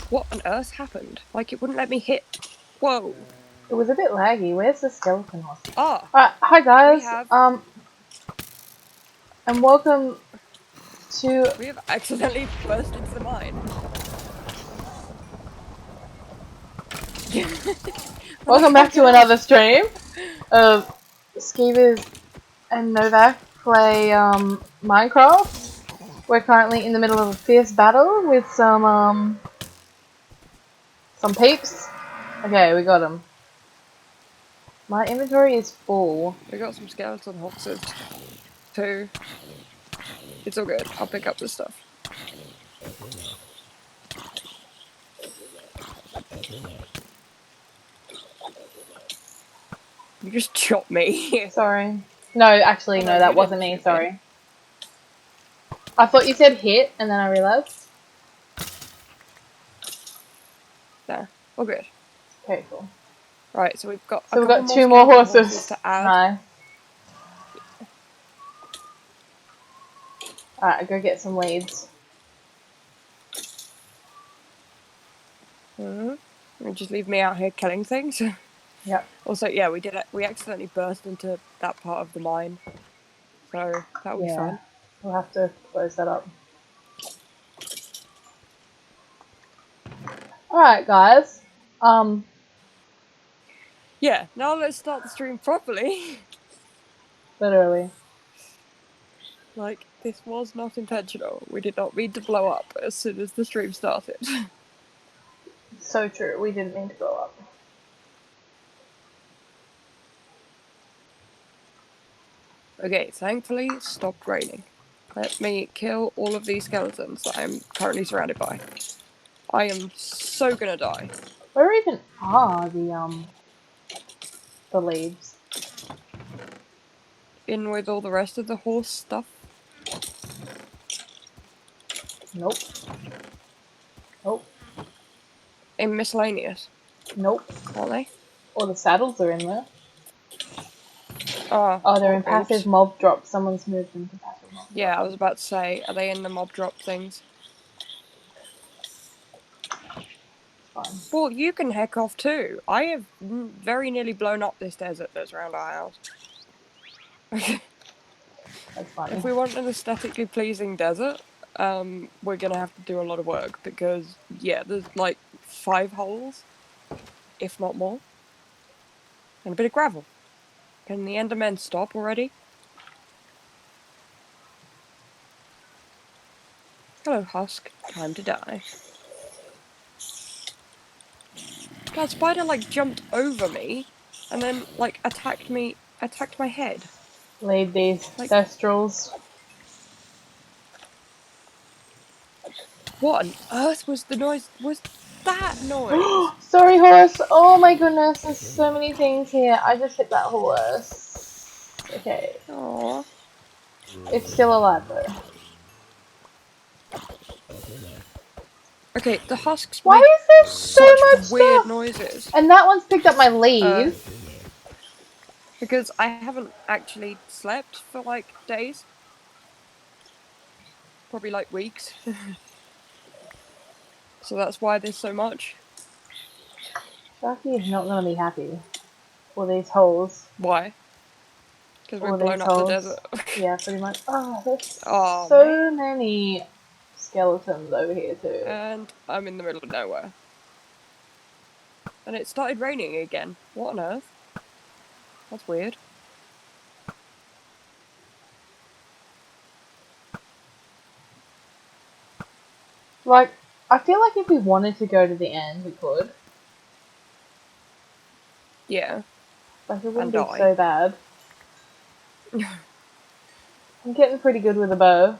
What on earth happened? Like, it wouldn't let me hit. Whoa. It was a bit laggy. Where's the skeleton horse? Ah. Alright, hi We guys. have And welcome to... We have accidentally burst into the mine. Welcome back to another stream of Skievers and Novak play Minecraft. We're currently in the middle of a fierce battle with some peeps. Okay, we got them. My inventory is full. We got some skeleton horses too. It's all good. I'll pick up the stuff. You just chopped me. Sorry. No, actually, no, that wasn't me. Sorry. I thought you said hit, and then I realised. Nah, all good. Okay, cool. Right, so we've got So we've got 2 more horses to add. Nice. Alright, go get some leads. Just leave me out here killing things. Yep. Also, yeah, we accidentally burst into that part of the mine, so that'll be fun. We'll have to close that up. Alright, guys. Yeah, now let's start the stream properly. Literally. Like, this was not intentional. We did not mean to blow up as soon as the stream started. So true. We didn't mean to blow up. Okay, thankfully, it stopped raining. Let me kill all of these skeletons that I'm currently surrounded by. I am so gonna die. Where even are the leaves? In with all the rest of the horse stuff. Nope. Nope. In miscellaneous. Nope. Aren't they? Or the saddles are in there. Oh, they're in passive mob drop. Someone's moved them to passive mob drop. Yeah, I was about to say, are they in the mob drop things? Fine. Well, you can heck off too. I have very nearly blown up this desert that's around our house. That's funny. If we want an aesthetically pleasing desert, we're gonna have to do a lot of work because, yeah, there's like 5 holes, if not more, and a bit of gravel. Can the Endermen stop already? Hello, Husk. Time to die. That spider, like, jumped over me, and then, like, attacked my head. Lead these Like, thestrals. what on earth was the noise? Was that noise? Sorry, horse. Oh my goodness, there's so many things here. I just hit that horse. Okay. Aww. It's still alive though. Okay, the husks Why make is there so such much weird stuff? noises. And that one's picked up my lead. Because I haven't actually slept for like days. Probably like weeks. So that's why there's so much. Sharky is not going to be happy. All these holes. Why? Because we've All blown these up the holes. desert. Yeah, pretty much. Oh, there's Oh, so many skeletons over here too. And I'm in the middle of nowhere. And it started raining again. What on earth? That's weird. Like, I feel like if we wanted to go to the end, we could. Yeah. Like, it wouldn't be so bad. I'm getting pretty good with a bow.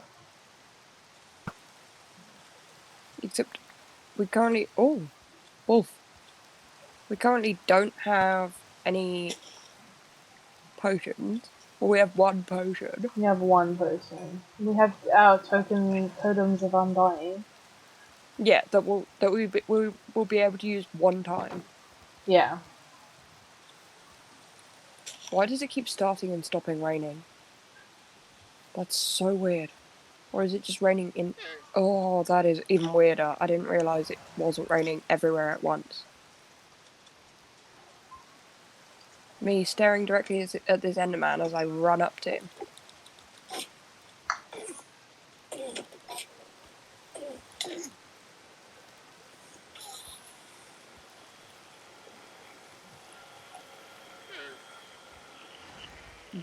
Except we currently... Oh! Wolf. We currently don't have any potions. Well, we have 1 potion. We have 1 potion. We have our totems of undying. Yeah, that we'll be able to use 1 time. Yeah. Why does it keep starting and stopping raining? That's so weird. Or is it just raining in... Oh, that is even weirder. I didn't realise it wasn't raining everywhere at once. Me staring directly at this Enderman as I run up to him.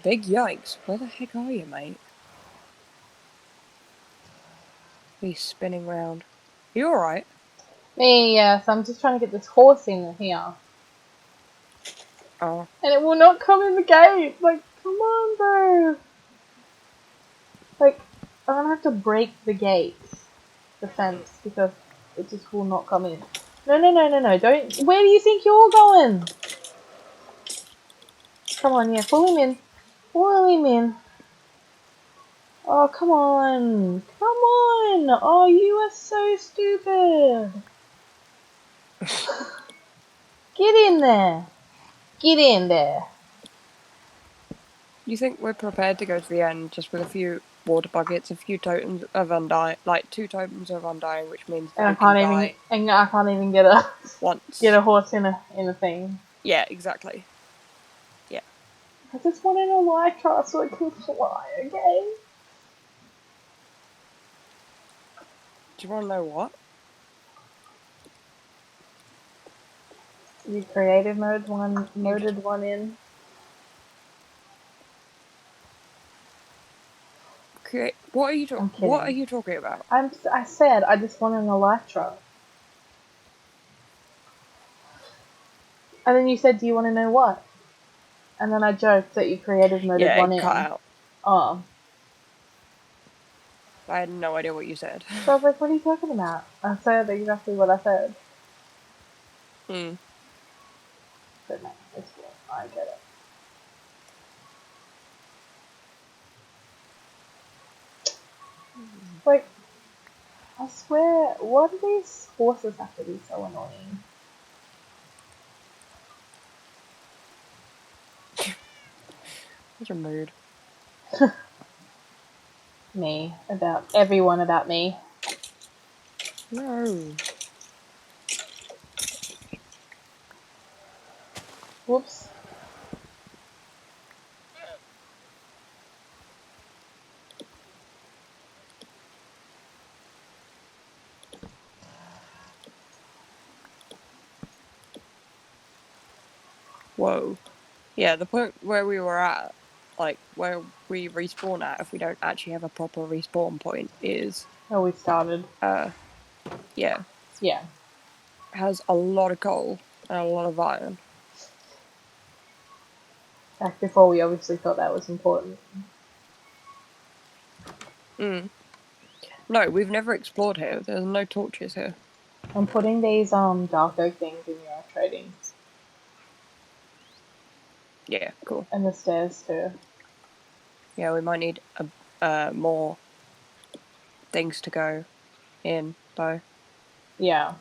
Big yikes. Where the heck are you, mate? He's spinning round. Are you alright? Me, yes, I'm just trying to get this horse in here. Oh. And it will not come in the gate. Like, come on, bro. Like, I'm gonna have to break the gates, the fence, because it just will not come in. No, no, no, no, no. Don't. Where do you think you're going? Come on, yeah, pull him in. Pull him in. Oh, come on. Come on. Oh, you are so stupid. Get in there. Get in there. You think we're prepared to go to the end just with a few water buckets, a few totems of undying, like 2 totems of undying, which means that And we can die I can't even get a once. horse in a thing. Yeah, exactly. Yeah. I just want an elytra so I can fly, okay? Do you want to know what? You creative moded one in. Create. What are you I'm What are kidding. you talking about? I said I just want an elytra. And then you said, do you want to know what? And then I joked that you creative moded Yeah, one it cut in. out. Oh. I had no idea what you said. So I was like, what are you talking about? I said exactly what I said. Hmm. But no, it's cool. I get it. Like, I swear, why do these horses have to be so annoying? What's your mood? Me. About everyone about me. No. Whoops. Whoa. Yeah, the point where we were at, like where we respawn at, if we don't actually have a proper respawn point, is Oh, we started. yeah, Yeah. has a lot of coal and a lot of iron. Back before we obviously thought that was important. Mm. No, we've never explored here. There's no torches here. I'm putting these dark oak things in your trading. Yeah, cool. And the stairs too. Yeah, we might need more things to go in though. Yeah.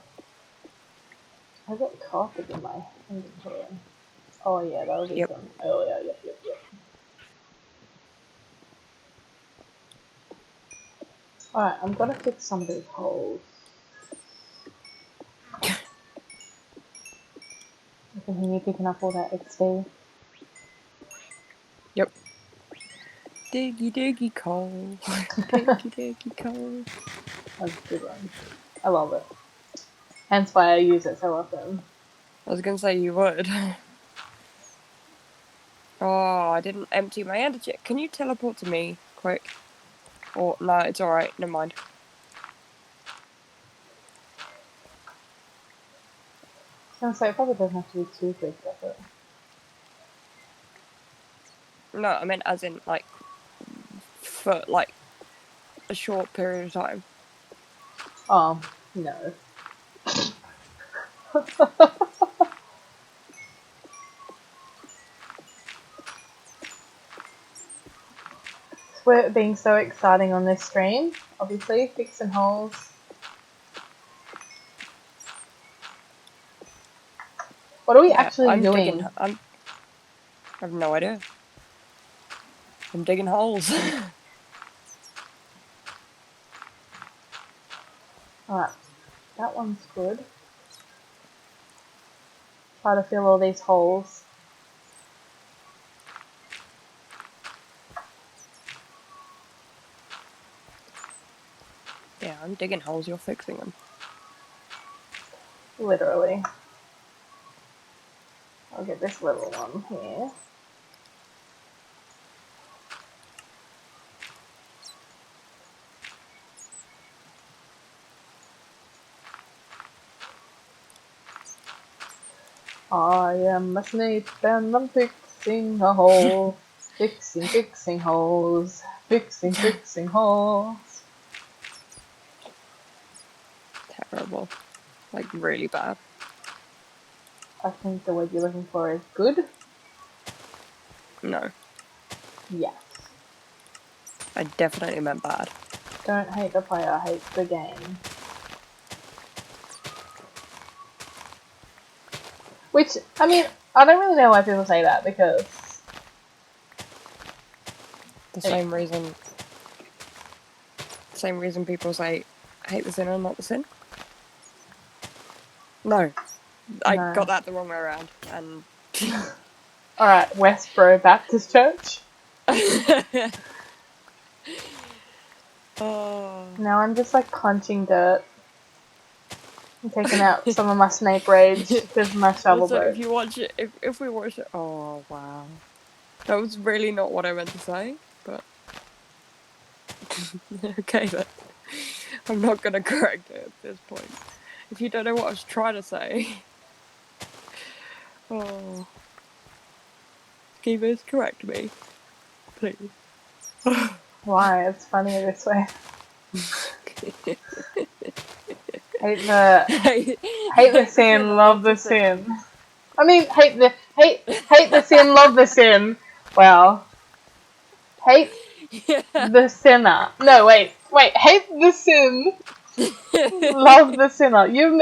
I got carpet in my inventory. Oh yeah, that was just Yep. done earlier. Yep, yep, yep. Alright, I'm gonna fix some of these holes. I can hear you picking up all that XP. Yep. Diggy diggy coal. Diggy diggy coal. That's a good one. I love it. Hence why I use it so often. I was gonna say you would. Oh, I didn't empty my energy. Can you teleport to me quick? Or no, it's alright, never mind. I was gonna say, it probably doesn't have to be too quick, does it? No, I meant as in like for like a short period of time. Oh, no. We're being so exciting on this stream, obviously, fixing holes. What are we Yeah, actually I'm digging. doing? I have no idea. I'm digging holes. Alright, that one's good. Try to fill all these holes. Yeah, I'm digging holes, you're fixing them. Literally. I'll get this little one here. I am a snake and I'm fixing a hole. Fixing holes. Fixing holes. Terrible. Like, really bad. I think the word you're looking for is good. No, Yes. I definitely meant bad. Don't hate the player, hate the game. Which, I mean, I don't really know why people say that because The same reason people say, hate the sinner, not the sin. No, I no. got that the wrong way around. And Alright, Westboro Baptist Church. oh, Now I'm just like punching dirt. I'm taking out some of my snake rage because my shovel also, broke. if you watch it, if we watch it, oh wow, that was really not what I meant to say. But okay then, I'm not gonna correct it at this point. If you don't know what I was trying to say, oh, Skievers, correct me, please. Why? It's funnier this way. Hate the sin, love the sin. I mean, hate the sin, love the sin. Well, hate Yeah. the sinner. No, wait, hate the sin, love the sinner. You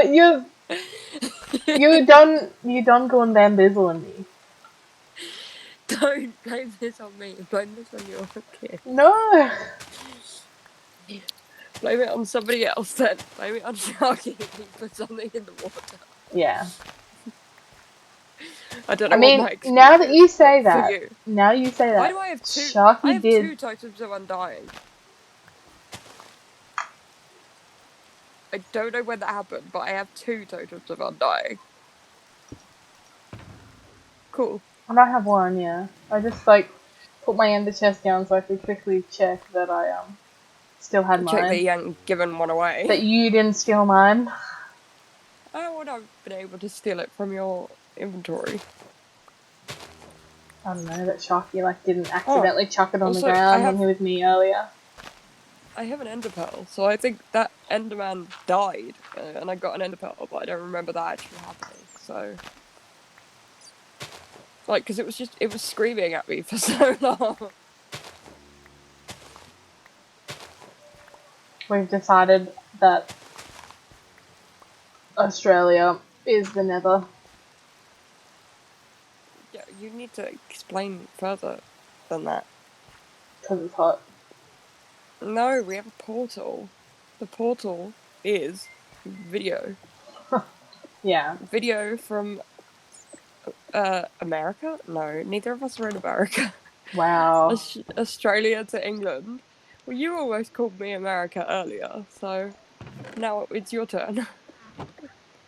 don't go and bamboozling me. Don't blame this on me. Blame this on your kid. No. Blame it on somebody else then. Blame it on Sharky if he put something in the water. Yeah. I don't I know what mean, my excuse now that you is, but say for that, you. Why do I have two? I Sharky have did. two totems of undying. I don't know when that happened, but I have two totems of undying. Cool. I might have one, yeah. I just like put my ender chest down so I could quickly check that I still had Check that mine. you hadn't given one away. That you didn't steal mine. I would have been able to steal it from your inventory. I don't know, that Sharky like didn't accidentally chuck it on the Also, I ground when have he was me earlier. an ender pearl, so I think that enderman died, and I got an ender pearl, but I don't remember that actually happening. So, like, because it was screaming at me for so long. We've decided that Australia is the nether. Yeah, you need to explain further than that. Because it's hot. No, we have a portal. The portal is video. Yeah. Video from America? No, neither of us are in America. Wow. Australia to England. Well, you almost called me America earlier, so now it's your turn.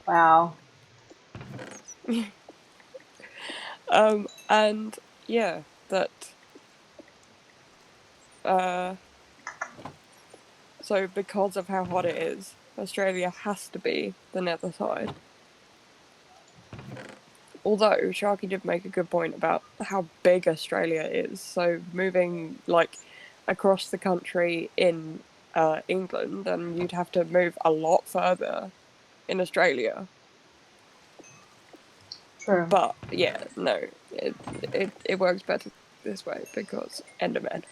Wow. And yeah, that. So because of how hot it is, Australia has to be the nether side. Although Sharky did make a good point about how big Australia is, so moving like across the country in England, then you'd have to move a lot further in Australia. True. But yeah, no, it works better this way because Enderman.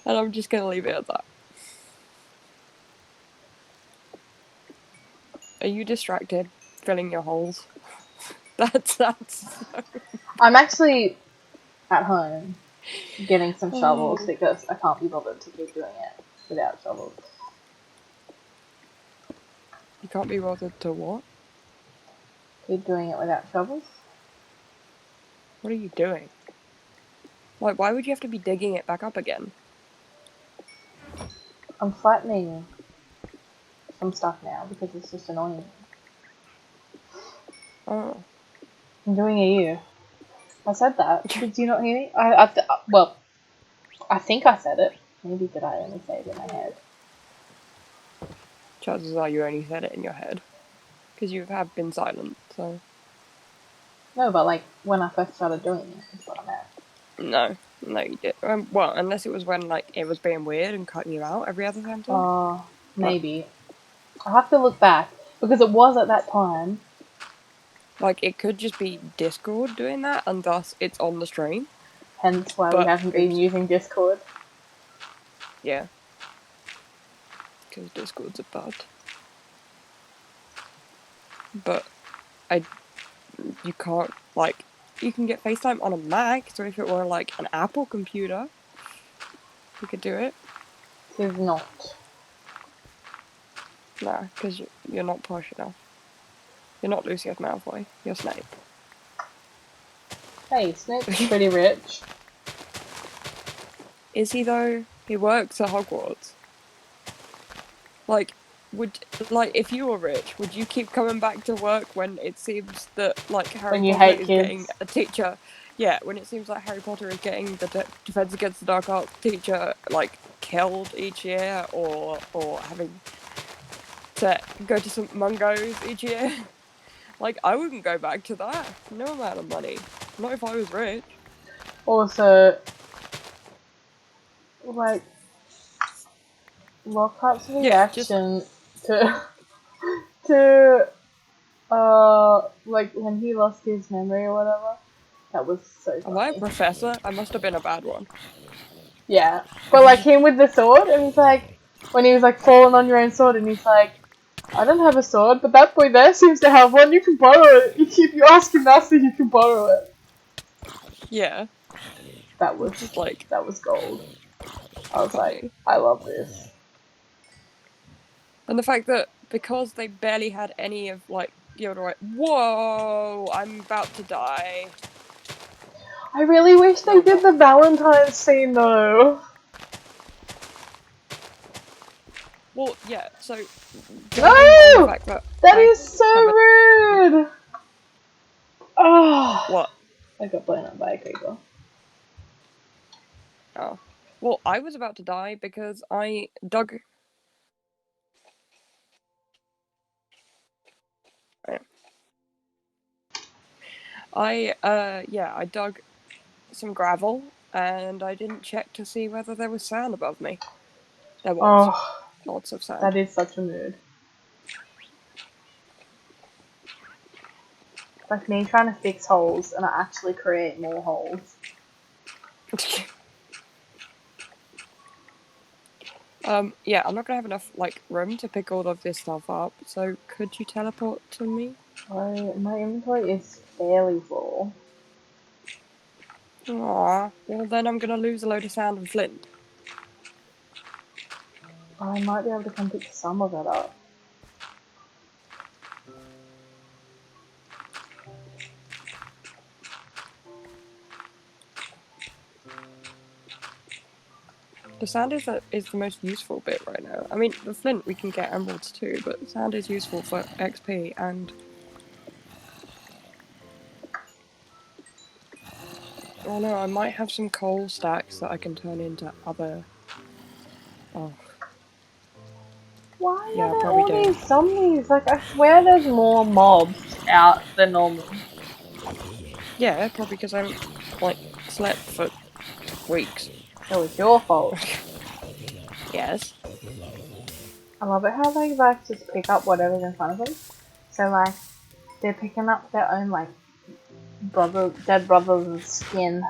And I'm just gonna leave it at that. Are you distracted filling your holes? That's I'm actually at home. getting some shovels Oh. because I can't be bothered to keep doing it without shovels. You can't be bothered to what? Keep doing it without shovels? What are you doing? Like, why would you have to be digging it back up again? I'm flattening some stuff now because it's just annoying. Oh. I'm doing a you. I said that. Did you not hear me? Well, I think I said it. Maybe did I only say it in my head? Chances are you only said it in your head. Because you have been silent, so. No, but like when I first started doing it, that's what I meant. No, you did. Well, unless it was when, like, it was being weird and cutting you out every other sentence. But, Maybe. I'll have to look back because it was at that time. like, it could just be Discord doing that, and thus it's on the stream. Hence why we But haven't it been was, using Discord. yeah. Because Discord's a bad. But you can't, like, you can get FaceTime on a Mac, so if it were, like, an Apple computer, you could do it. Tis not. Nah, because you're not posh enough. You're not Lucius Malfoy. You're Snape. Hey, Snape's pretty rich. Is he though? He works at Hogwarts. Like, if you were rich, would you keep coming back to work when it seems that like Harry When you Potter hate is getting kids. a teacher? Yeah, when it seems like Harry Potter is getting the Defense Against the Dark Arts teacher like killed each year, or having to go to some Mungos each year. Like, I wouldn't go back to that. No amount of money. Not if I was rich. Also, like, Lockhart's Yeah, just reaction to to like when he lost his memory or whatever, that was so am I a funny. professor? I must have been a bad one. Yeah, but like him with the sword, and he's like, when he was like falling on your own sword, and he's like, I don't have a sword, but that boy there seems to have one. You can borrow it. If you ask him master, you can borrow it. Yeah, That was just like gold. I was like, funny. I love this. And the fact that because they barely had any of like Yoda, like, whoa, I'm about to die. I really wish they You're did not. the Valentine's scene though. Well, yeah. So building on the No, fact that that I is so have a rude. Oh, what? I got blown up by a creeper. Oh, well, I was about to die because I dug. I dug some gravel and I didn't check to see whether there was sand above me. There was Oh, lots of sand. that is such a mood. Like me trying to fix holes and I actually create more holes. Yeah, I'm not gonna have enough like room to pick all of this stuff up. So could you teleport to me? My inventory is fairly full. Aww. Well, then I'm gonna lose a load of sand and flint. I might be able to come pick some of it up. The sand is the most useful bit right now. I mean, the flint we can get emeralds too, but sand is useful for XP and. Oh no, I might have some coal stacks that I can turn into other. Oh. Why Yeah, are I there probably all do. these zombies? Like, I swear there's more mobs out than normal. Yeah, probably because I like slept for weeks. It was your fault. Yes. I love it how they like just pick up whatever's in front of them. So like they're picking up their own like dead brother's skin.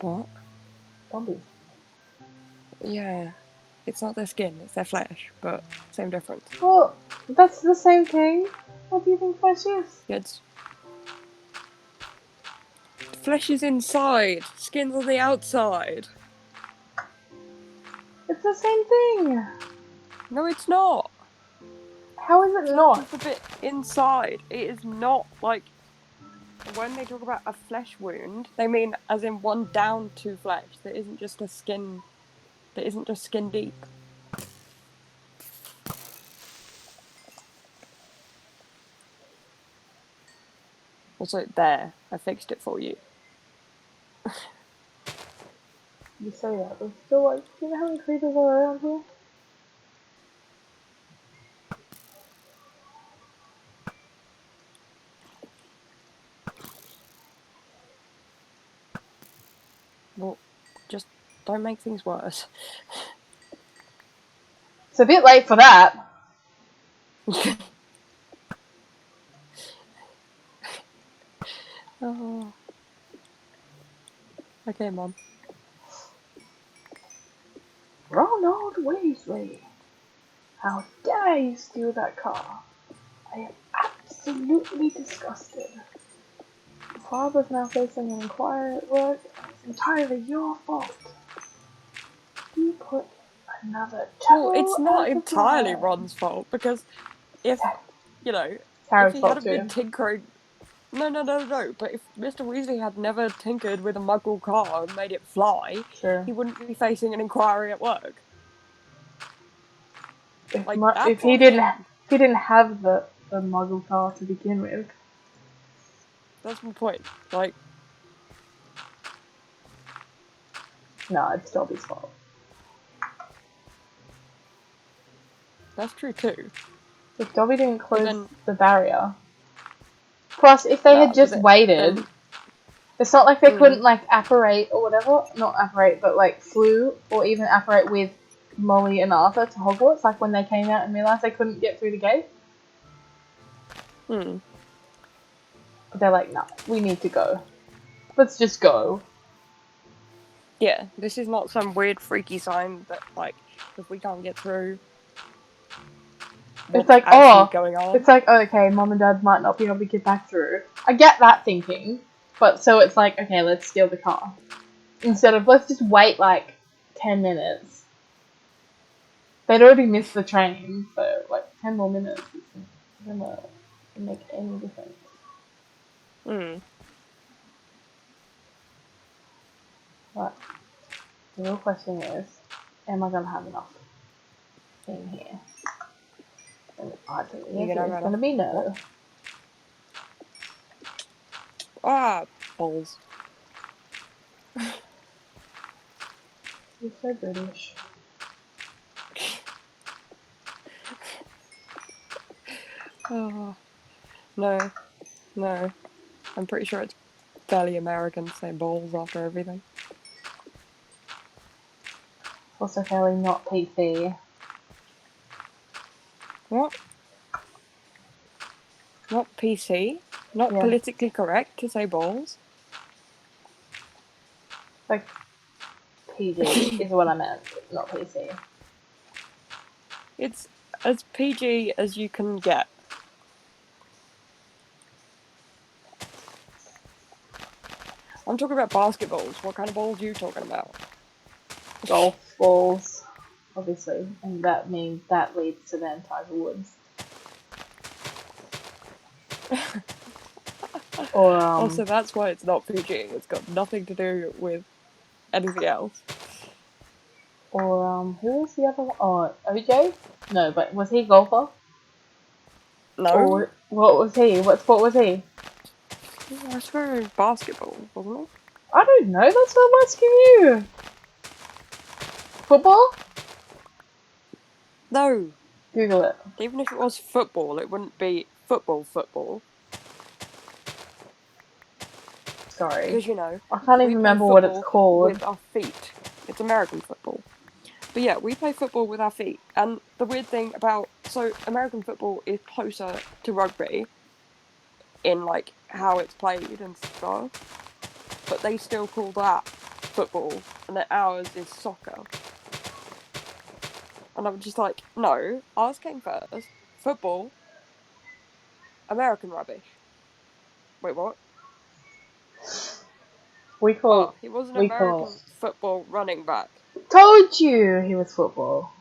What? Zombies. Yeah. It's not their skin, it's their flesh, but same difference. Well, that's the same thing. What do you think flesh is? It's Flesh is inside. Skin's on the outside. It's the same thing. No, it's not. How is it Flesh not? is the bit inside. It is not like when they talk about a flesh wound, they mean as in one down to flesh. There isn't just a skin. There isn't just skin deep. Also, there, I fixed it for you. You say that, but still, like, you know how many creatures are around here? Well, just don't make things worse. It's a bit late for that. Oh. Okay, Mom. Ronald Weasley, how dare you steal that car? I am absolutely disgusted. His father's now facing an inquiry at work, and it's entirely your fault. You put another Well, child it's not out of entirely line. Ron's fault because if, you know, It's if Harry's he fault hadn't been too. tinkering. No. But if Mr. Weasley had never tinkered with a muggle car and made it fly, Sure. he wouldn't be facing an inquiry at work. Like, If that's he on didn't him. if he didn't have the Muggle car to begin with. That's my point. Like, No, it's Dobby's fault. that's true too. If Dobby didn't But close then, the barrier. Plus, if they nah, had just waited, it's not like they couldn't like apparate or whatever. Not apparate, but like flew or even apparate with Molly and Arthur to Hogwarts. Like when they came out and realized they couldn't get through the gate. Hmm. But they're like, no, we need to go. Let's just go. Yeah, this is not some weird freaky sign that, like, if we can't get through, It's what's like, actually going on. okay, Mom and Dad might not be able to get back through. I get that thinking, but so it's like, okay, let's steal the car. Instead of, let's just wait like 10 minutes. They'd already missed the train, so like 10 more minutes isn't gonna make any difference. Hmm. But the real question is, am I gonna have enough in here? And I think the You're answer gonna is have gonna be what? no. Ah, balls. You're so British. Oh, no. I'm pretty sure it's fairly American to say balls after everything. It's also fairly not PC. What? Not PC? Not Yeah, politically correct to say balls? like PG is what I meant, not PC. It's as PG as you can get. I'm talking about basketballs. What kind of balls are you talking about? Golf balls, obviously, and that means that leads to then Tiger Woods. Or Also, that's why it's not PG. It's got nothing to do with anything else. who was the other one? Oh, OJ? No, but was he a golfer? No? Or what was he? What sport was he? I swear it was basketball, wasn't it? I don't know, that's what I'm asking you. Football? No. Google it. Even if it was football, it wouldn't be football. Sorry. Because, you know, I can't even we play remember what it's football called. with our feet. It's American football. But yeah, we play football with our feet. And the weird thing about. So, American football is closer to rugby in, like, how it's played and stuff. But they still call that football. And then ours is soccer. And I'm just like, no, ours came first. Football, American rubbish. Wait, what? We call. Oh, he was an We call. American football running back. Told you he was football.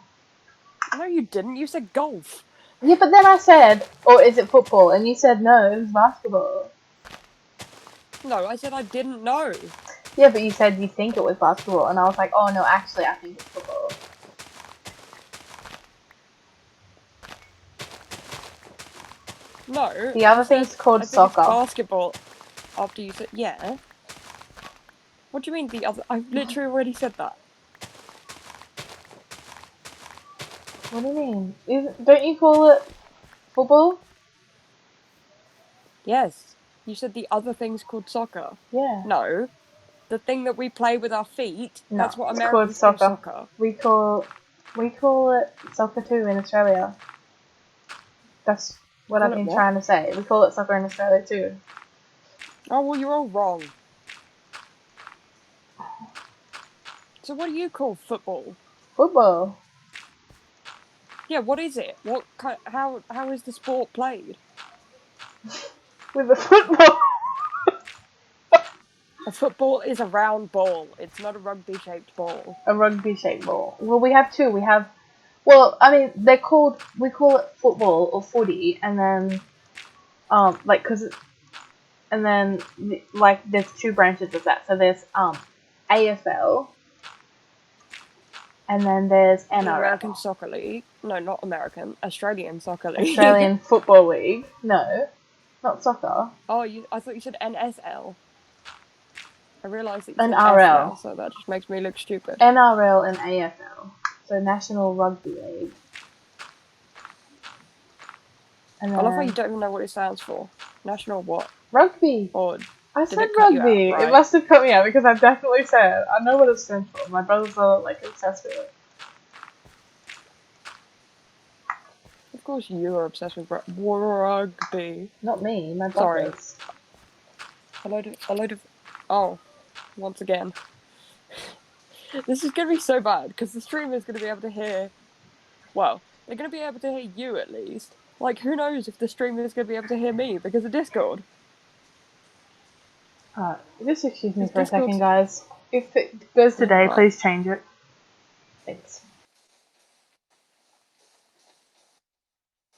No, you didn't. You said golf. Yeah, but then I said, or is it football? And you said no, it was basketball. No, I said I didn't know. Yeah, but you said you think it was basketball, and I was like, oh no, actually, I think it's football. No, The other you said thing's called I think it's soccer. basketball. After you said yeah. What do you mean the other? I literally already said that. What do you mean? Don't you call it football? Yes, you said the other thing's called soccer. Yeah. No, the thing that we play with our feet. No, That's what it's called Americans call soccer. soccer. We call it soccer too in Australia. That's what I've Call it been what? trying to say. We call it soccer in Australia too. Oh well, you're all wrong. So what do you call football? Football. Yeah, what is it? What? How is the sport played? With a football. A football is a round ball. It's not a rugby-shaped ball. A rugby shaped ball. Well, we have two. We have. Well, I mean, we call it football or footy, and then, like, and then, like, there's two branches of that. So there's, AFL, and then there's The American NRL. Soccer League. No, not American. Australian Soccer League. Australian Football League. No, not soccer. Oh, I thought you said NSL. I realised that you said NRL. SL, so that just makes me look stupid. NRL and AFL. So National Rugby League. And I love how you then don't even know what it stands for. National what? rugby. Or I did said it cut you out? rugby. It Right. must have cut me out because I definitely said it. I know what it stands for. My brothers are like obsessed with it. Of course you are obsessed with rugby. Not me, my Sorry. brothers. A load of. Oh, once again. This is gonna be so bad because the streamer's gonna be able to hear. Well, they're gonna be able to hear you at least. Like, who knows if the streamer's gonna be able to hear me because of Discord? Alright, just excuse me Because for a second, Discord's. guys. If it goes today, Right. please change it. Thanks.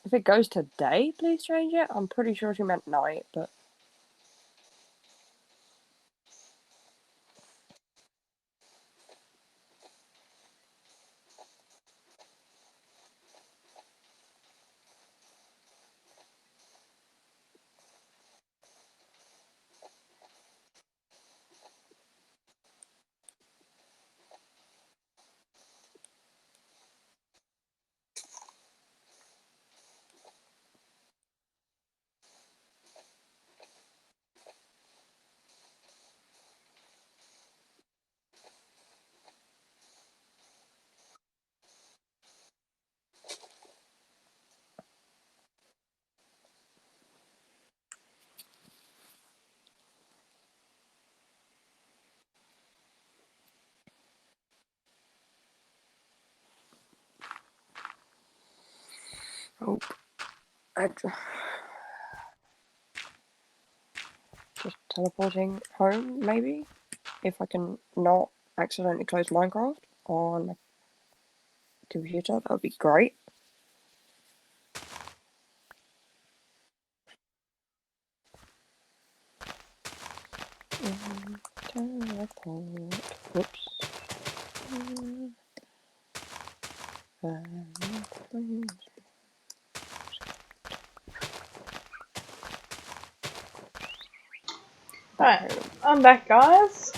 If it goes to day, please change it. I'm pretty sure she meant night, but. Oh. Just teleporting home, maybe? If I can not accidentally close Minecraft on my computer, that would be great. Teleport. Whoops. Alright, I'm back, guys.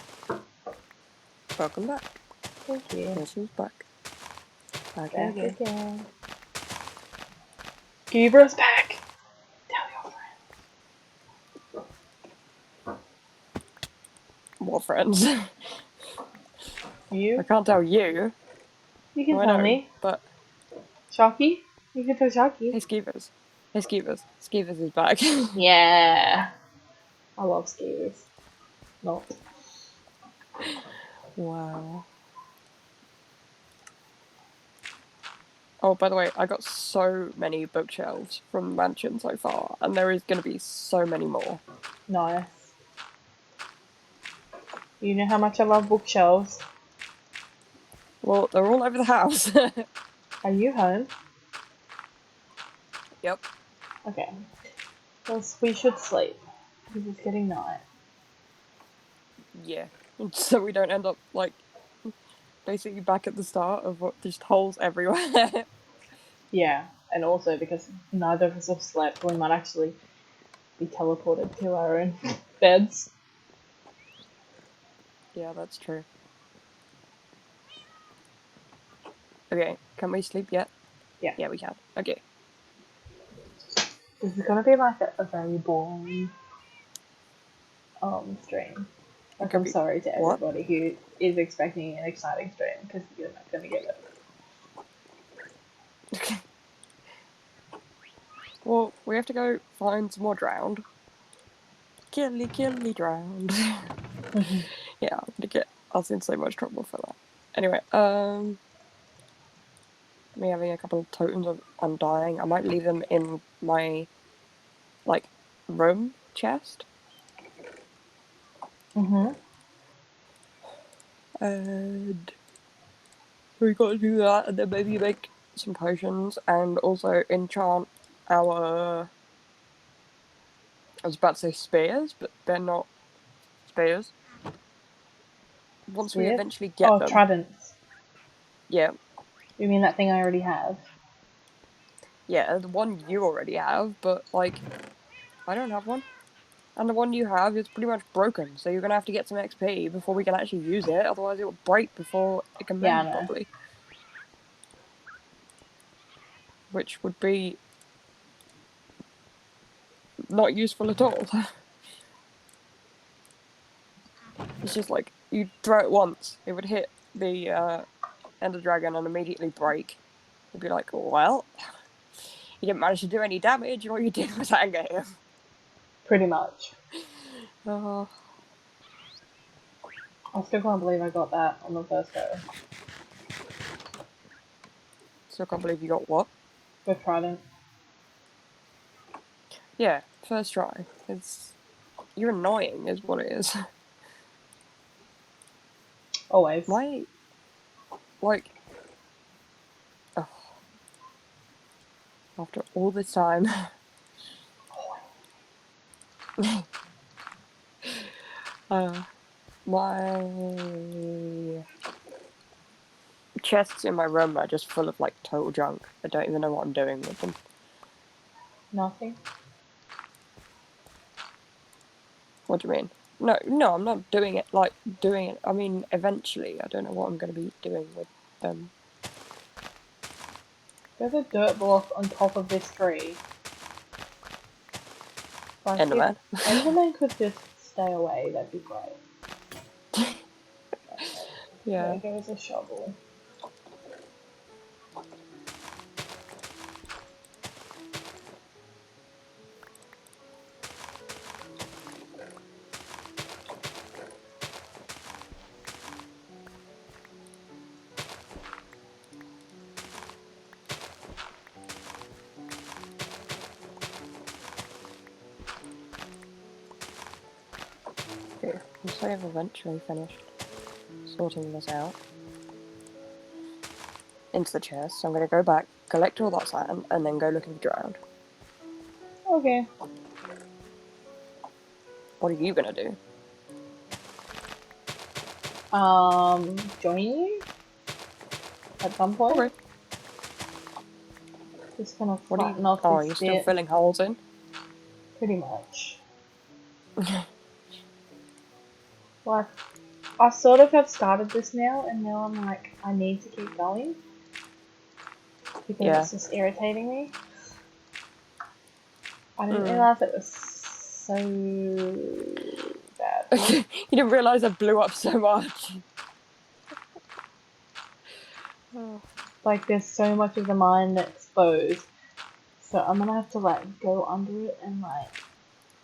Welcome back. Thank you. Guess who's back? Back Back again. again. Skievers back. Tell your friends. What friends? You? I can't tell you. You can I tell know, me. but Shocky? You can tell Shocky. hey, Skievers. Hey, Skievers. Skievers is back. Yeah. I love Skievers. Not. Wow. Oh, by the way, I got so many bookshelves from the mansion so far, and there is going to be so many more. Nice. You know how much I love bookshelves. Well, they're all over the house. Are you home? Yep. Okay. Well, we should sleep. Because it's getting night. Yeah. So we don't end up, like, basically back at the start of what, just holes everywhere. Yeah, and also because neither of us have slept, we might actually be teleported to our own beds. Yeah, that's true. Okay, can we sleep yet? Yeah. Yeah, we can. Okay. This is gonna be like a very boring stream. It Like, could I'm be. sorry to What? everybody who is expecting an exciting stream because you're not gonna get it. Well, we have to go find some more drowned. Killy, killy, drowned. Yeah, I'm gonna get us in so much trouble for that. Anyway, me having a couple of totems of undying. I might leave them in my, like, room chest. And we gotta do that, and then maybe make some potions, and also enchant our. I was about to say spears, but they're not spears. Once we Spears? eventually get Oh, them, tridents. yeah, You mean that thing I already have? yeah, the one you already have, but like, I don't have one. And the one you have is pretty much broken, so you're gonna have to get some XP before we can actually use it, otherwise it will break before it can Yeah, I mend know. properly. Which would be not useful at all. It's just like, you throw it once, it would hit the Ender Dragon and immediately break. You'd be like, well, you didn't manage to do any damage, all you did was anger him. Pretty much. Uh, I still can't believe I got that on the first go. Still can't believe you got what? With trident. Yeah, first try. You're annoying, is what it is. Always. Why, like, oh, after all this time. My chests in my room are just full of, like, total junk. I don't even know what I'm doing with them. Nothing. What do you mean? No, I'm not doing it, like, doing it. I mean, eventually. I don't know what I'm going to be doing with them. There's a dirt block on top of this tree. Like, Enderman. if Enderman could just stay away, that'd be great. Yeah. There goes a shovel. Okay. Once I have eventually finished sorting this out into the chest, so I'm going to go back, collect all that sand, and then go looking for drowned. Okay. What are you going to do? Join you? At some point? Okay. Just gonna What are you... flatten off Oh, this you're still bit. filling holes in? Pretty much. Like, I sort of have started this now, and now I'm like, I need to keep going. Because Yeah. it's just irritating me. I didn't Mm. realise it was so bad. You didn't realise I blew up so much. Oh. Like, there's so much of the mine that's exposed. So I'm gonna have to, like, go under it and, like...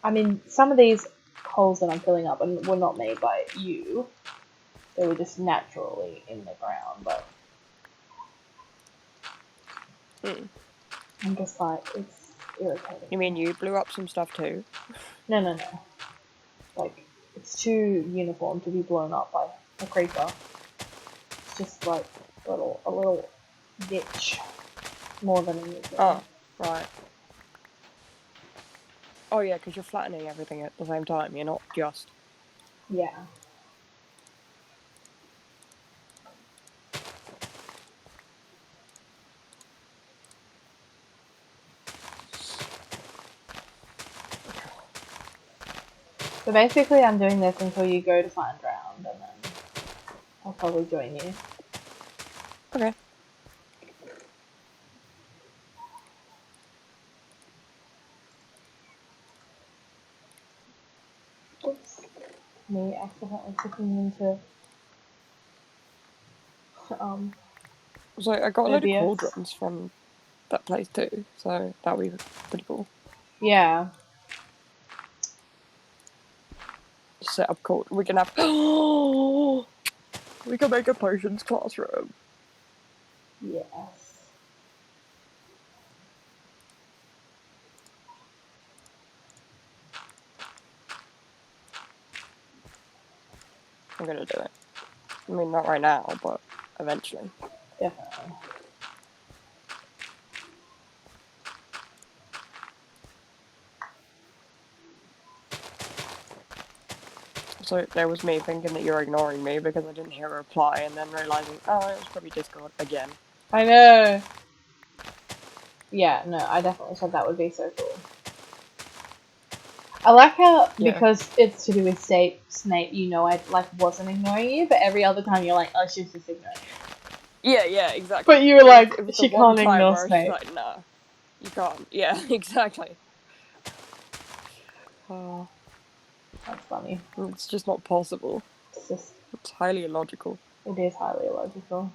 I mean, some of these holes that I'm filling up were not made by you. They were just naturally in the ground, but... Mm. I'm just like, it's irritating You me. mean you blew up some stuff too? No. Like, It's too uniform to be blown up by a creeper. It's just like a little ditch more than anything. Oh, right. Oh yeah, because you're flattening everything at the same time. You're not just. Yeah. So basically, I'm doing this until you go to find ground, and then I'll probably join you. Okay. Oops. Me accidentally clicking into So I got a load of OBS. cauldrons from that place too, so that'll be pretty cool. Yeah. Set up cauldron. We can have. We can make a potions classroom. Yes. I'm gonna do it. I mean, not right now, but eventually. Definitely. So there was me thinking that you're ignoring me because I didn't hear a reply, and then realizing, oh, it was probably Discord again. I know. Yeah, no, I definitely said that would be so cool. I like how, because it's to do with Snape, you know I, like, wasn't ignoring you, but every other time you're like, oh, she was just ignoring me. Yeah, exactly. But you were like, it was she the one can't time ignore where I was just Snape. like, nah, you can't. Yeah, exactly. That's funny. It's just not possible. It's highly illogical. It is highly illogical.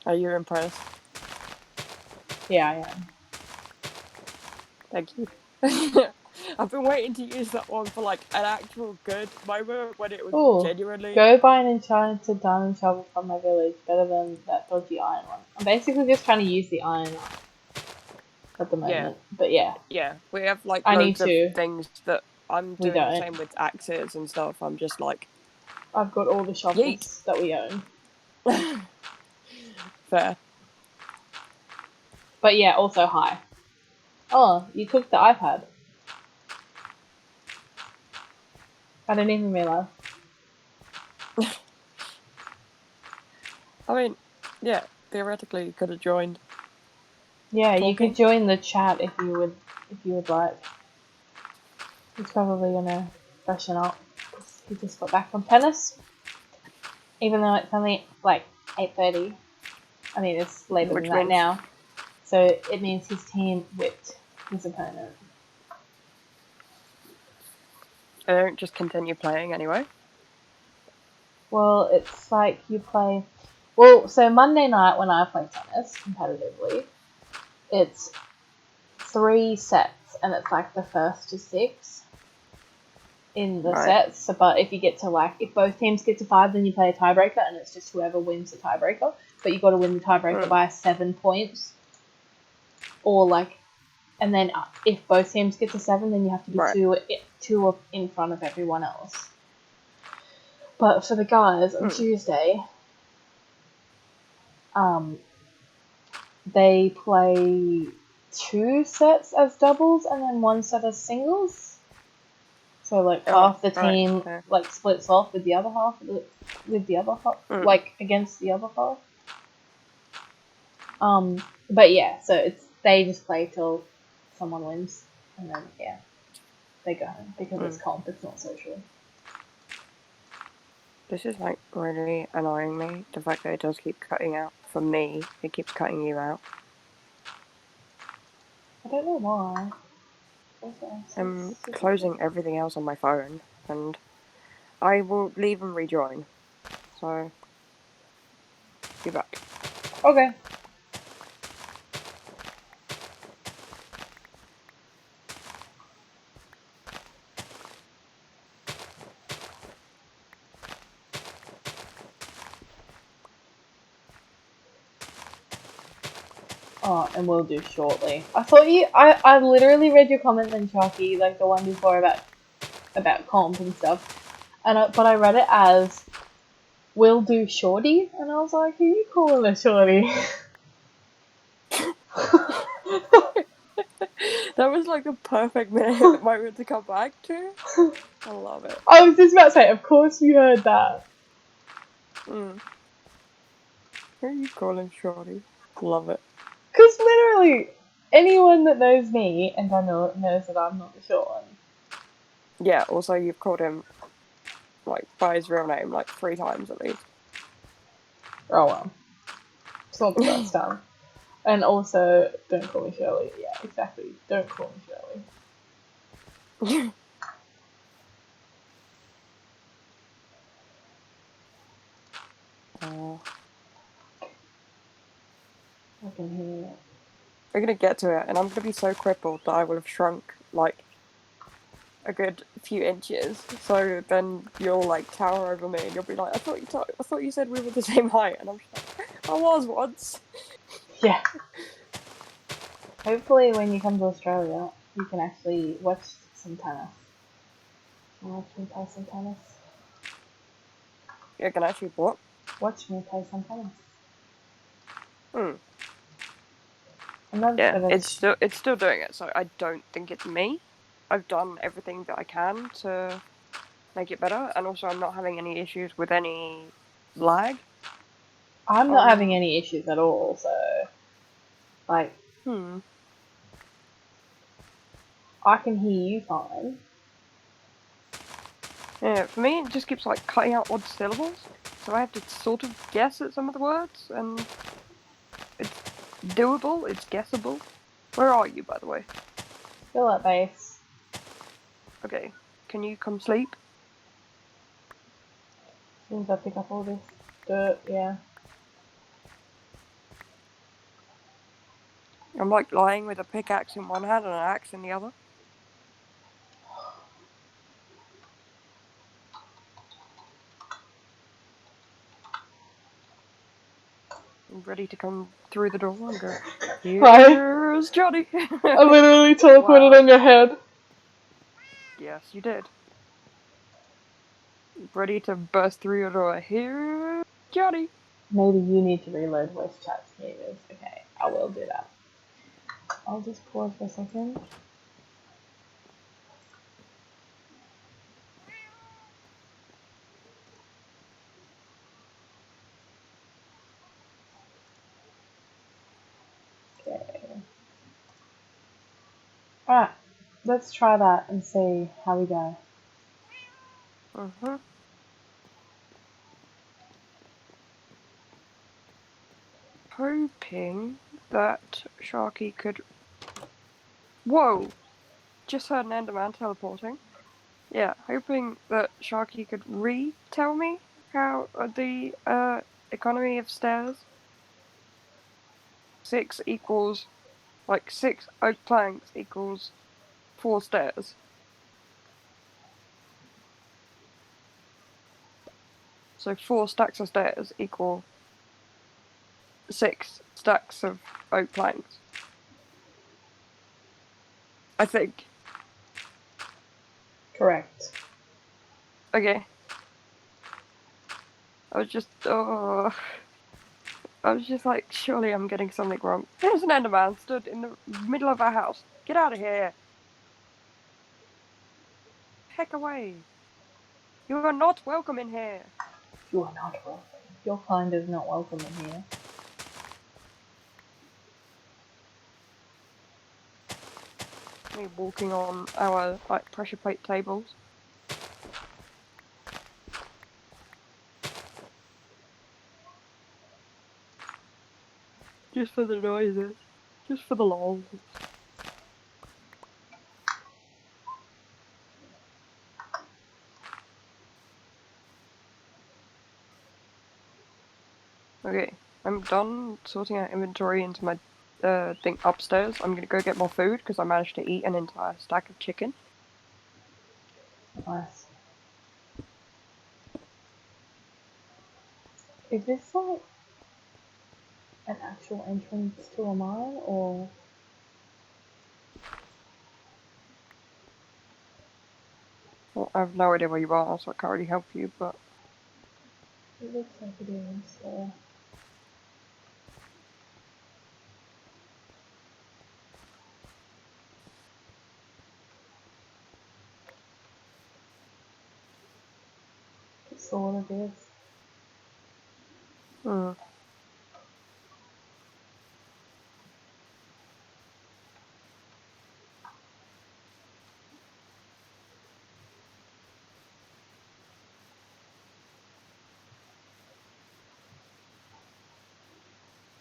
Are you impressed? Yeah, I am. Thank you. I've been waiting to use that one for like an actual good moment when it was genuinely. Go buy an enchanted diamond shovel from my village. Better than that dodgy iron one. I'm basically just trying to use the iron at the moment. But yeah. Yeah, we have like I need loads of to. things that I'm We doing the don't. same with axes and stuff. I'm just like, I've got all the shovels that we own. fair. But yeah, also hi. Oh, you took the iPad. I didn't even realize. I mean, yeah, theoretically you could have joined. Yeah, talking. You could join the chat if you would like. He's probably gonna freshen up because he just got back from tennis. Even though it's only like 8:30. I mean, it's later Which than that means now. So it means his team whipped his opponent. I don't just continue playing anyway. Well, it's like you play. Well, so Monday night when I play tennis competitively, it's 3 sets, and it's like the first to 6 in the sets. But if you get to if both teams get to 5, then you play a tiebreaker, and it's just whoever wins the tiebreaker. But you got to win the tiebreaker by 7 points, or like, and then if both teams get to 7, then you have to be two up in front of everyone else. But for the guys on Tuesday, they play 2 sets as doubles and then 1 set as singles. So like half the team like splits off with the other half, like against the other half. But yeah, so they just play till someone wins, and then they go home because it's comp, it's not social. This is like really annoying me. The fact that it does keep cutting out. For me, it keeps cutting you out. I don't know why. I'm closing everything else on my phone, and I will leave and rejoin. So, be back. Okay. Oh, and will do shortly. I thought I literally read your comment then, Sharky, like the one before about comp and stuff, but I read it as will do shorty, and I was like, who you calling a shorty? That was like the perfect moment to come back to. I love it. I was just about to say, of course you heard that. Who are you calling shorty? Love it. Because literally, anyone that knows me and I know knows that I'm not the short one. Yeah, also you've called him like by his real name like 3 times at least. Oh well. It's not the first time. And also, don't call me Shirley. Yeah, exactly. Don't call me Shirley. Oh. I can hear it. We're gonna get to it, and I'm gonna be so crippled that I will have shrunk like a good few inches. So then you'll like tower over me, and you'll be like, I thought you said we were the same height," and I'm just like, "I was once." Yeah. Hopefully, when you come to Australia, you can actually watch some tennis. Watch me play some tennis. You can actually what? Watch me play some tennis. Hmm. I'm not Yeah, but it's still doing it. So I don't think it's me. I've done everything that I can to make it better, and also I'm not having any issues with any lag. I'm not having any issues at all, so like Hmm. I can hear you fine. Yeah, for me it just keeps like cutting out odd syllables, so I have to sort of guess at some of the words, and it's doable, it's guessable. Where are you, by the way? Still at base. Okay, can you come sleep? As soon as I pick up all this dirt, yeah. I'm like lying with a pickaxe in one hand and an axe in the other. I'm ready to come through the door and go, Right? "Here's Johnny!" I literally teleported Wow. on your head. Yes, you did. Ready to burst through your door. Here's Johnny! Maybe you need to reload voice chat, Skievers. Okay, I will do that. I'll just pause for a second. Okay. Alright, let's try that and see how we go. Mm-hmm. Hoping that Sharky could. Whoa! Just heard an Enderman teleporting. Yeah, hoping that Sharky could tell me how the economy of stairs 6 equals like 6 oak planks equals 4 stairs. So 4 stacks of stairs equal 6 stacks of oak planks. I think. Correct. Okay. I was just oh I was just like, surely I'm getting something wrong. There's an Enderman stood in the middle of our house. Get out of here. Heck away. You are not welcome in here. You are not welcome. Your kind is not welcome in here. Me walking on our like pressure plate tables. Just for the noises. Just for the lols. Okay, I'm done sorting out inventory into my thing upstairs. I'm gonna go get more food because I managed to eat an entire stack of chicken. Nice. Is this like an actual entrance to a mine, or Well, I have no idea where you are, so I can't really help you, but... it looks like it is. So. It sort of is. Hmm.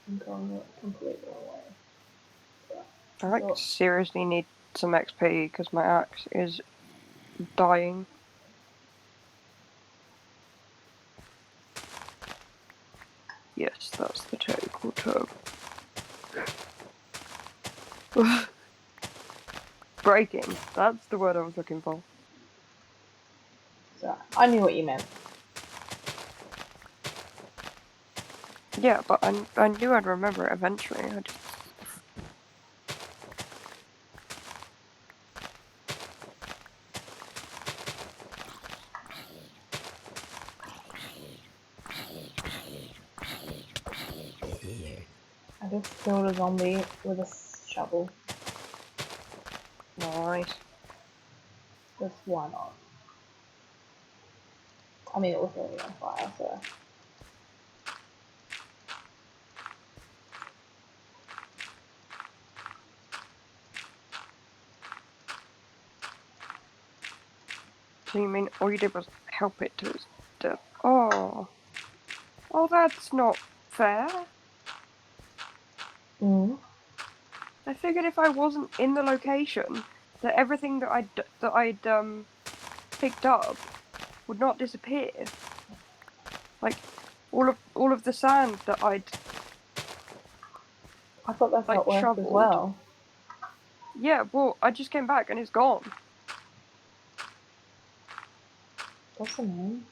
I'm going it completely away. I like So, seriously need some XP because my axe is dying. Yes, that's the technical term. Breaking. That's the word I was looking for. so I knew what you meant. Yeah, but I knew I'd remember it eventually. I just... I just killed a zombie with a shovel. Nice. Just why not? I mean, it was already on fire, so. So you mean all you did was help it to its death? Oh. Oh, that's not fair. Mm. I figured if I wasn't in the location, that everything that I'd picked up would not disappear. Like all of the sand that I'd I thought that's how like it worked as shoveled. well. Yeah, well, I just came back and it's gone. That's annoying.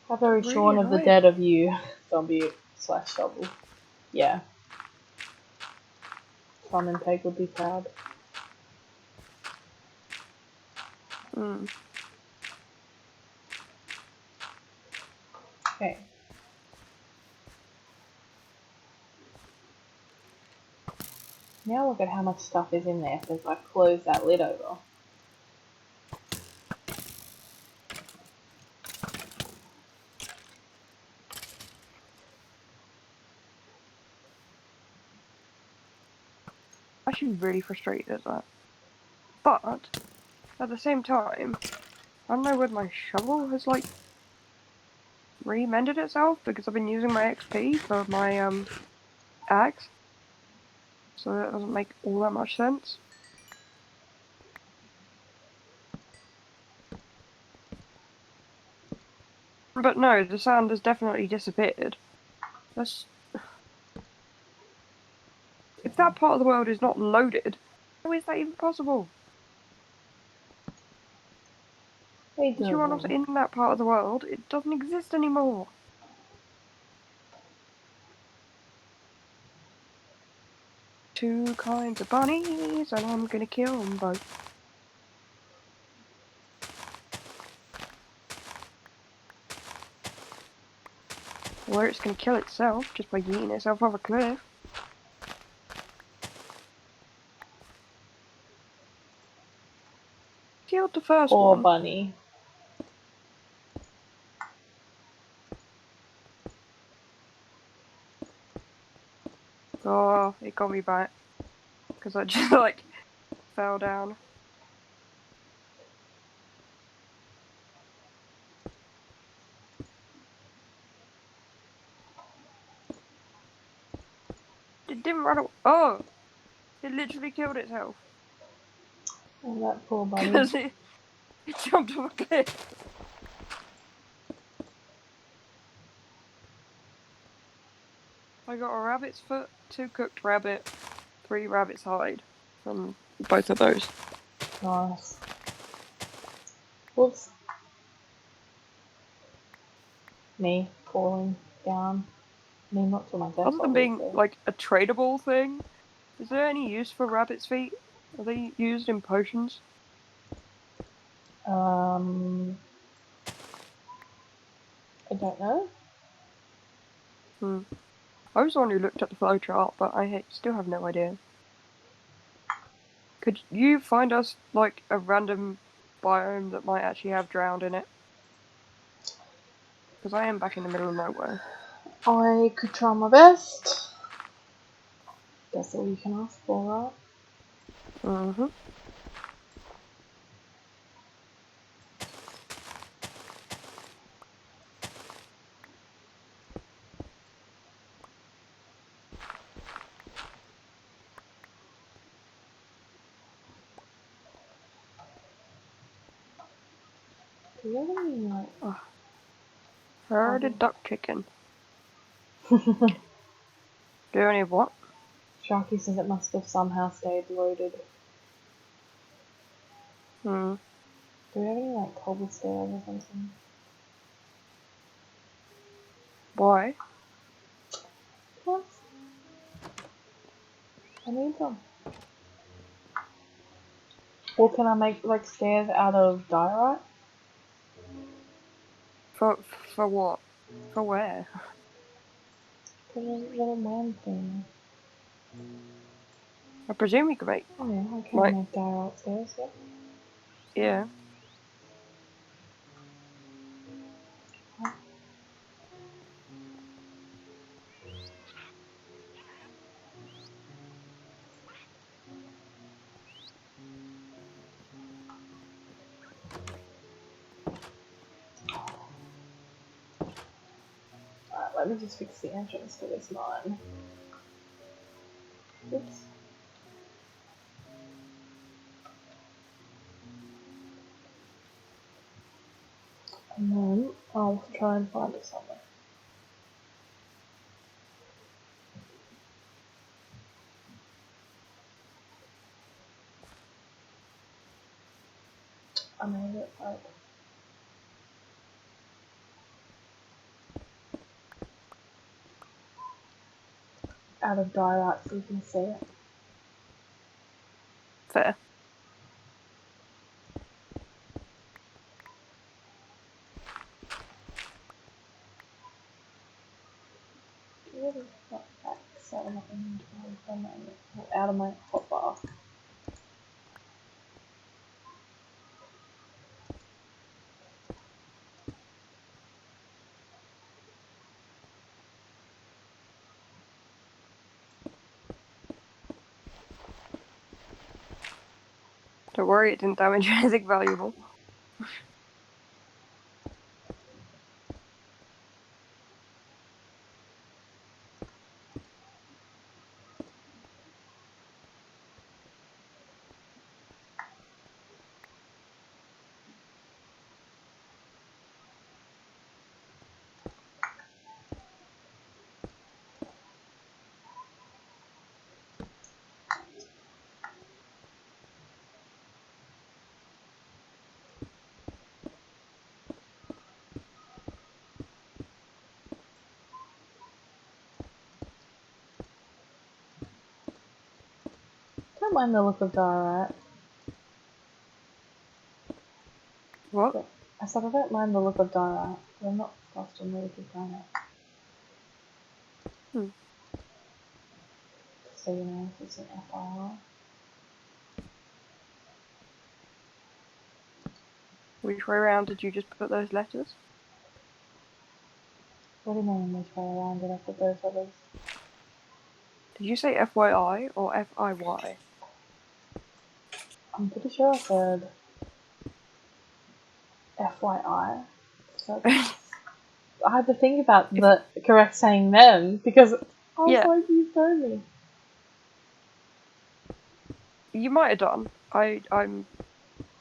How very Really shorn of the annoying. dead of you, zombie slash shovel. Yeah. Tom and Peg would be proud. Mm. Okay. Now look at how much stuff is in there since I closed that lid over. Actually, really frustrated at that. But at the same time, I don't know whether my shovel has like remended itself because I've been using my XP for my axe, so that doesn't make all that much sense. But no, the sand has definitely disappeared. That's... If that part of the world is not loaded, how is that even possible? Hey, If you are not Durable. in that part of the world, it doesn't exist anymore. Two kinds of bunnies, and I'm gonna kill them both. Or it's gonna kill itself just by yeeting itself off a cliff. Killed the first Poor one. bunny. Oh, it got me back. Because I just, like, fell down. It didn't run away. Oh! It literally killed itself. Oh, that poor bunny. Because it jumped off a cliff. I got a rabbit's foot, 2 cooked rabbit, 3 rabbit's hide from both of those. Nice. Whoops. me falling down. I mean, not to my death, Other than being obviously. like a tradable thing, is there any use for rabbit's feet? Are they used in potions? I don't know. I was the one who looked at the flowchart, but I still have no idea. Could you find us like a random biome that might actually have drowned in it? Because I am back in the middle of nowhere. I could try my best. That's all you can ask for, right? Mm-hmm. Do you have any, like... Oh, heard a duck chicken. Sharky Do you have what? says it must have somehow stayed loaded. Hmm. Do we have any, like, cobblestone or something? Why? Yes. I need them. Or can I make, like, stairs out of diorite? For what? For where? For the little man thing. I presume you could make Oh yeah, I can like make diorite stairs, yeah. yeah. Alright, let me just fix the entrance to this mine. Oops. And then I'll try and find it somewhere. I made it like out of diorite so you can see it. Fair. Really not back, so I'm not in my out of my hotbar. Don't worry, it didn't damage anything valuable. Don't mind the look of diorite. What? But I said I don't mind the look of diorite, but I'm not fussed on where to find it. Hmm. So you know, it's an FYI. Which way around did you just put those letters? What do you mean which way around did I put those others? Did you say FYI or FIY? I'm pretty sure I said FYI. So I had to think about If the correct saying then because I was yeah, like, you told me. you might have done. I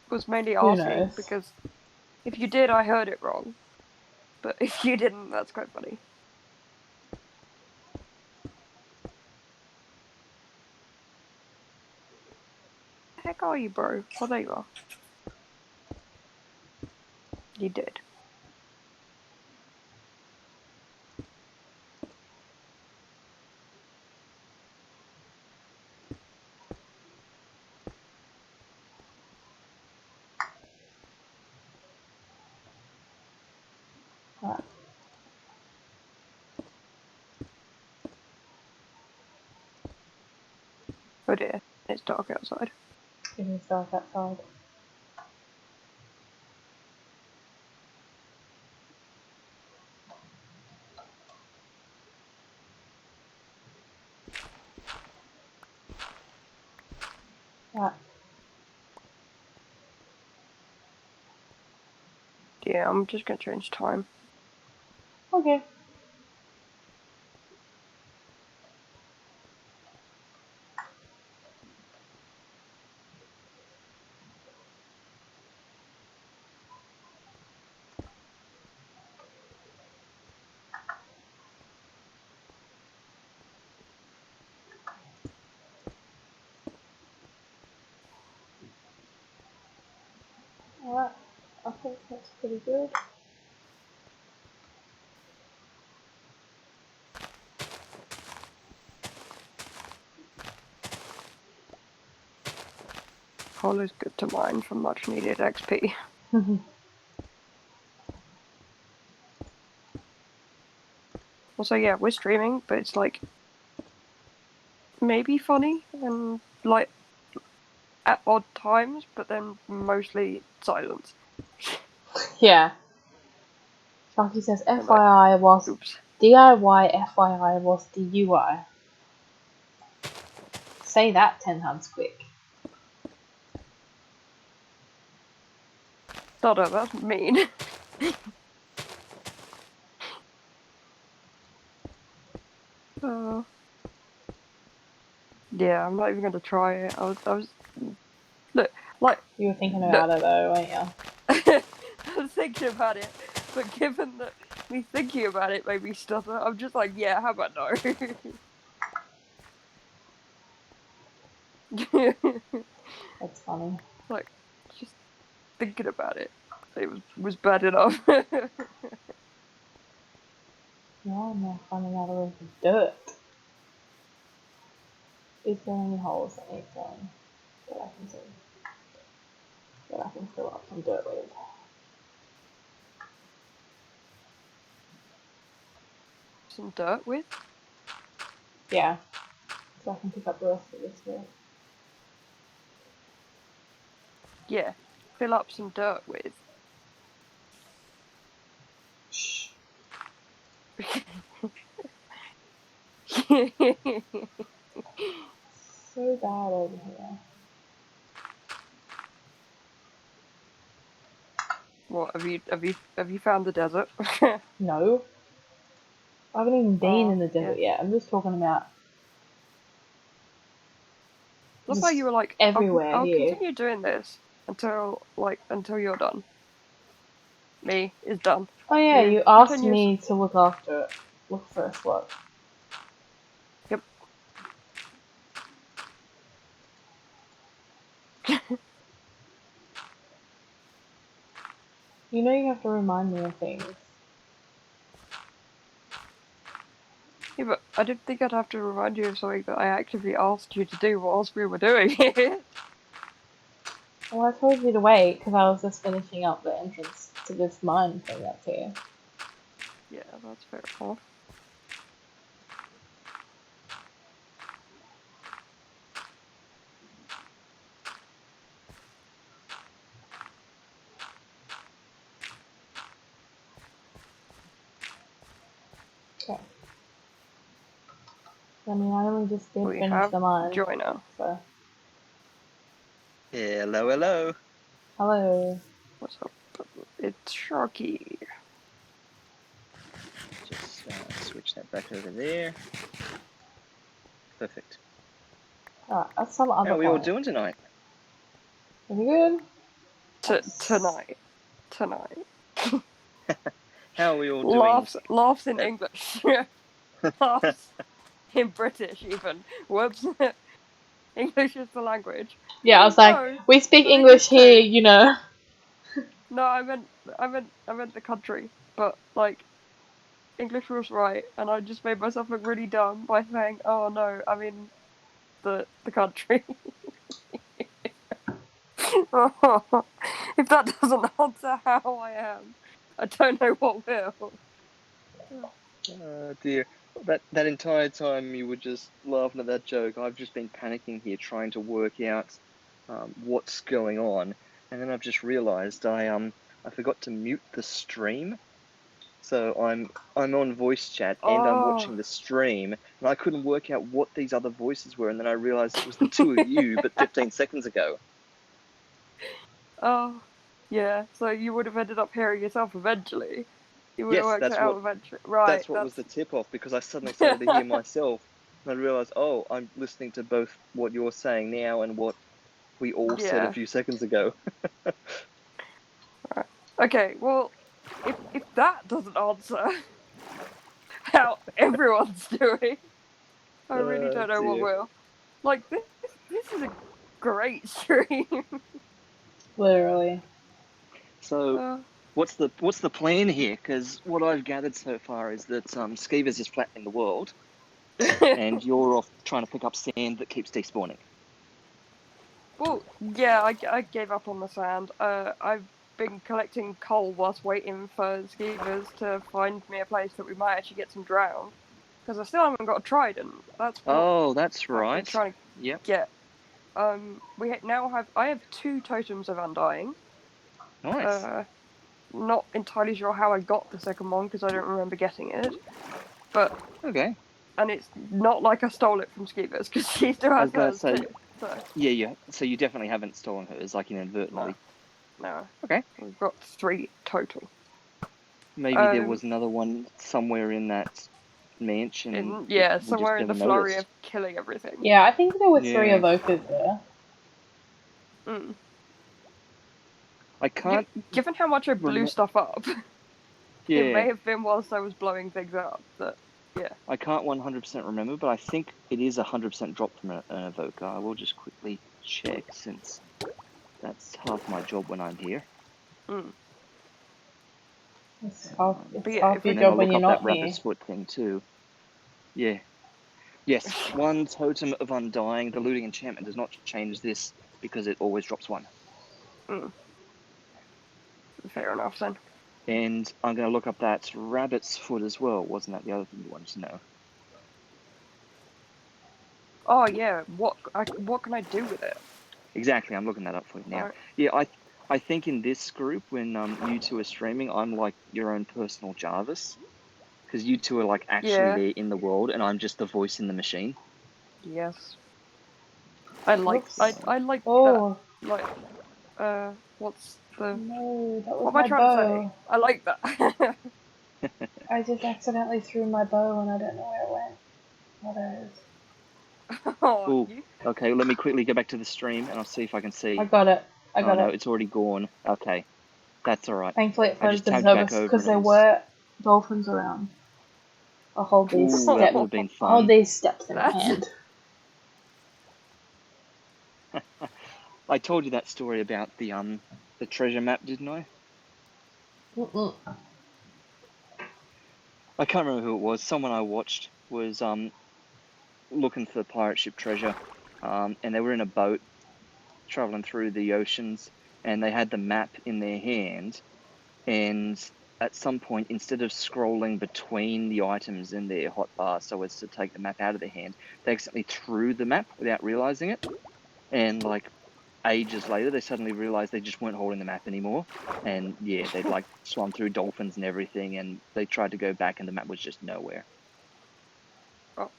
was mainly Who asking knows? because if you did, I heard it wrong. But if you didn't, that's quite funny. The heck are you, bro? Oh, there you are. You did. Right. Oh dear, it's dark outside. It is dark outside. Right. Yeah, I'm just gonna change time. Okay. Alright. I think that's pretty good. Coal is good to mine for much needed XP. Also, yeah, we're streaming, but it's like maybe funny and like at odd times, but then mostly silence. Yeah. Sharky says And like, FYI was oops. DIY, FYI was DUI. Say that 10 times quick. Dada, that's mean. Yeah, I'm not even gonna try it. I was look, like, You were thinking look. about it though, weren't you? I was thinking about it, but given that me thinking about it made me stutter, I'm just like, yeah, how about no? That's funny. Like, just thinking about it, it was bad enough. Now I'm now finding out all the dirt. Is there any holes that need filling that I can see? That I can fill up some dirt with? Some dirt with? Yeah. So I can pick up the rest of this dirt. Yeah, fill up some dirt with. Shh. So bad over here. What have you found the desert? No. I haven't even been Oh, in the yeah. desert yet. I'm just talking about Love how just you were like, everywhere I'll here. continue doing this until you're done. Me is done. Oh yeah, You you asked continues. me to look after it. Look first, what? Yep. You know you have to remind me of things. Yeah, but I didn't think I'd have to remind you of something that I actively asked you to do whilst we were doing it. Well, I told you to wait because I was just finishing up the entrance to this mine thing that's here. Yeah, that's fair enough. Okay. I mean, I only just did We finish have the mine, joiner. so. Hello, hello. Hello. What's up? It's Sharky. Just switch that back over there. Perfect. Alright, at some How other are we all point. doing tonight? Pretty good? Tonight. How are we all doing? Laughs in English. Laughs in British even. Whoops. English is the language. Yeah, I was like, No, we speak but English English here, too. you know. No, I meant the country, but like English was right, and I just made myself look really dumb by saying, "Oh no, I mean the country." If that doesn't answer how I am, I don't know what will. Oh dear. That entire time you were just laughing at that joke, I've just been panicking here trying to work out what's going on, and then I've just realised I forgot to mute the stream, so I'm on voice chat and I'm watching the stream, and I couldn't work out what these other voices were, and then I realised it was the two of you, but 15 seconds ago. Oh, yeah. So you would have ended up hearing yourself eventually. You would have Yes, worked it out eventually. Right. that's what was the tip off, because I suddenly started to hear myself, and I realised, oh, I'm listening to both what you're saying now and what we all said a Yeah. few seconds ago. Right. Okay. Well, if that doesn't answer how everyone's doing, I really don't know what Dear. will. Like this is a great stream. Literally. So, Uh, what's the plan here? Because what I've gathered so far is that Skievers is flattening the world, and you're off trying to pick up sand that keeps despawning. well, yeah, I gave up on the sand. I've been collecting coal whilst waiting for Skievers to find me a place that we might actually get some drowned. Because I still haven't got a trident. That's what Oh, that's I've been right. trying to Yep. get. I have 2 totems of undying. Nice. Not entirely sure how I got the second one because I don't remember getting it. But Okay. and it's not like I stole it from Skievers because she still I has was gonna hers say, too. So yeah. So you definitely haven't stolen hers, like inadvertently. no, Okay. we've got 3 total. Maybe there was another one somewhere in that mansion that we just Somewhere in never the flurry noticed. of killing everything. Yeah, I think there were 3 Yeah. evokers there. Mm. I can't Given how much I blew remember. stuff up, it Yeah. may have been whilst I was blowing things up. But yeah. I can't 100% remember, but I think it is 100% drop from an evoker. I will just quickly check, since that's half my job when I'm here. Mm. It's But yeah, half if your we And then job I'll when look you're up that not here. rabbit's foot thing too. Yeah. Yes, 1 totem of undying. The looting enchantment does not change this because it always drops 1. Mm. Fair enough then. And I'm going to look up that rabbit's foot as well. Wasn't that the other thing you wanted to know? Oh yeah, what can I do with it? Exactly, I'm looking that up for you now. Right. Yeah, I think in this group, when you two are streaming, I'm like your own personal Jarvis, because you two are like actually Yeah. there in the world, and I'm just the voice in the machine. Yes. I like Whoops. I like that. Oh, Like what's the no, that what was am I my trying to say? bow. I like that. I just accidentally threw my bow and I don't know where it went. Oh, there it is. Oh, Oh, you okay. Let me quickly go back to the stream, and I'll see if I can I see. got it. I Oh got no, it. it's already gone. Okay, that's all right. Thankfully, it I floated just to the tabbed back surface over, because and it there was. were dolphins around. I'll hold these Ooh, that steps. would have been I'll hold fun. these steps in my that's hand. I told you that story about the treasure map, didn't I? Mm-mm. I can't remember who it was. Someone I watched was looking for pirate ship treasure, and they were in a boat traveling through the oceans, and they had the map in their hand, and at some point, instead of scrolling between the items in their hotbar so as to take the map out of their hand, they accidentally threw the map without realizing it, and like ages later, they suddenly realized they just weren't holding the map anymore, and yeah, they'd like swum through dolphins and everything, and they tried to go back, and the map was just nowhere.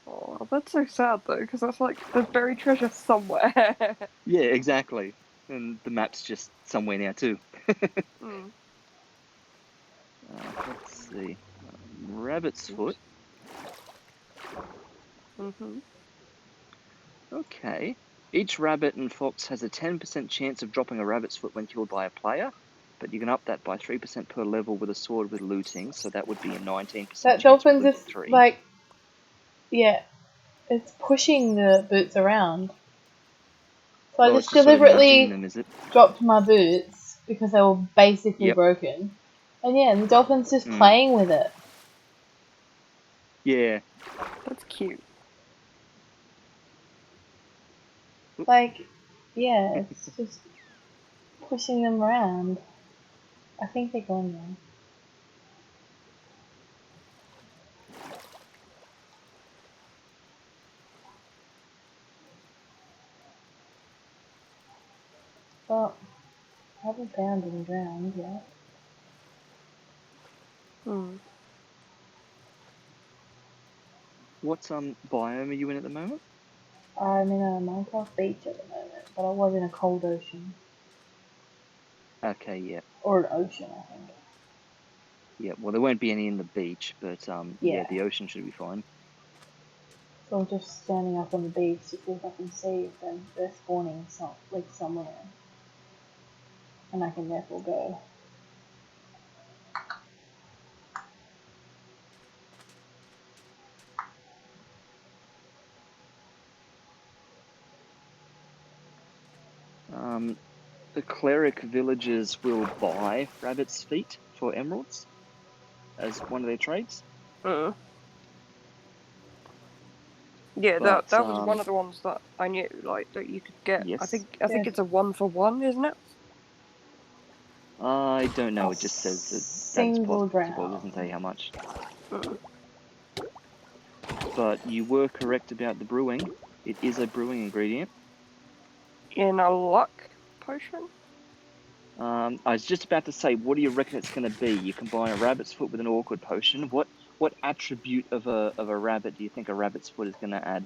oh, that's so sad though, because that's like there's buried treasure somewhere. Yeah, exactly. And the map's just somewhere now too. mm. Let's see. Rabbit's foot. Mm-hmm. Okay. Each rabbit and fox has a 10% chance of dropping a rabbit's foot when killed by a player, but you can up that by 3% per level with a sword with looting, so that would be a 19% That chance with dolphin's looting just 3. like, yeah, it's pushing the boots around. So I Oh, just it's just sort of nudging deliberately them, is it? dropped my boots because they were basically Yep. broken. And yeah, the dolphin's just Mm. playing with it. Yeah. That's cute. Like, yeah, it's just pushing them around. I think they're gone now. but I haven't found any drowned yet. Hmm. What biome are you in at the moment? I'm in a Minecraft beach at the moment, but I was in a cold ocean. Okay, yeah. Or an ocean, I think. Yeah, well, there won't be any in the beach, but yeah, Yeah. the ocean should be fine. So I'm just standing up on the beach to see if I can see if they're spawning somewhere. And I can therefore go. The cleric villagers will buy rabbit's feet for emeralds as one of their trades. Mm. Yeah, But that was one of the ones that I knew, like that you could get. I yes, think it's a 1-for-1, isn't it? I don't know. A It just says that it's single possible. It drown. doesn't tell you how much. Mm. But you were correct about the brewing. It is a brewing ingredient. In a luck potion. I was just about to say, what do you reckon it's going to be? You combine a rabbit's foot with an awkward potion. What attribute of a rabbit do you think a rabbit's foot is going to add?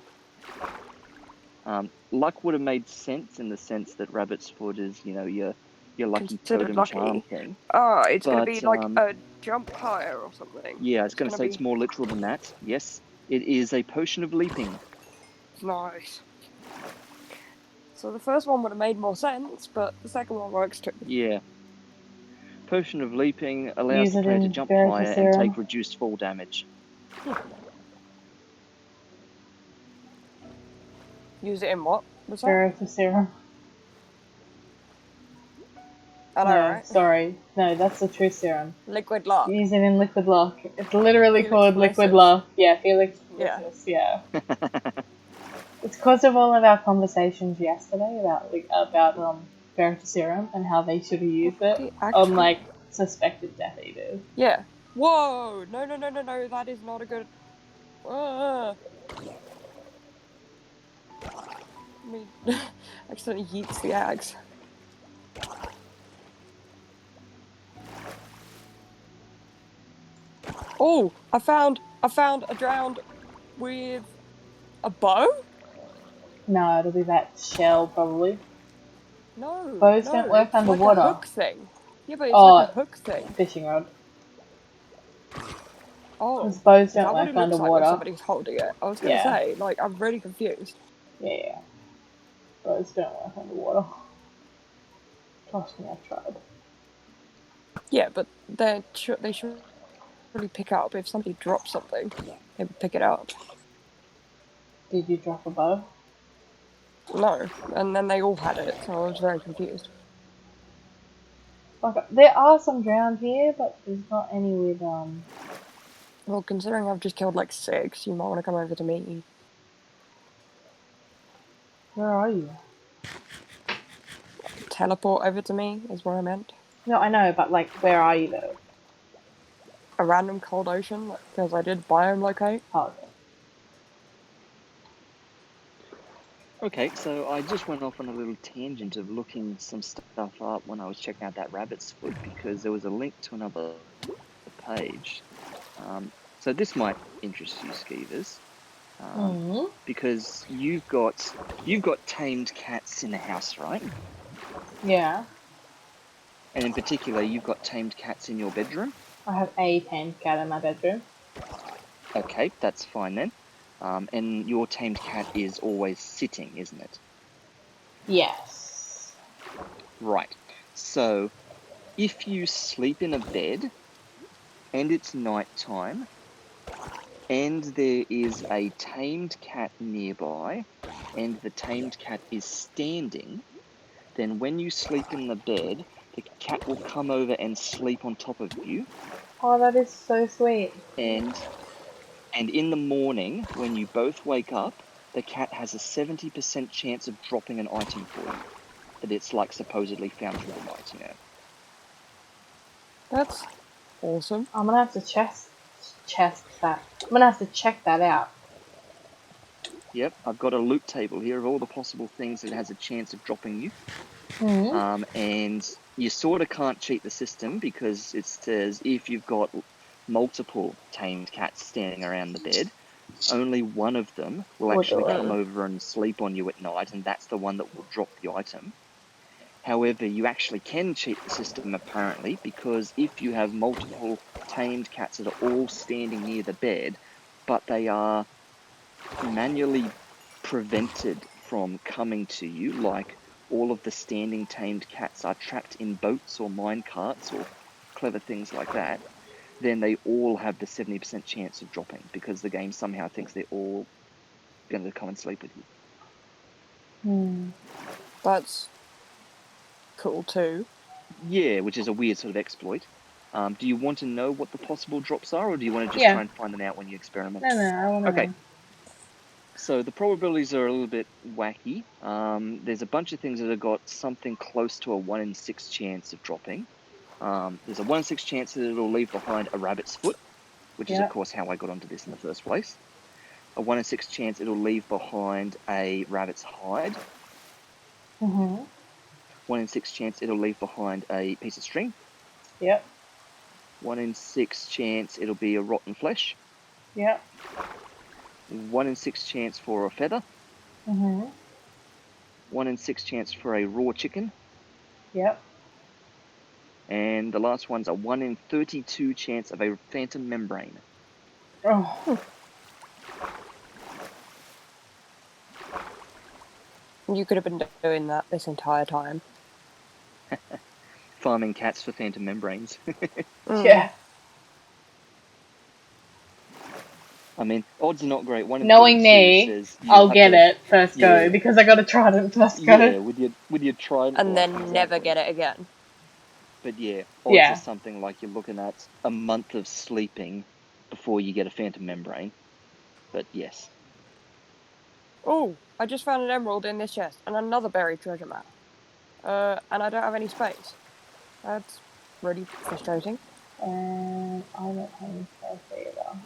Luck would have made sense in the sense that rabbit's foot is, your lucky Considered totem charm lucky. thing. Oh, it's going to But be like a jump higher or something. yeah, I was It's going going to to say it's be more literal than that. Yes, it is a potion of leaping. nice. So the first one would have made more sense, but the second one works too. Yeah. Potion of leaping allows Use the it player to in jump higher and Veritaserum. take reduced fall damage. Use it in what? Was that? Veritaserum. I know, No, right? sorry. No, that's the true serum. Liquid luck. Use it in Liquid Luck. It's literally Felix called Liquid Felicis. Luck. Yeah, Felix Yeah. Felicis, yeah. It's because of all of our conversations yesterday about Veritaserum and how they should have used What it the on, actual? like, suspected Death Eaters. Yeah. Whoa! No, no, no, no, no. That is not a good. I mean, accidentally yeets the axe. Oh, I found a drowned with a bow. No, it'll be that shell, probably. No, Bows don't no, work it's like a underwater. hook thing. Yeah, but it's like a Oh, hook thing. fishing rod. Because Oh, bows is don't that what work it looks like when underwater. somebody's holding it? I was gonna Yeah, say, like, I'm really confused. yeah. Bows don't work underwater. Trust me, I've tried. Yeah, but they should really pick up if somebody drops something. They would pick it up. Did you drop a bow? No, and then they all had it, so I was very confused. Like, there are some drowned here, but there's not any with, Well, considering I've just killed like 6, you might want to come over to me. Where are you? Teleport over to me is what I meant. No, I know, but, like, where are you, though? A random cold ocean, because I did biome locate. Oh, okay. Okay, so I just went off on a little tangent of looking some stuff up when I was checking out that rabbit's foot because there was a link to another page. So this might interest you, Skievers, because you've got tamed cats in the house, right? Yeah. And in particular, you've got tamed cats in your bedroom. I have a tamed cat in my bedroom. Okay, that's fine then. And your tamed cat is always sitting, isn't it? Yes. Right. So, if you sleep in a bed and it's night time and there is a tamed cat nearby and the tamed cat is standing, then when you sleep in the bed, the cat will come over and sleep on top of you. Oh, that is so sweet. And in the morning, when you both wake up, the cat has a 70% chance of dropping an item for you that it's like supposedly found through the night, That's awesome. I'm gonna have to that. I'm gonna have to check that out. Yep, I've got a loot table here of all the possible things that it has a chance of dropping you. And you sort of can't cheat the system because it says if you've got multiple tamed cats standing around the bed, only one of them will Will actually do it. come over and sleep on you at night, and that's the one that will drop the item. However, you actually can cheat the system apparently, because if you have multiple tamed cats that are all standing near the bed, but they are manually prevented from coming to you, like all of the standing tamed cats are trapped in boats or mine carts or clever things like that, then they all have the 70% chance of dropping because the game somehow thinks they're all going to come and sleep with you. That's cool too. Yeah, which is a weird sort of exploit. Do you want to know what the possible drops are, or do you want to just Yeah. try and find them out when you experiment? No, I want to Okay. know. So the probabilities are a little bit wacky. There's a bunch of things that have got something close to a 1 in 6 chance of dropping. There's a 1 in 6 chance that it'll leave behind a rabbit's foot, which is, of course, how I got onto this in the first place. A 1 in 6 chance it'll leave behind a rabbit's hide. 1 in 6 chance it'll leave behind a piece of string. Yep. 1 in 6 chance it'll be a rotten flesh. Yep. 1 in 6 chance for a feather. 1 in 6 chance for a raw chicken. Yep. And the last one's a 1 in 32 chance of a phantom membrane. Oh. You could have been doing that this entire time. Farming cats for phantom membranes. Yeah. I mean, odds are not great. 1 in Knowing 32 me, says I'll get it first go because I got to try it first go. Yeah, with your trident. And then exactly. never get it again. But yeah, odds are something like you're looking at a month of sleeping before you get a phantom membrane. But yes. Oh, I just found an emerald in this chest and another buried treasure map. And I don't have any space. That's really frustrating. And I don't have any space either.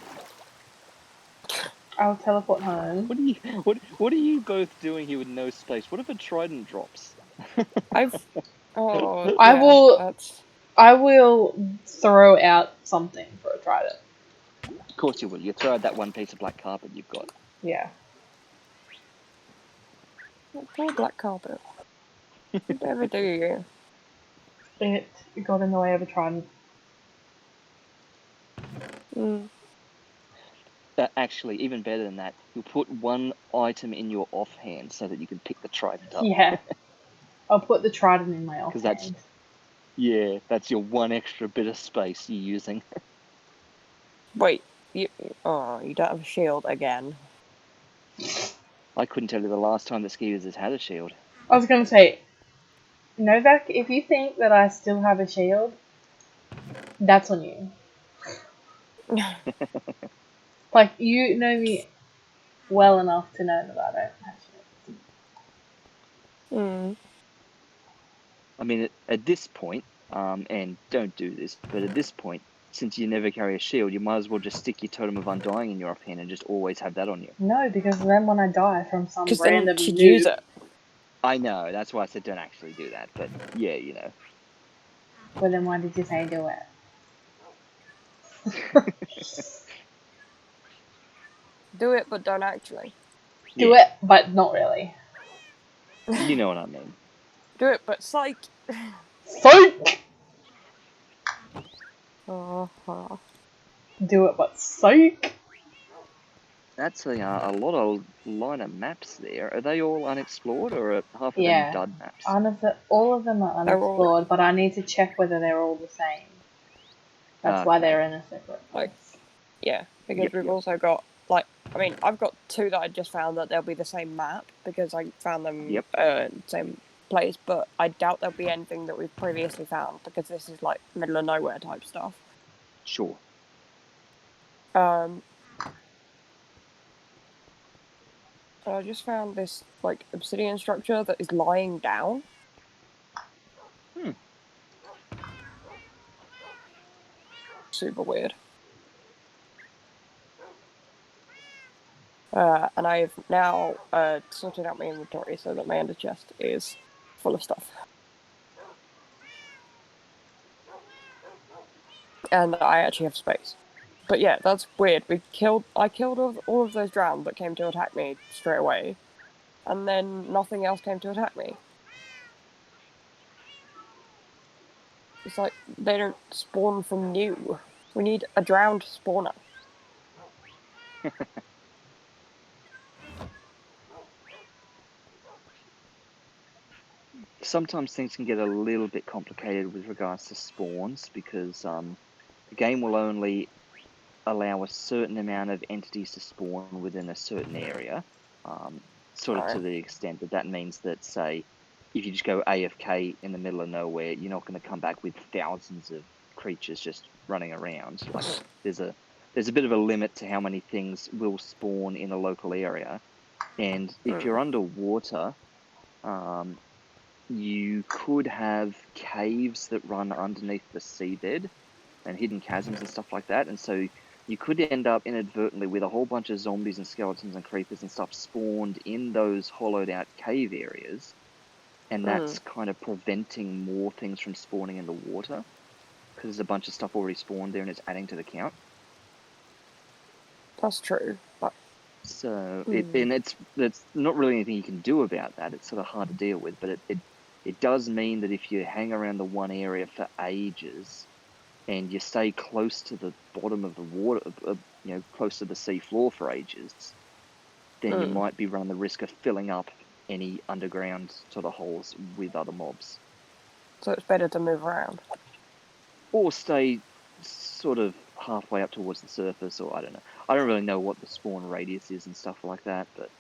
I'll teleport home. What are you both doing here with no space? What if a trident drops? I will throw out something for a trident. Of course you will. You throw out that one piece of black carpet you've got. Yeah. Poor black carpet. Whatever do you? It got in the way of a trident. Actually, even better than that, you'll put one item in your offhand so that you can pick the trident up. Yeah. I'll put the trident in my offhand. That's your one extra bit of space you're using. Wait, you don't have a shield again. I couldn't tell you the last time that Skievers has had a shield. I was going to say, Novak, if you think that I still have a shield, that's on you. Like, you know me well enough to know that I don't have shields. I mean, at this point, and don't do this, but at this point, since you never carry a shield, you might as well just stick your Totem of Undying in your offhand and just always have that on you. No, because then when I die from some random then noob... use it. I know, that's why I said don't actually do that, but yeah, you know. Well, then why did you say do it? Do it, but don't actually. Do it, but not really. You know what I mean. Do it, but psych. Psych! Do it, but psych! That's a lot of line of maps there. Are they all unexplored, or are half of them dud maps? All of them are unexplored, but I need to check whether they're all the same. That's why they're in a separate place. Because we've also got, I've got 2 that I just found that they'll be the same map, because I found them in the same place, but I doubt there'll be anything that we've previously found, because this is, like, middle of nowhere type stuff. Sure. I just found this, like, obsidian structure that is lying down. Super weird. And I've now sorted out my inventory so that my ender chest is full of stuff. and I actually have space. But yeah, that's weird. I killed all of those drowned that came to attack me straight away, and then nothing else came to attack me. It's like they don't spawn from new. We need a drowned spawner. Sometimes things can get a little bit complicated with regards to spawns because the game will only allow a certain amount of entities to spawn within a certain area, sort of to the extent that means that, say, if you just go AFK in the middle of nowhere, you're not going to come back with thousands of creatures just running around. Like there's a bit of a limit to how many things will spawn in a local area, and if you're underwater, you could have caves that run underneath the seabed and hidden chasms and stuff like that, and so you could end up inadvertently with a whole bunch of zombies and skeletons and creepers and stuff spawned in those hollowed out cave areas, and that's kind of preventing more things from spawning in the water because there's a bunch of stuff already spawned there and it's adding to the count. That's true, but so it's not really anything you can do about that. It's sort of hard to deal with, but it does mean that if you hang around the one area for ages and you stay close to the bottom of the water, close to the sea floor for ages, then you might be running the risk of filling up any underground sort of holes with other mobs. So it's better to move around. Or stay sort of halfway up towards the surface, or I don't know. I don't really know what the spawn radius is and stuff like that, but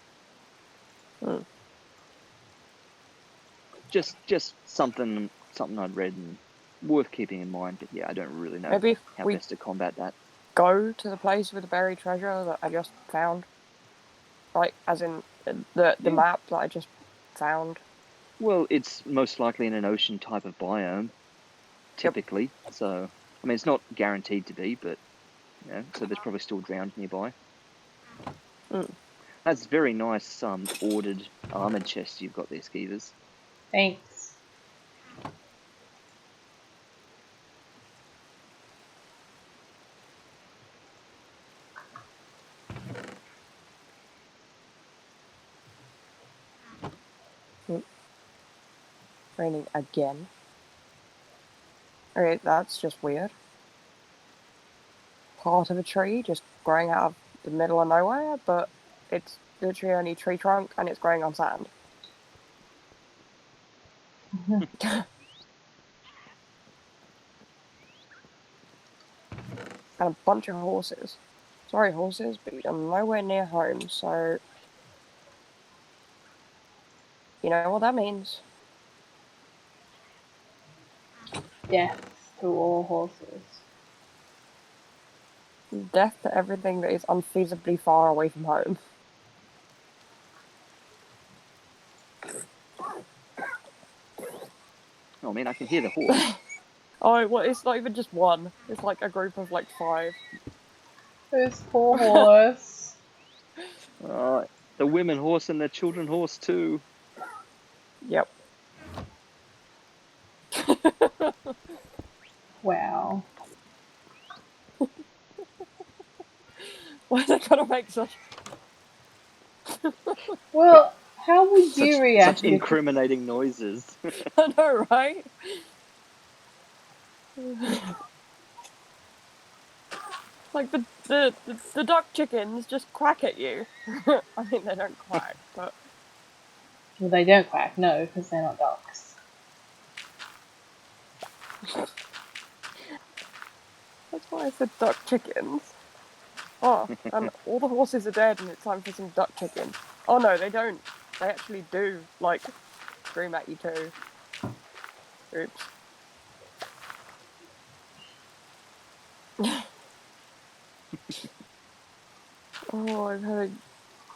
just something I'd read and worth keeping in mind. But yeah, I don't really know Maybe how best to combat that. Go to the place with the buried treasure that I just found, like as in the map that I just found. Well, it's most likely in an ocean type of biome, typically. Yep. So, I mean, it's not guaranteed to be, but so there's probably still drowned nearby. That's very nice, ordered armored chest you've got there, Skievers. Thanks. Raining again. Okay, that's just weird. Part of a tree just growing out of the middle of nowhere, but it's literally only tree trunk and it's growing on sand. And a bunch of horses. Sorry, horses, but you're nowhere near home, so you know what that means. Death to all horses. Death to everything that is unfeasibly far away from home. Oh man, I can hear the horse. Oh, well, it's not even just one. It's like a group of like 5. This poor horse. The women horse and the children horse too. Yep. Wow. Why they gotta make such... Well, how would you react? Such incriminating noises. I know, right? Like the duck chickens just quack at you. I mean, they don't quack, but... Well, they don't quack, no, because they're not ducks. That's why I said duck chickens. Oh, and all the horses are dead and it's time for some duck chickens. Oh no, they don't. They actually do, like, scream at you too. Oops. Oh, I'm having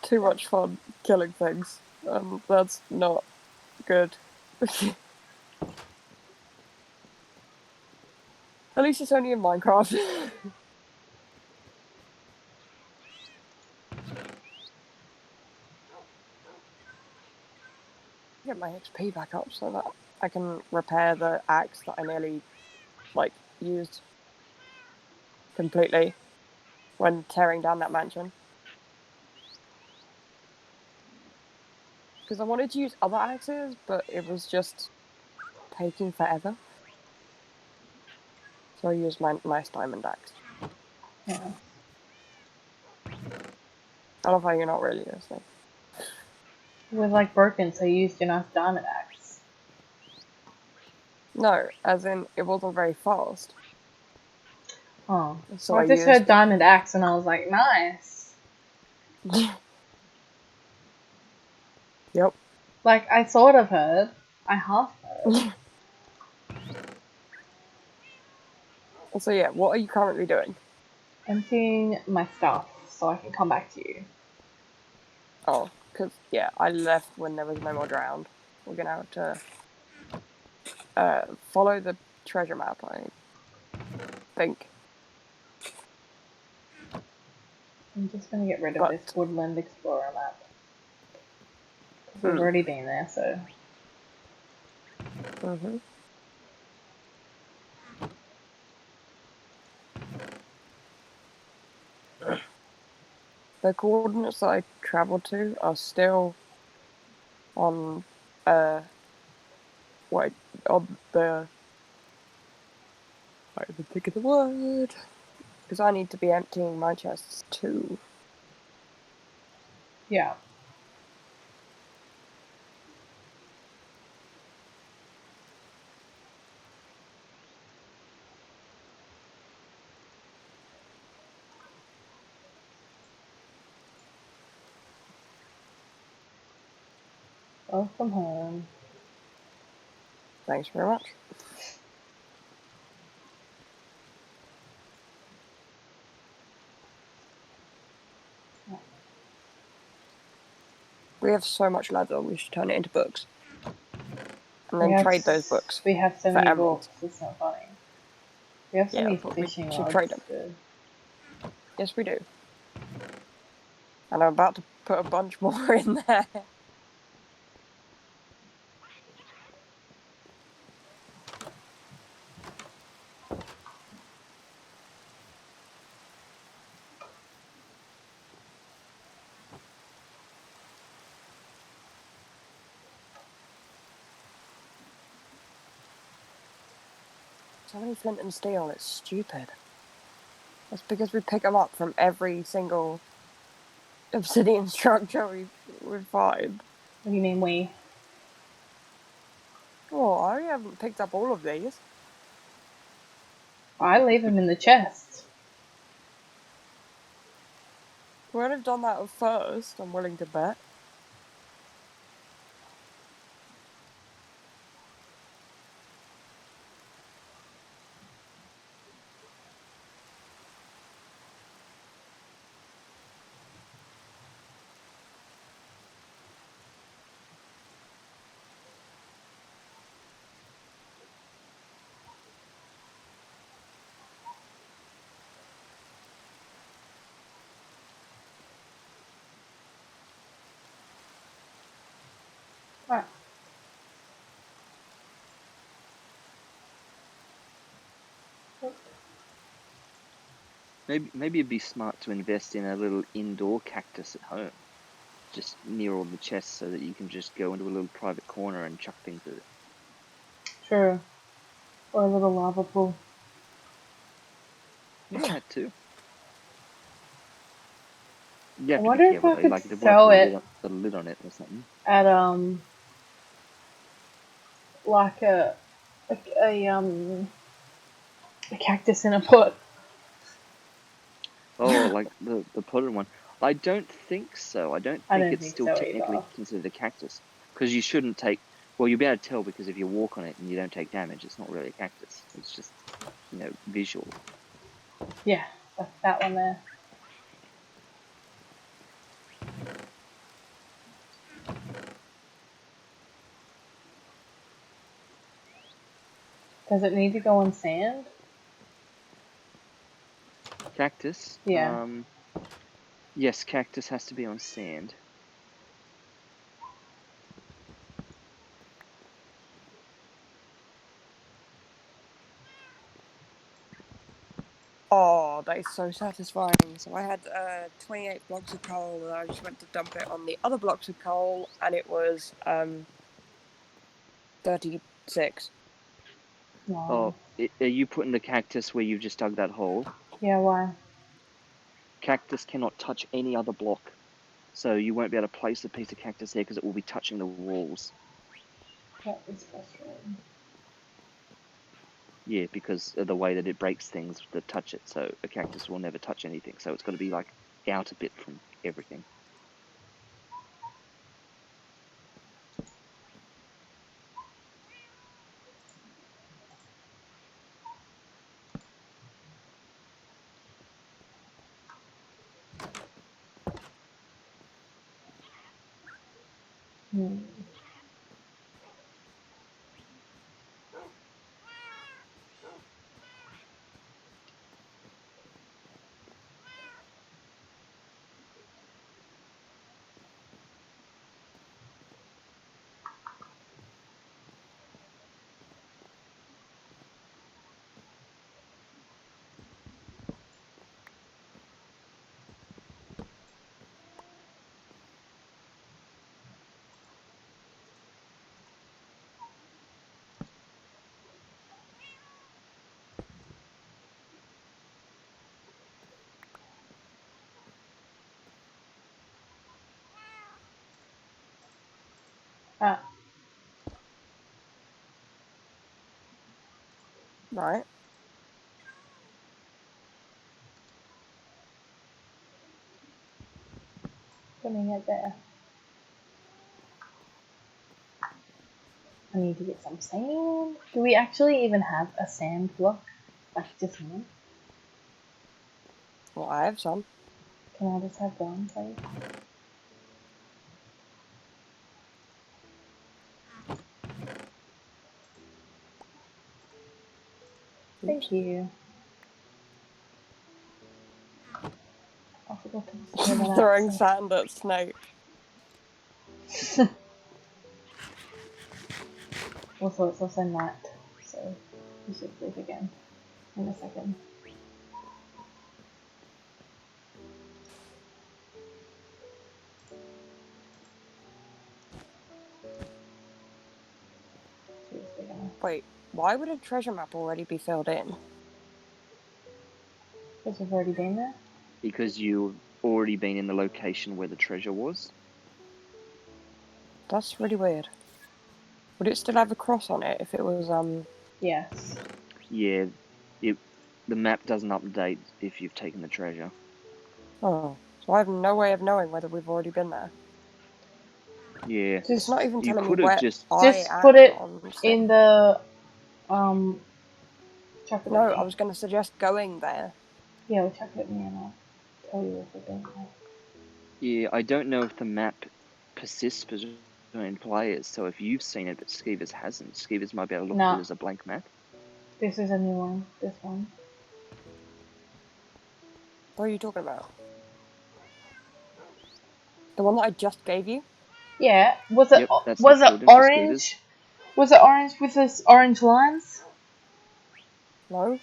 too much fun killing things. That's not good. At least it's only in Minecraft. Get my XP back up so that I can repair the axe that I nearly, like, used. completely when tearing down that mansion. Because I wanted to use other axes, but it was just taking forever. So I used my nice diamond axe. Yeah. I love how you're not really listening. It was like broken, so you used your nice diamond axe. No, as in it wasn't very fast. Oh. So Well, I I just used heard diamond axe and I was like, nice. Yep. Like, I sort of heard. I half heard. So yeah, what are you currently doing? Emptying my stuff so I can come back to you. Oh, because yeah, I left when there was no more drowned. We're gonna have to follow the treasure map, I think. I'm just gonna get rid of But this Woodland Explorer map. Because we've mm, already been there, so. mhm. The coordinates that I traveled to are still on wait on the I even think of the word. Because I need to be emptying my chests too. Yeah. Welcome home. Thanks very much. We have so much leather, we should turn it into books. And then trade those books We have so for many emeralds. books, it's not funny. We have so Yeah, many but we fishing should rods trade them. too. Yes, we do. And I'm about to put a bunch more in there. So many flint and steel, it's stupid. That's because we pick them up from every single obsidian structure we find. What do you mean we? Oh, I haven't picked up all of these. I leave them in the chest. We would have done that at first, I'm willing to bet. Right. Maybe it'd be smart to invest in a little indoor cactus at home, just near all the chests, so that you can just go into a little private corner and chuck things at it. True. Or a little lava pool. Yeah, that too. You I have to be wonder if careful I though. could Like, you don't want to sell put it a lid on it or something. at like a cactus in a pot. Oh, like the potted one. I don't think so. I don't I think don't it's think still so technically either. considered a cactus, because you shouldn't take. Well, you'll be able to tell, because if you walk on it and you don't take damage, it's not really a cactus. It's just, visual. Yeah, that's that one there. Does it need to go on sand? Cactus. Yeah. Yes, cactus has to be on sand. Oh, yesterday so satisfying. So I had 28 blocks of coal, and I just went to dump it on the other blocks of coal, and it was 36. Wow. Are you putting the cactus where you've just dug that hole? Yeah, why? Cactus cannot touch any other block, so you won't be able to place a piece of cactus there because it will be touching the walls. That is frustrating. Yeah, because of the way that it breaks things that touch it, so a cactus will never touch anything. So it's got to be like out a bit from everything. Hmm. Ah, Right? putting it there. I need to get some sand. Do we actually even have a sand block? Like just one? Well, I have some. Can I just have one, please? Oops. Thank you. I forgot to clear that out. Throwing sand at Snake. Also, it's also night, so we should sleep again in a second. Seriously, gonna. Wait, why would a treasure map already be filled in? Because we've already been there? Because you've already been in the location where the treasure was. That's really weird. Would it still have a cross on it if it was Yes. Yeah, the map doesn't update if you've taken the treasure. Oh, so I have no way of knowing whether we've already been there. Yeah, It's not even you telling me could have where just. I put am it on in thing. the chuck it No, at me. I was going to suggest going there. Yeah, we'll chuck it at me and I'll tell you if we've been there. Yeah, I don't know if the map persists between players. So if you've seen it but Skievers hasn't, Skievers might be able to look at Nah, it as a blank map. this is a new one. This one. What are you talking about? The one that I just gave you? Yeah. Was it Yep, that's not filled in for Skievers. orange? Was it orange with this orange lines? No,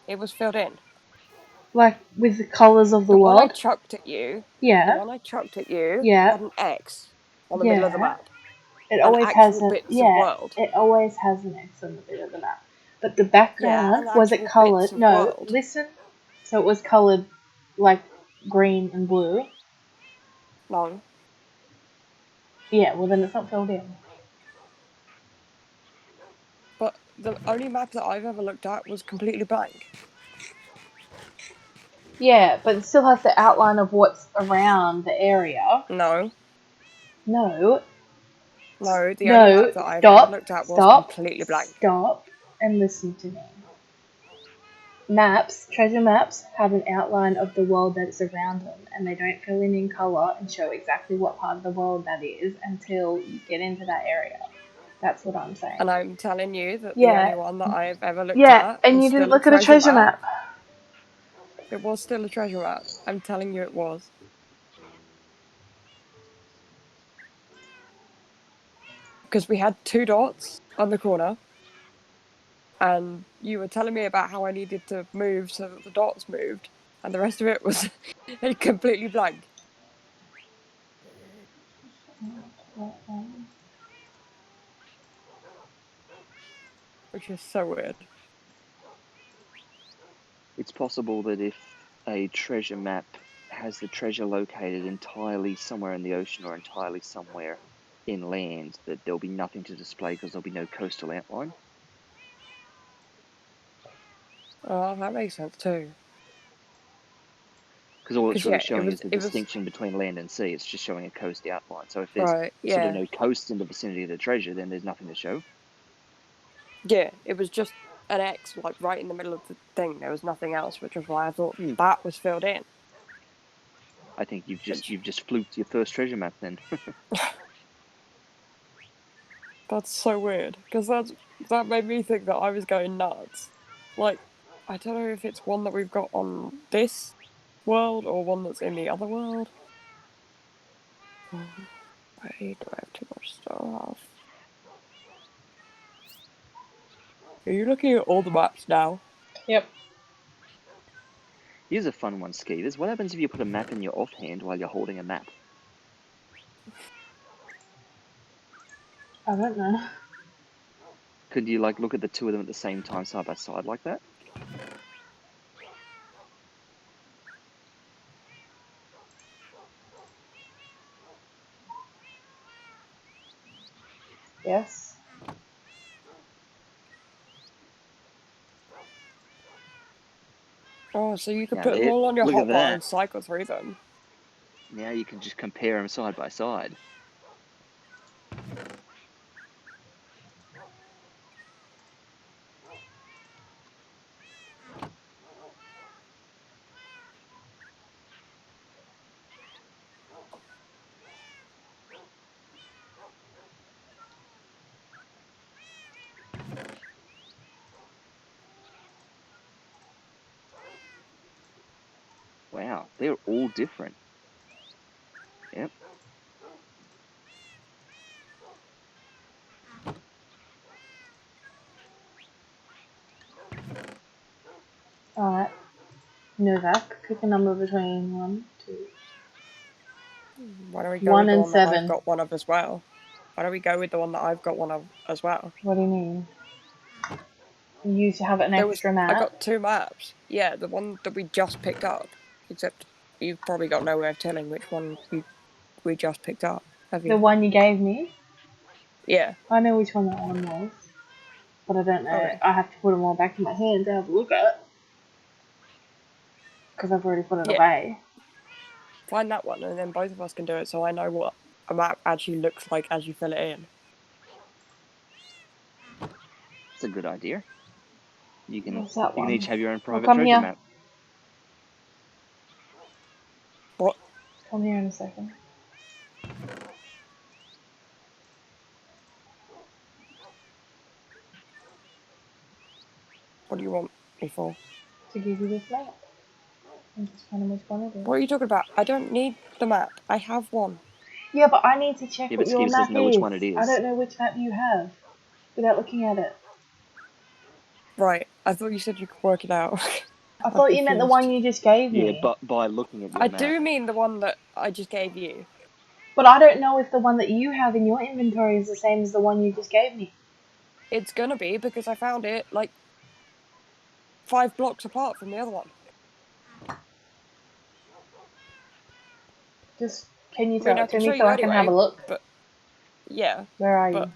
it was filled in. Like with the colours of the The one I world? chucked at you, Yeah. had Yeah. an X on the middle of the Yeah. map It and always has actual a bits of world. It always has an X on the bit of the map. But the Yeah, background and was it actual bits coloured? of No, world. listen. So it was coloured like green and blue. No, Yeah, well then it's not filled in. but the only map that I've ever looked at was completely blank. Yeah, but it still has the outline of what's around the area. No, No, no, the only map no, that I've ever stop, looked at was stop, completely blank. stop, and listen to me. Maps, treasure maps, have an outline of the world that's around them, and they don't fill in colour and show exactly what part of the world that is until you get into that area. That's what I'm saying. And I'm telling you that the only Yeah, one that I've ever looked yeah, at and was you didn't still a look at a treasure treasure map. map. It was still a treasure map. I'm telling you it was. Because we had 2 dots on the corner, and you were telling me about how I needed to move so that the dots moved. and the rest of it was completely blank. Which is so weird. It's possible that if a treasure map has the treasure located entirely somewhere in the ocean or entirely somewhere inland, that there'll be nothing to display because there'll be no coastal outline. Oh, that makes sense too. Because all it's really Yeah, showing is the it was distinction between land and sea. It's just showing a coast outline. So if there's right. sort of Yeah, no coast in the vicinity of the treasure, then there's nothing to show. yeah. It was just an X, like right in the middle of the thing. There was nothing else, which is why I thought that was filled in. I think you've Which, just fluked your first treasure map then. that's so weird because that made me think that I was going nuts. Like, I don't know if it's one that we've got on this world or one that's in the other world. Wait, do I have too much stuff? Are you looking at all the maps now? Yep. Here's a fun one, Skeevers. What happens if you put a map in your offhand while you're holding a map? I don't know. Could you like look at the two of them at the same time, side by side, like that? Yes. Oh, so you could Now put them there, all on your look at hotbar that. and cycle through them. Now you can just compare them side by side. Wow, they're all different. Yep. Alright. Novak, pick a number between 1, 2, Why don't we go 1 with the and one that I've 7. got one of as well? Why don't we go with the one that I've got one of as well? What do you mean? You used to have an There was extra I map. got two maps. Yeah, the one that we just picked up. Except you've probably got no way of telling which one we just picked up, have The you? one you gave me. Yeah. I know which one that one was. But I don't know. Okay. I have to put them all back in my hand to have a look at. Because I've already put it Yeah. away. Find that one and then both of us can do it so I know what a map actually looks like as you fill it in. It's a good idea. You Where's that can each one? have your own Oh, private come treasure here. map. What Come here in a second. what do you want me for? To give you this map. I'm just trying to which one it is. What are you talking about? I don't need the map. I have one. Yeah, but I need to check Yeah, what but your Skeevers map doesn't know which is. one it I is. don't know which map you have without looking at it. Right. I thought you said you could work it out. I I'm thought you meant the one confused. you just gave Yeah, me. but by looking at your I map. do mean the one that I just gave you. But I don't know if the one that you have in your inventory is the same as the one you just gave me. It's gonna be because I found it like 5 blocks apart from the other one. Just can you I mean, throw I it to can show me so you I can have a anyway, look? but yeah, Where are but you?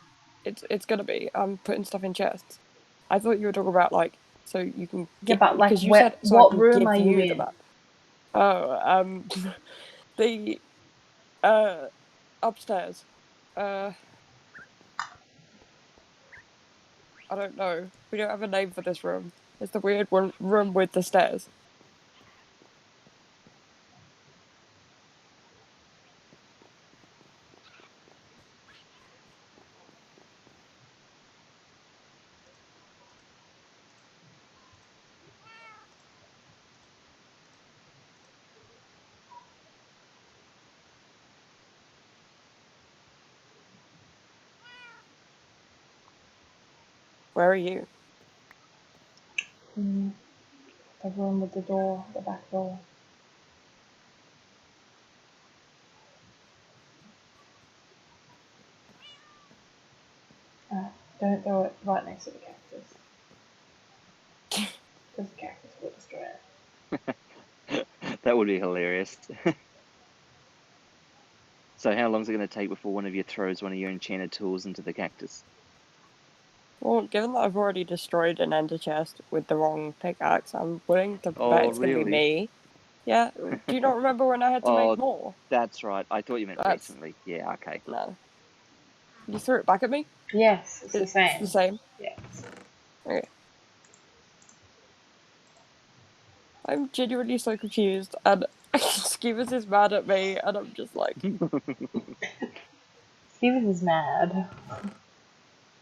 it's gonna be. I'm putting stuff in chests. I thought you were talking about like so you can Yeah, get but like because you said so I what can room are give you you the in? map. Oh, the uh upstairs. Uh, I don't know. We don't have a name for this room. It's the weird one room with the stairs. Where are you? Mm. The room with the door, the back door. Don't throw it right next to the cactus. Because the cactus will destroy it. That would be hilarious. So how long is it going to take before one of you throws one of your enchanted tools into the cactus? Well, given that I've already destroyed an ender chest with the wrong pickaxe, I'm willing to bet Oh, it's going to be really? me. Yeah. Do you not remember when I had to make Oh, more? that's right. I thought you meant That's recently. Yeah, okay. no. You threw it back at me. Yes, it's the It's the same. same. Yes. Okay. I'm genuinely so confused, and Skievers is mad at me, and I'm just like, Steven is mad.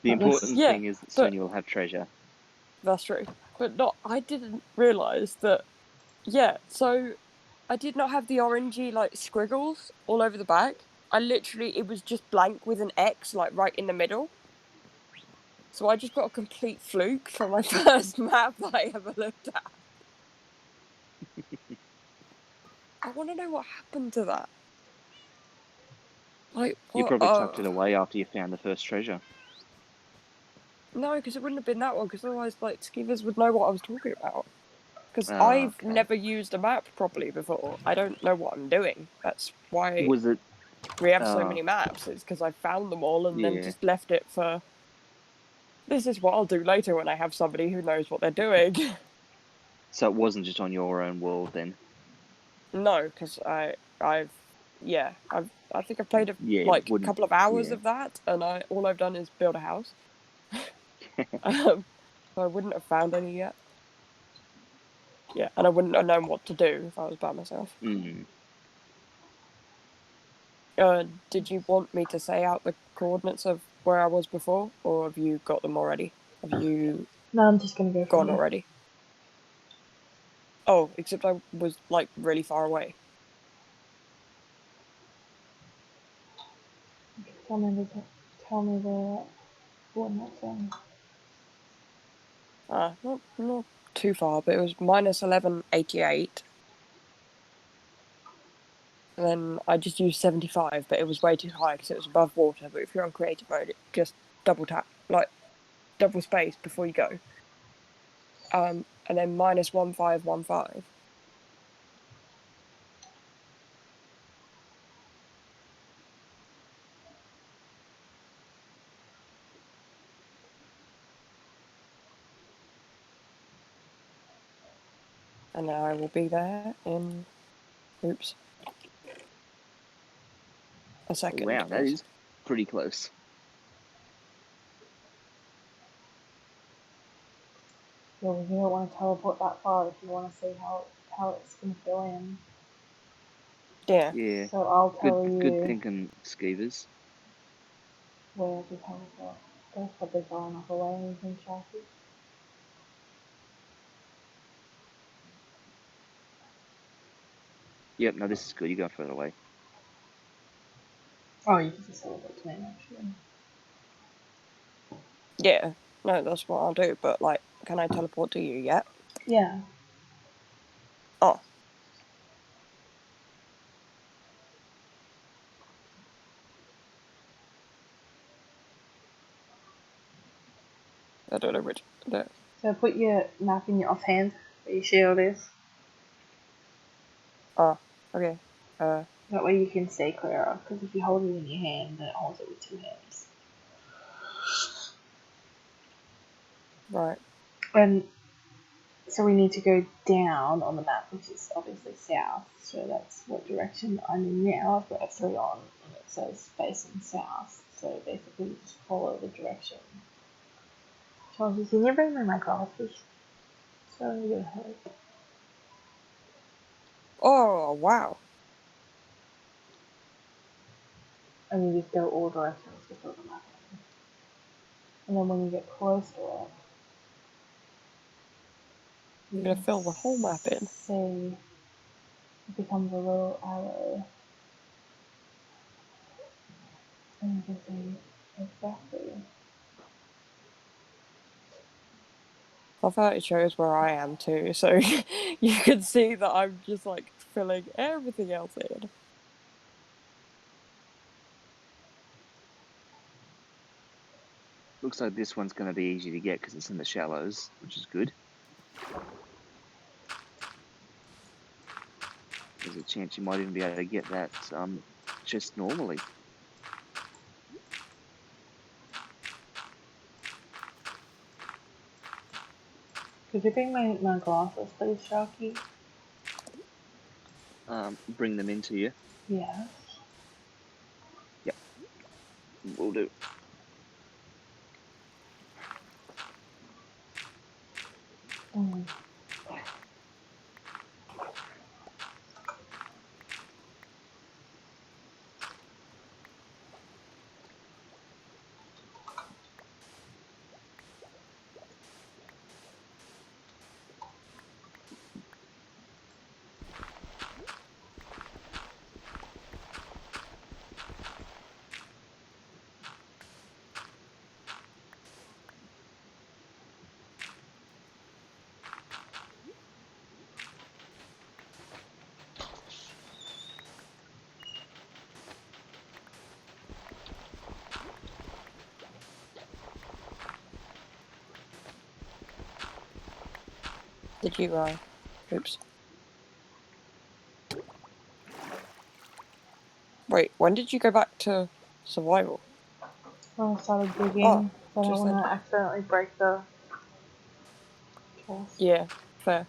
The Not necessarily. important yeah, thing is that soon but you'll have treasure. that's true. But not, I didn't realize that. Yeah, so I did not have the orangey like squiggles all over the back. I literally, it was just blank with an X like right in the middle. So I just got a complete fluke for my first map that I ever looked at. I want to know what happened to that. Like, You what? probably tucked it away after you found the first treasure. No, because it wouldn't have been that one, because otherwise, like, Skievers would know what I was talking about. Because Oh, I've okay. never used a map properly before. I don't know what I'm doing. That's why Was it? we have so many maps. It's because I found them all and then Yeah. just left it for. This is what I'll do later when I have somebody who knows what they're doing. So it wasn't just on your own world then. No, because I've, I think I've played Yeah, it like a wouldn't. couple of hours Yeah. of that, and all I've done is build a house. So I wouldn't have found any yet. Yeah, and I wouldn't have known what to do if I was by myself. Mm. Did you want me to say out the coordinates of where I was before, or have you got them already? Have you No, I'm just gonna go from gone here. already? Oh, except I was like really far away. Tell me the coordinates then. Not too far, but it was minus 1188. And then I just used 75, but it was way too high because it was above water. But if you're on creative mode, it just double tap, like double space before you go. And then minus 1515. And then I will be there in, oops, a second. Wow, that is pretty close. Yeah, well, you don't want to teleport that far if you want to see how it's gonna fill in. Yeah. Yeah. So I'll Good. tell Good you thinking, Skeevers. where to teleport. That's probably far enough away and you can track it. Yep. No, this is good. You go further away. Oh, you can just teleport to me actually. Yeah. No, that's what I'll do. But, like, can I teleport to you yet? Yeah. Oh. I don't know which. So put your map in your offhand where your shield is. Oh, okay. That way you can see clearer. Because if you hold it in your hand, then it holds it with two hands. Right. And so we need to go down on the map, which is obviously south. So that's what direction I'm in now. I've got F3 on, and it says facing south. So basically, just follow the direction. Chelsea, can you bring me my glasses? So good. Oh, wow. And you just go all directions to fill the map in. And then when you get close to it, I'm you going to can fill the whole map in. see it becomes a little arrow. And you can see exactly. love how it shows where I am too, so you can see that I'm just like filling everything else in. Looks like this one's going to be easy to get because it's in the shallows, which is good. There's a chance you might even be able to get that just normally. Could you bring my glasses, please, Sharky? Bring them into you. Yes. Yep, will do. Mm. Did you, oops. Wait, when did you go back to survival? When I started digging, Oh, so I just don't then. want to accidentally break the chest. Yeah, fair.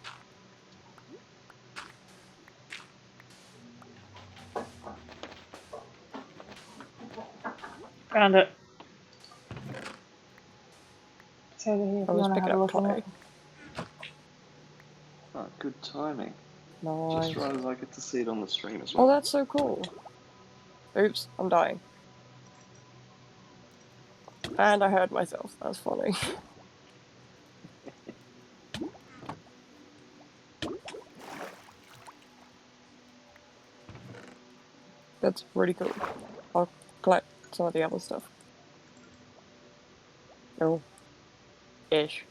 Found it. It's over here if I you was want to picking have a up look at clay. it. Oh, good timing. Nice. Just right as I get to see it on the stream as Oh, well. that's so cool. Oops, I'm dying. And I heard myself. That's funny. That's really cool. I'll collect some of the other stuff. Oh. Ish.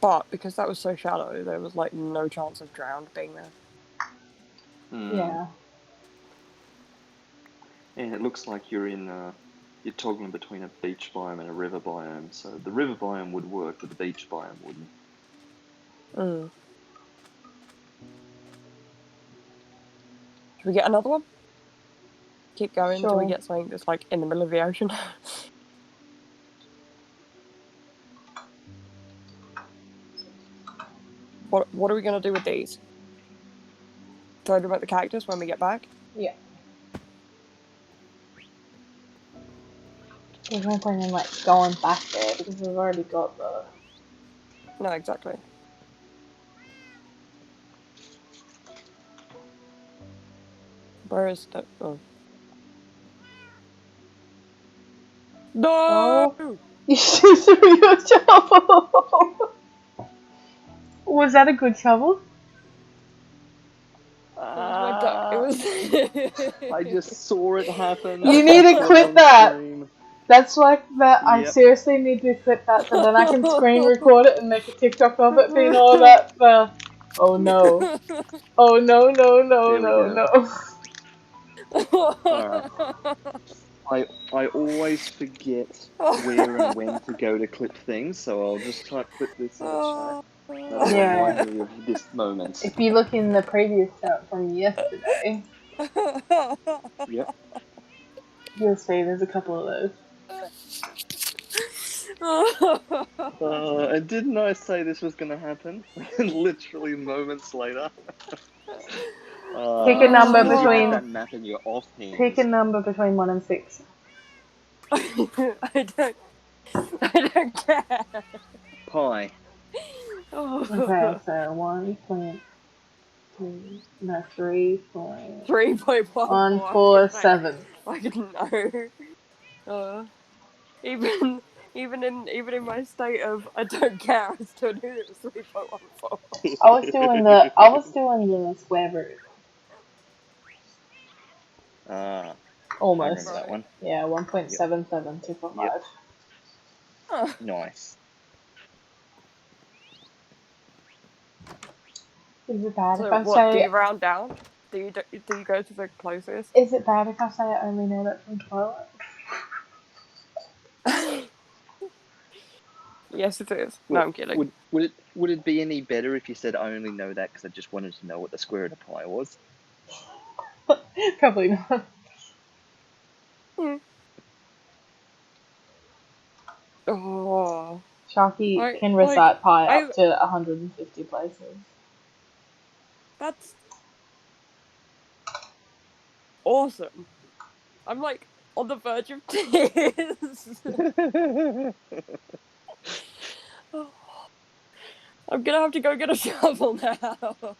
But because that was so shallow, there was like no chance of drowned being there. Yeah. And it looks like you're you're toggling between a beach biome and a river biome. So the river biome would work, but the beach biome wouldn't. Mm. Should we get another one? Keep going until we Sure. get something that's like in the middle of the ocean. What are we gonna do with these? Throw them at the cactus when we get back? Yeah. There's no point in like going back there because we've already got the. No, exactly. Where is the... Oh. No! Oh, you shoot through your shovel. Was that a good shovel? It was my duck. It was... I just saw it happen. You need to literally clip on that. stream. That's like that. I Yep. seriously need to clip that so then I can screen record it and make a TikTok of it being all that for. Oh no. Oh no, no, no, There we no, go. no. Alright. I always forget where and when to go to clip things, so I'll just type clip this in the chat. That'll Yeah. remind me of this moment. If you look in the previous note from yesterday, Yep. you'll see there's a couple of those. And didn't I say this was going to happen? Literally moments later. Pick a number Because you had between that map in your pick a offhand. number between 1 and 6. I don't care. Pie. Okay, so 1.3, no, 3.14. 3.147. I didn't know. Even even in my state of I don't care, I still knew it was 3.14. I was doing the square root. Ah, I Almost. remember that Right. one. Yeah, Yep. 1.77, Yep. 2.5. Oh. Nice. Is it bad if So I what? Do say? you round down? Do you go to the closest? Is it bad if I say I only know that from Twilight? Yes, it is. No, I'm kidding. Would it be any better if you said I only know that because I just wanted to know what the square root of pi was? Probably not. Hmm. Oh, Sharky I can like recite pi I. up to 150 places. That's awesome. I'm like on the verge of tears. I'm gonna have to go get a shovel now.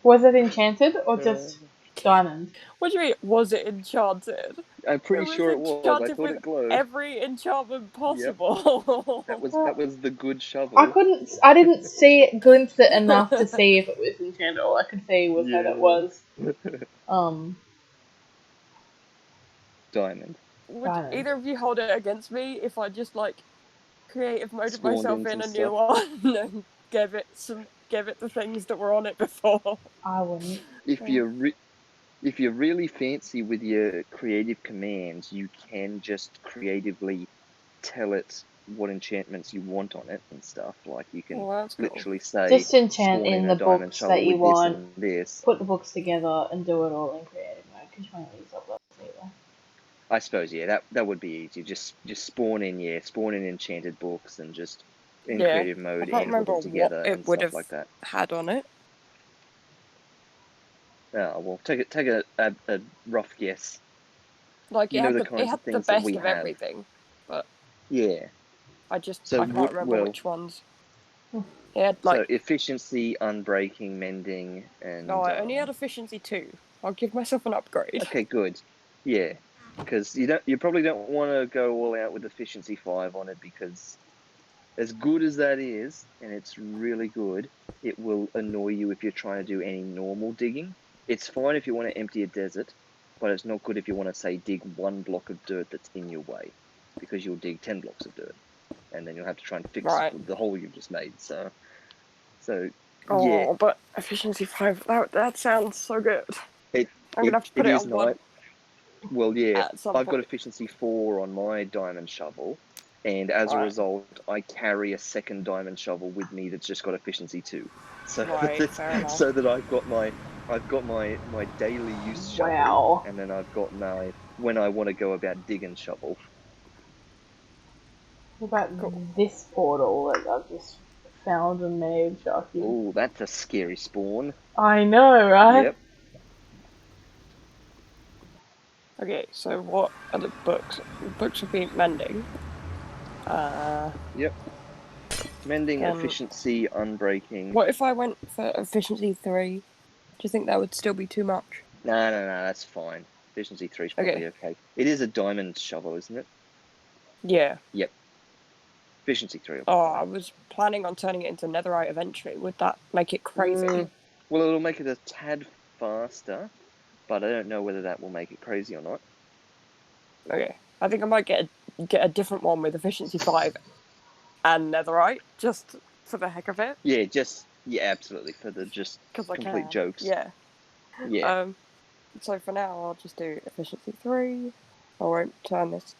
Was it enchanted or just diamond? What do you mean? Was it enchanted? I'm It pretty was sure it was. I enchanted thought with it glowed. every enchantment Yep. possible. That was the good I shovel. couldn't. I didn't see it, glimpse it enough to see if it was enchanted. All I could see was that it Yeah. was Diamond. Would diamond. either of you hold it against me if I just like creative moded Spawned myself in in some a new stuff. one and gave it the things that were on it before? I wouldn't. If you're really fancy with your creative commands, you can just creatively tell it what enchantments you want on it and stuff. Like you can Well, that's cool. literally say, Just enchant spawn in in the a diamond books that shovel you with this want. and this. Put the books together and do it all in creative mode because you won't use up those either. I suppose, yeah, that would be easy. Just spawn in enchanted books and just in Yeah, creative I mode can't input remember them what together it and would stuff have like that. had on it. Oh, well, take a rough guess. Like You know the it kinds had of the things that best we of have. everything, but Yeah. So I can't what? remember Well, which ones. It had so like efficiency, unbreaking, mending, no, and I only had efficiency 2. I'll give myself an upgrade. okay, good. Yeah, because you probably don't want to go all out with efficiency 5 on it because as good as that is, and it's really good, it will annoy you if you're trying to do any normal digging. It's fine if you want to empty a desert, but it's not good if you want to, say, dig one block of dirt that's in your way, because you'll dig 10 blocks of dirt, and then you'll have to try and fix Right. the hole you've just made. So yeah, Oh, but efficiency 5, that sounds so good. it I'm gonna have to it put it is on one nice. Well, yeah, at some I've got point. efficiency 4 on my diamond shovel, and as a Right. result, I carry a second diamond shovel with me that's just got efficiency 2, so Right, fair enough. that I've got my daily use shovel, Wow. and then I've got my when I want to go about digging shovel. What about Cool. this portal that I've just found and made, Sharky? Oh, that's a scary spawn. I know, right? Yep. Okay, so what are the books? Books would be mending. Yep. Mending, Then efficiency, unbreaking. what if I went for efficiency 3? Do you think that would still be too much? No, that's fine. Efficiency 3 is Okay. probably okay. It is a diamond shovel, isn't it? Yeah. Yep. Efficiency 3 will be Oh, fine. I was planning on turning it into netherite eventually. Would that make it crazy? Well, it'll make it a tad faster, but I don't know whether that will make it crazy or not. Okay. I think I might get a different one with efficiency 5 and netherite, just for the heck of it. Yeah, absolutely, for the just Because I complete can. jokes. Yeah. Yeah. So for now, I'll just do efficiency 3. I won't turn this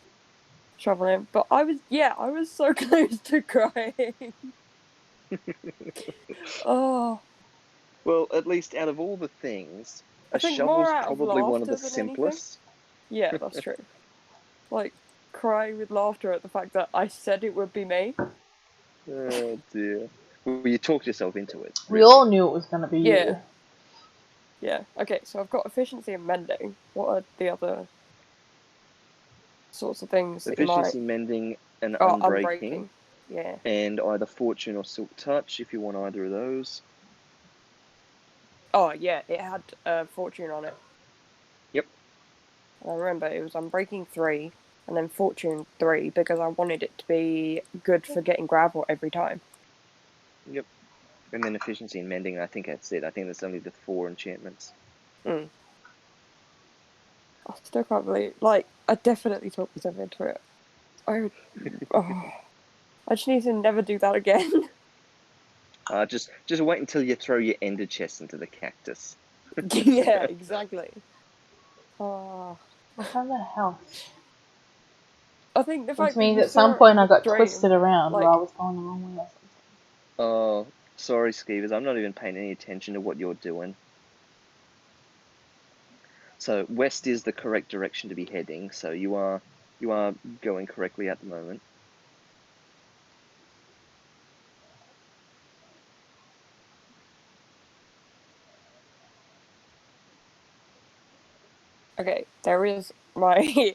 shovel in. But I was so close to crying. Oh, Well, at least out of all the things, I a think more shovel's out of probably one of the laughter than anything. simplest. Yeah, that's true. Like, crying with laughter at the fact that I said it would be me. Oh dear. Well, you talked yourself into it, We really. all knew it was going to be Yeah. you. Yeah. Okay, so I've got efficiency and mending. What are the other sorts of things that you might... Efficiency, mending, and Oh, unbreaking, unbreaking. Yeah. and either fortune or silk touch if you want either of those. Oh, yeah, it had fortune on it. Yep. And I remember it was unbreaking 3 and then fortune 3 because I wanted it to be good for getting gravel every time. Yep. And then efficiency and mending, I think that's it. I think that's only the 4 enchantments. I still can't believe... Like, I definitely talked myself into it. I just need to never do that again. Just wait until you throw your ender chest into the cactus. Yeah, exactly. I found the house. I think the Which fact that means you at some saw it point in I the got dream, twisted around or I like, was going the wrong way or something. Oh, sorry, Skievers. I'm not even paying any attention to what you're doing. So west is the correct direction to be heading. So you are going correctly at the moment. okay, there is my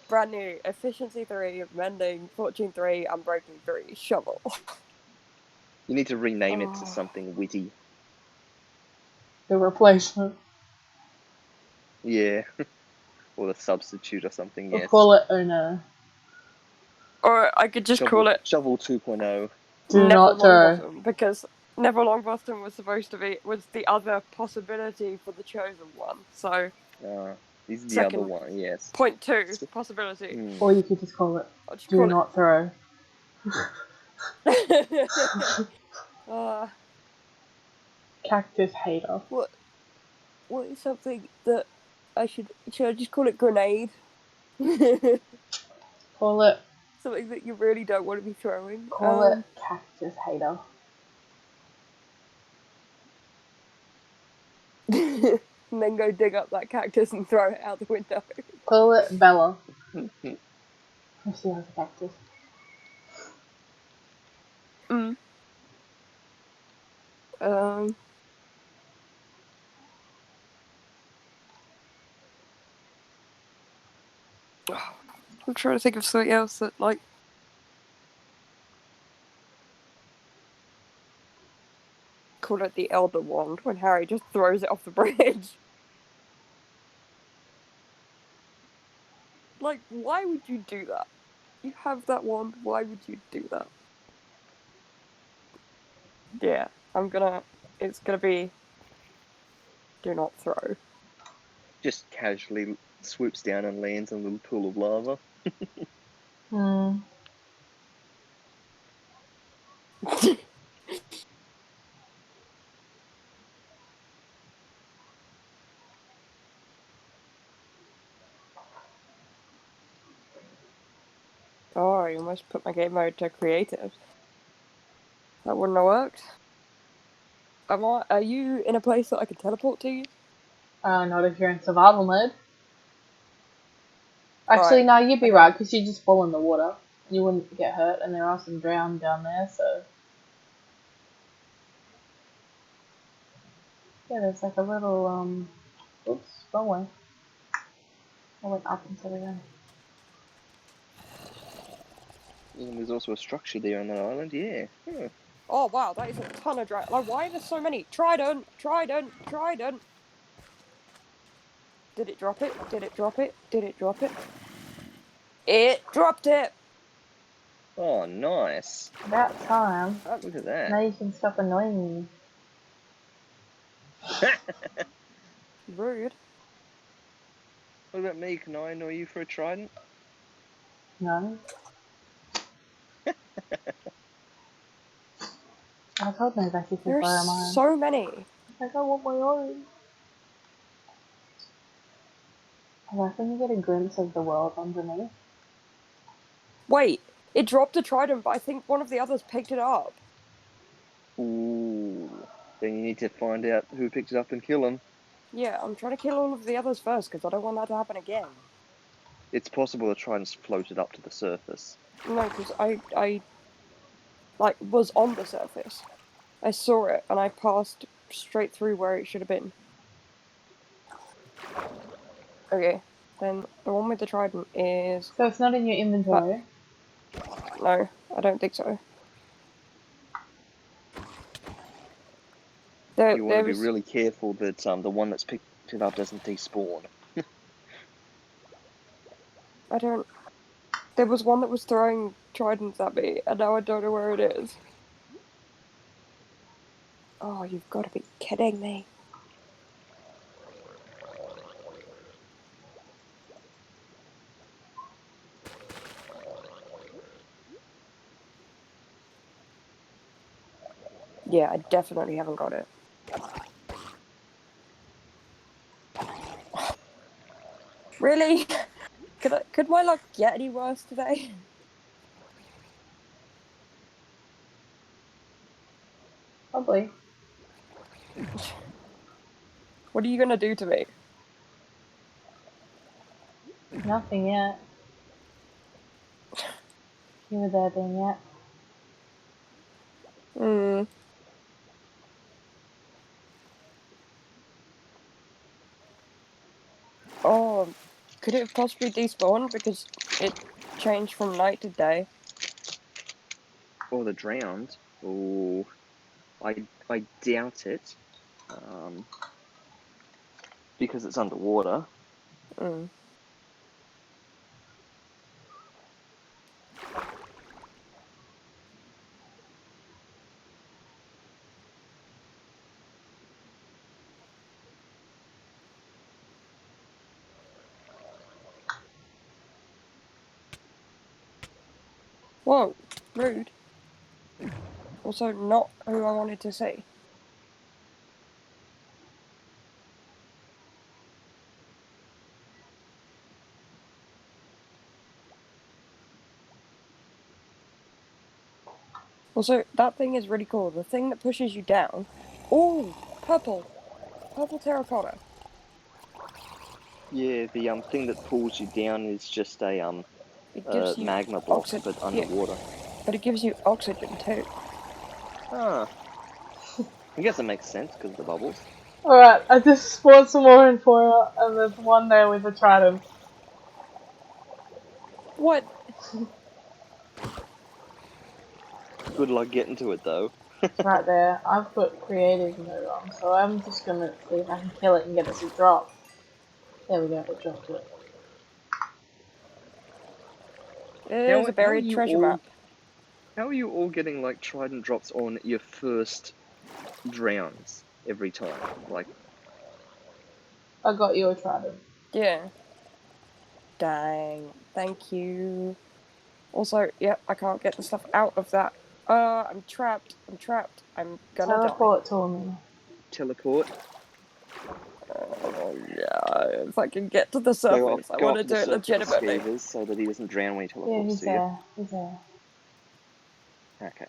brand new efficiency 3, mending, fortune 3, unbreaking 3 shovel. You need to rename it to Oh. something witty. The replacement. Yeah. Or the substitute or something, We'll yes. call it Oh No. Or I could just call it Shovel 2.0. Do Neville not throw. Longbottom, because Neville Longbottom was supposed to be was the other possibility for the chosen one. So This is the other second one, yes. 0.2 possibility. Or you could just call it I'll just Do call Not Throw. it. Cactus Hater. What is something that should I just call it grenade? Call it Something that you really don't want to be throwing. Cactus Hater. And then go dig up that cactus and throw it out the window. Call it Bella. If she has a cactus. Mm. Um. I'm trying to think of something else that like. Call it the Elder Wand when Harry just throws it off the bridge. Like, why would you do that? You have that wand, why would you do that? Yeah, it's gonna be do not throw. Just casually swoops down and lands in a little pool of lava. Oh, I almost put my game mode to creative. That wouldn't have worked. Are you in a place that I can teleport to you? Not if you're in survival mode. Actually, Alright, no, you'd be okay. right, because you just fall in the water. You wouldn't get hurt, and there are some drowned down there, so... Yeah, there's like a little, oops, wrong way. I went up instead of down. And there's also a structure there on that island, yeah. Oh wow, that is a ton of drag. Like, why are there so many? Trident! Trident! Trident! Did it drop it? Did it drop it? Did it drop it? It dropped it! Oh, nice. About time. Look at that. Now you can stop annoying me. Rude. What about me? Can I annoy you for a trident? No. I told Novak he could There are borrow mine. so many. Like, I want my own. I reckon you get a glimpse of the world underneath. Wait, it dropped a trident, but I think one of the others picked it up. Ooh. Then you need to find out who picked it up and kill him. Yeah, I'm trying to kill all of the others first because I don't want that to happen again. It's possible the trident's floated up to the surface. No, because I like was on the surface. I saw it and I passed straight through where it should have been. Okay, then the one with the trident is. So it's not in your inventory? No, I don't think so. You want to be was. really careful that the one that's picked it up doesn't despawn. I don't. There was one that was throwing tridents at me, and now I don't know where it is. Oh, you've got to be kidding me. Yeah, I definitely haven't got it. Really? Could my luck get any worse today? Probably. What are you gonna do to me? Nothing yet. You were there then yet. Hmm. Oh, could it have possibly despawned because it changed from night to day? Or the drowned. Oh, I doubt it. Because it's underwater. Hmm. Whoa, rude. Also, not who I wanted to see. Also, that thing is really cool. The thing that pushes you down. Oh, purple. Purple terracotta. Yeah, the thing that pulls you down is just a It gives you magma block, oxygen. but Yeah, underwater. but it gives you oxygen too. Ah, I guess it makes sense because of the bubbles. Alright, I just spawned some more in foil, and there's one there with a trident. What? Good luck getting to it though. It's right there. I've put creative mode on, so I'm just gonna see if I can kill it and get it to drop. There we go, it dropped it. There's a How are buried you treasure all? map. How are you all getting like trident drops on your first drowns every time? Like, I got you a trident. Yeah. Dang. Thank you. Also, yeah, I can't get the stuff out of that. I'm trapped. I'm trapped. I'm gonna die. Teleport to me. teleport. Yeah, if I can get to the surface, I Go want up to to the do it surface of legitimately. Skievers so that he doesn't drown when he Yeah, teleports he's to you. there. He's there. Okay.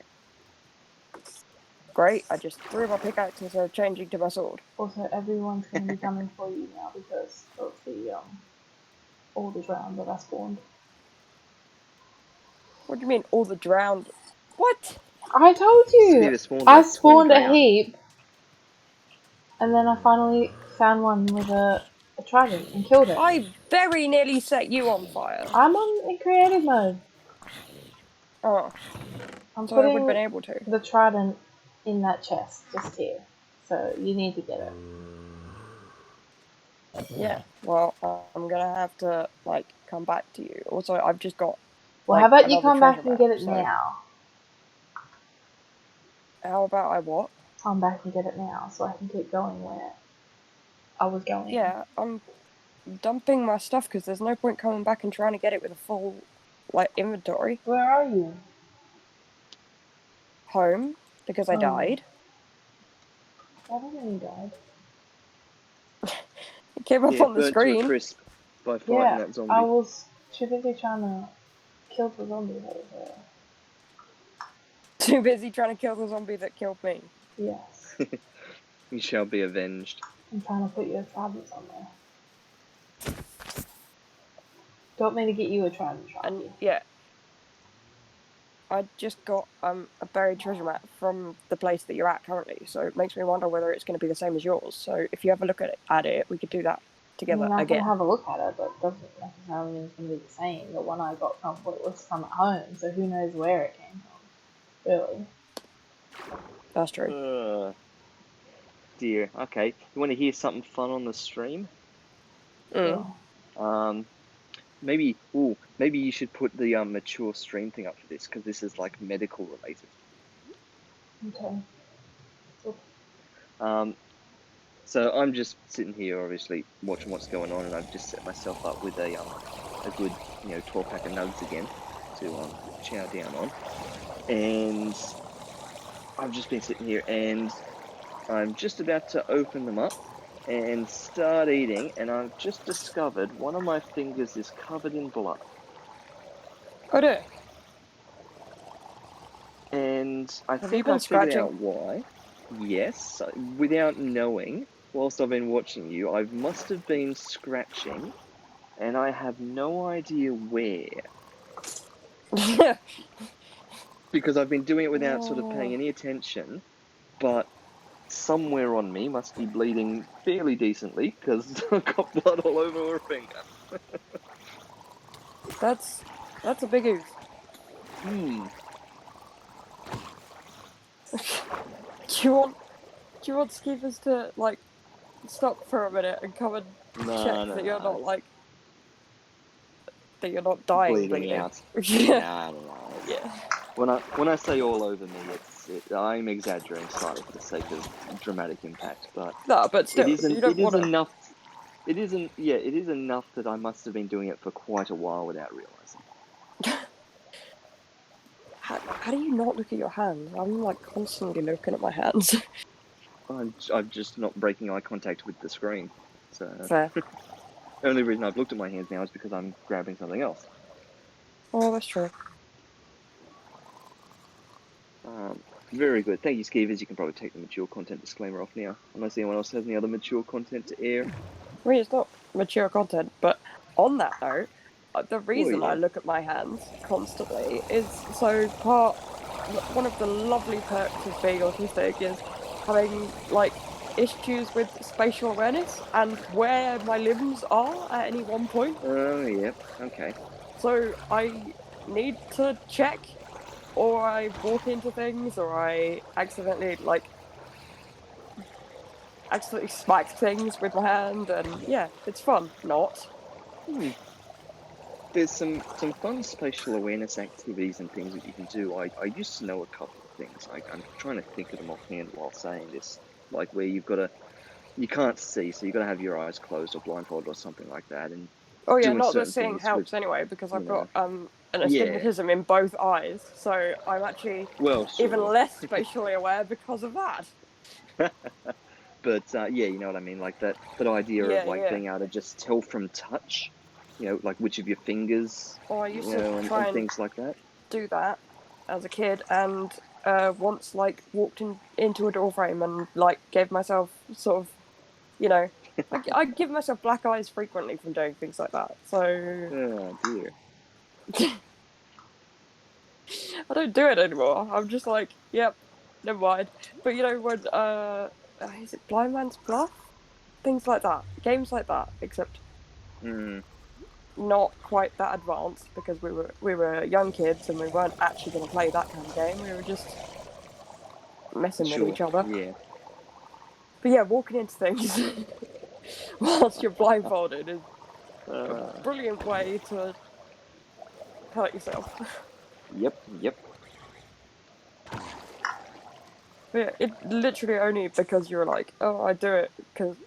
Great, I just threw my pickaxe instead of changing to my sword. Also, everyone's gonna be coming for you now because of the all the round that I spawned. What do you mean, all the drowned? What? I told you! Skievers spawned I like 20 spawned a drowned. heap, and then I finally found one with a trident and killed it. I very nearly set you on fire. I'm on in creative mode. Oh, I'm so I would have been putting able to. the trident in that chest just here. So you need to get it. Yeah, well, I'm gonna have to, like, come back to you. Also, I've just got, Well, how like, about you another come treasure back and map, get it so now? how about I what? Come back and get it now so I can keep going where I was going. Yeah, I'm dumping my stuff because there's no point coming back and trying to get it with a full, like, inventory. Where are you? Home, because I Oh, died. I don't know you died. It came up Yeah, on the burnt to a screen. crisp by fighting Yeah, that I zombie. was too busy trying to kill the zombie that was there. Too busy trying to kill the zombie that killed me. Yes. You shall be avenged. I'm trying to put you a trident somewhere. Don't mean to get you a trident, And Sharky. yeah, I just got a buried treasure map from the place that you're at currently, so it makes me wonder whether it's going to be the same as yours. So if you have a look at it, we could do that I together mean, I can again. have a look at it, but it doesn't necessarily mean it's going to be the same. The one I got from was from at home, so who knows where it came from, really. That's true. Dear. Okay. You want to hear something fun on the stream? Mm. Sure. Maybe. Maybe you should put the mature stream thing up for this because this is like medical related. Okay. So I'm just sitting here, obviously watching what's going on, and I've just set myself up with a good 12 pack of nugs again to chow down on, and I've just been sitting here and I'm just about to open them up and start eating, and I've just discovered one of my fingers is covered in blood. Oh dear. And I Have you think I been figured scratching? out why. Yes, without knowing, whilst I've been watching you, I must have been scratching, and I have no idea where. Because I've been doing it without sort of paying Oh, any attention, but somewhere on me must be bleeding fairly decently because I've got blood all over her finger. that's a big ooze. Hmm. Do you want Skievers to like stop for a minute and come and check No, no, that you're no. not like that you're not dying Bleeding bleeding? out. Yeah. No, no, no. Yeah. When I say all over me, I'm exaggerating slightly for the sake of dramatic impact, but No, but it still, isn't. you It don't is want to. enough. It isn't. Yeah, it is enough that I must have been doing it for quite a while without realizing. How do you not look at your hands? I'm like constantly looking at my hands. I'm just not breaking eye contact with the screen. So Fair. the only reason I've looked at my hands now is because I'm grabbing something else. Oh, that's true. Very good. Thank you, Skeevers. You can probably take the mature content disclaimer off now, unless anyone else has any other mature content to air. I mean, it's not mature content, but on that note, the reason I yeah. look at my hands constantly is one of the lovely perks of being autistic is having like issues with spatial awareness and where my limbs are at any one point. Oh, yeah. Okay. So I need to check, or I walk into things, or I accidentally smack things with my hand, and yeah, it's fun. Not. Hmm. There's some fun spatial awareness activities and things that you can do. I used to know a couple of things. I'm trying to think of them offhand while saying this, like where you can't see, so you've got to have your eyes closed or blindfolded or something like that, and Oh yeah, doing not that certain seeing things with, helps anyway, because I've got an yeah. astigmatism in both eyes, so I'm actually Well, even sure. less spatially aware because of that. But yeah, you know what I mean, like that idea of Yeah, like yeah. being able to just tell from touch, like which of your fingers, Or I used to try and and things like that. do that as a kid, and once like walked into a door frame and like gave myself sort of, you know, I give myself black eyes frequently from doing things like that. So Oh dear. I don't do it anymore. I'm just like, yep, never mind. But you know when is it Blind Man's Bluff? Things like that, games like that, except Mm, not quite that advanced because we were young kids and we weren't actually going to play that kind of game. We were just messing with sure. each other. Yeah. But yeah, walking into things whilst you're blindfolded is a Uh, brilliant way to hurt yourself. yep. Yep. But yeah, it literally only because you're like, oh, I do it because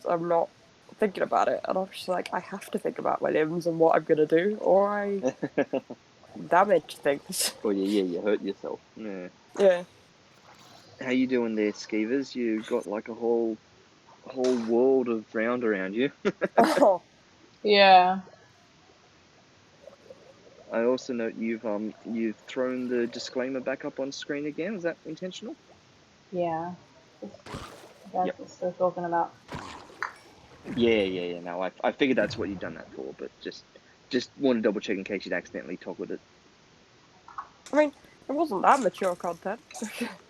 I'm not thinking about it, and I'm just like, I have to think about my limbs and what I'm gonna do, or I damage things. Well, yeah, you hurt yourself. Yeah. Yeah. How you doing there, Skeevers? You got like a whole world of ground around you. Oh, Yeah. I also note you've thrown the disclaimer back up on screen again. Is that intentional? Yeah. Just, that's Yep. what we're still talking about. Yeah. No, I figured that's what you'd done that for, but just want to double check in case you'd accidentally toggled it. I mean, it wasn't that mature content.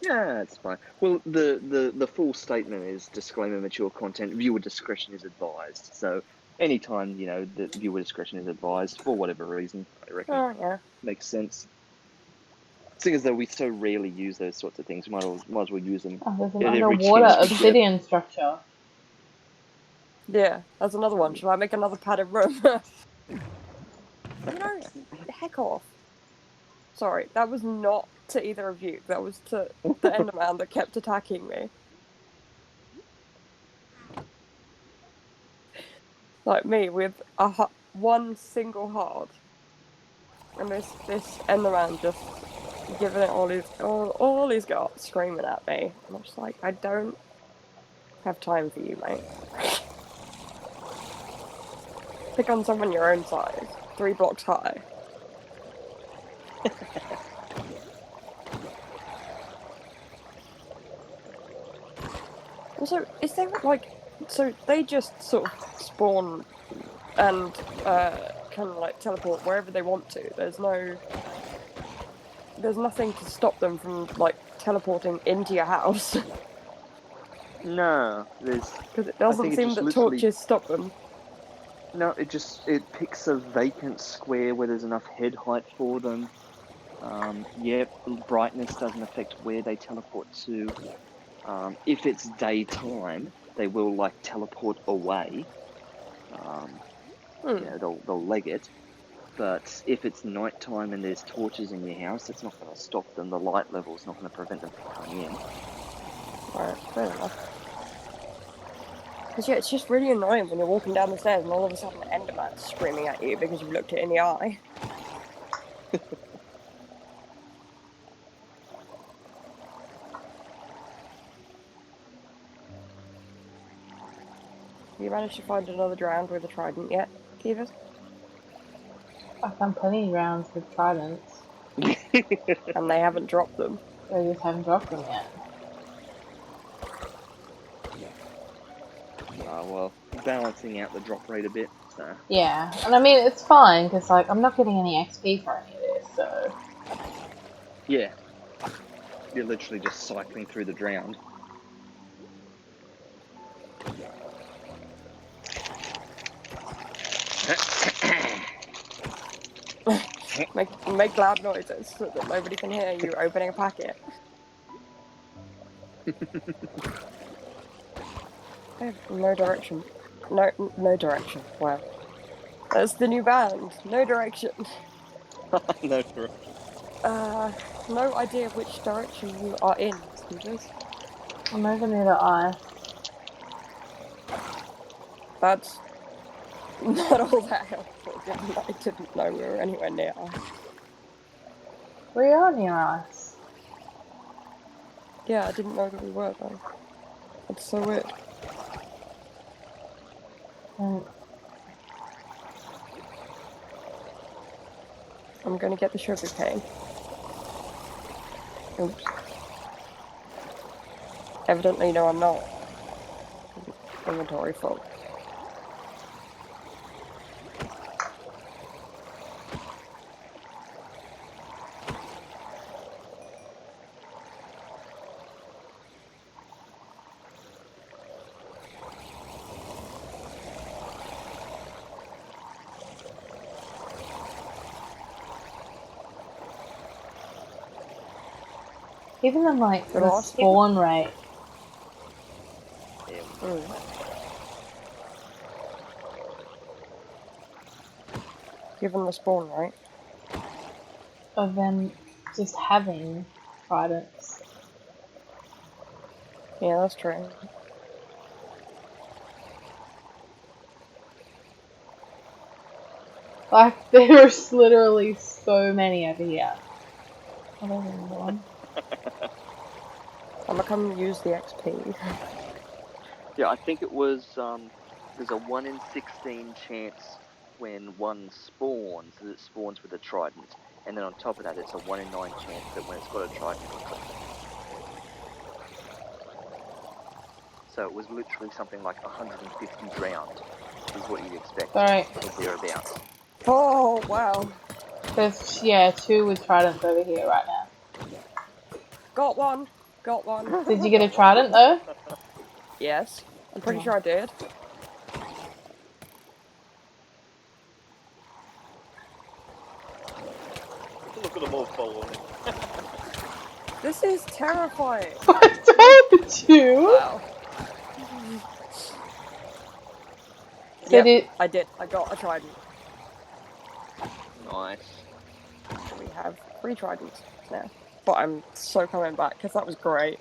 Yeah, it's fine. Well, the full statement is disclaimer: mature content, viewer discretion is advised. So anytime that viewer discretion is advised for whatever reason, I reckon Oh yeah. makes sense. Seeing as though we so rarely use those sorts of things, might as well use them Oh, there's an at every underwater chance we get. obsidian structure. Yeah, that's another one. Shall I make another padded room? Heck off. Sorry, that was not to either of you. That was to the Enderman that kept attacking me. Like me with one single heart, and this Enderman just giving it all he's got, screaming at me. And I'm just like, I don't have time for you, mate. Pick on someone your own size, 3 blocks high. Also, is there like, so they just sort of spawn and kind of like teleport wherever they want to. There's nothing to stop them from like teleporting into your house. No, there's. Because it I doesn't think it seem just that literally. torches stop them. No, it picks a vacant square where there's enough head height for them. Yeah, brightness doesn't affect where they teleport to. If it's daytime, they will like teleport away. They'll leg it. But if it's nighttime and there's torches in your house, it's not going to stop them. The light level is not going to prevent them from coming in. Alright, fair enough. Because yeah, it's just really annoying when you're walking down the stairs and all of a sudden Enderman's screaming at you because you've looked it in the eye. Have you managed to find another drowned with a trident yet, Skievers? I've done plenty of rounds with tridents. And they haven't dropped them. They just haven't dropped them yet. Well, balancing out the drop rate a bit. So. Yeah, and I mean, it's fine, because, like, I'm not getting any XP for any of this, so... Yeah. You're literally just cycling through the drowned. Make loud noises so that nobody can hear you opening a packet. I have no direction. No direction. Wow. That's the new band. No direction. No direction. No idea which direction you are in, Skievers. I'm over near the eye. That's not all that helpful, given that I didn't know we were anywhere near ice. We are near ice. Yeah, I didn't know that we were, though. That's so weird. I'm gonna get the sugar cane. Oops. Evidently, no, I'm not. Inventory full. Even in, like, The the last spawn rate. Given the spawn, right? Of them just having tridents. Yeah, that's true. Like, there's literally so many over here. I don't remember one. I'm gonna come use the XP. Yeah, I think it was, there's a 1 in 16 chance when one spawns, that it spawns with a trident. And then on top of that, it's a 1 in 9 chance that when it's got a trident, it'll drop it. So it was literally something like 150 drowned, is what you'd expect. Sorry. Or thereabouts. Oh, wow. There's, yeah, 2 with tridents over here right now. Got one. Got one. Did you get a trident, though? Yes. I'm pretty sure I did. Look at them all following. This is terrifying. I told you! Wow. So Yep, I did. I got a trident. Nice. So we have 3 tridents now. But I'm so coming back, because that was great.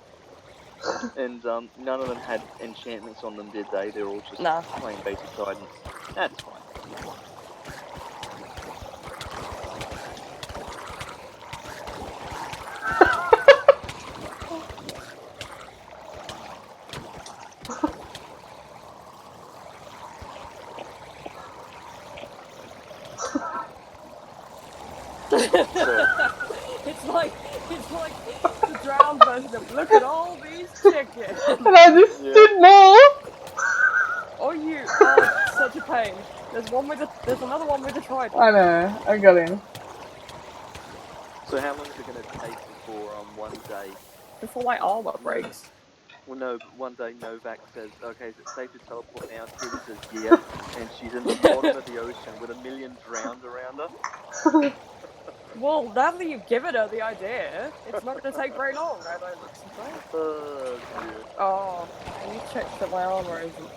And none of them had enchantments on them, did they? They're all just Nah. plain basic tridents. That's fine. It's like the drowned version of look at all these chickens. And I just Yeah. stood more. Oh, you are such a pain. There's another one with a trident. I know. I got him. So how long is it going to take before one day? Before my armor breaks. Well, no, one day Novak says, "Okay, is it safe to teleport now?" Skievers says, "Yeah," and she's in the bottom of the ocean with a million drowned around her. Well, now that you've given her the idea, it's not going to take very long, I don't suppose. Oh dear. Oh, let me check that my armor isn't.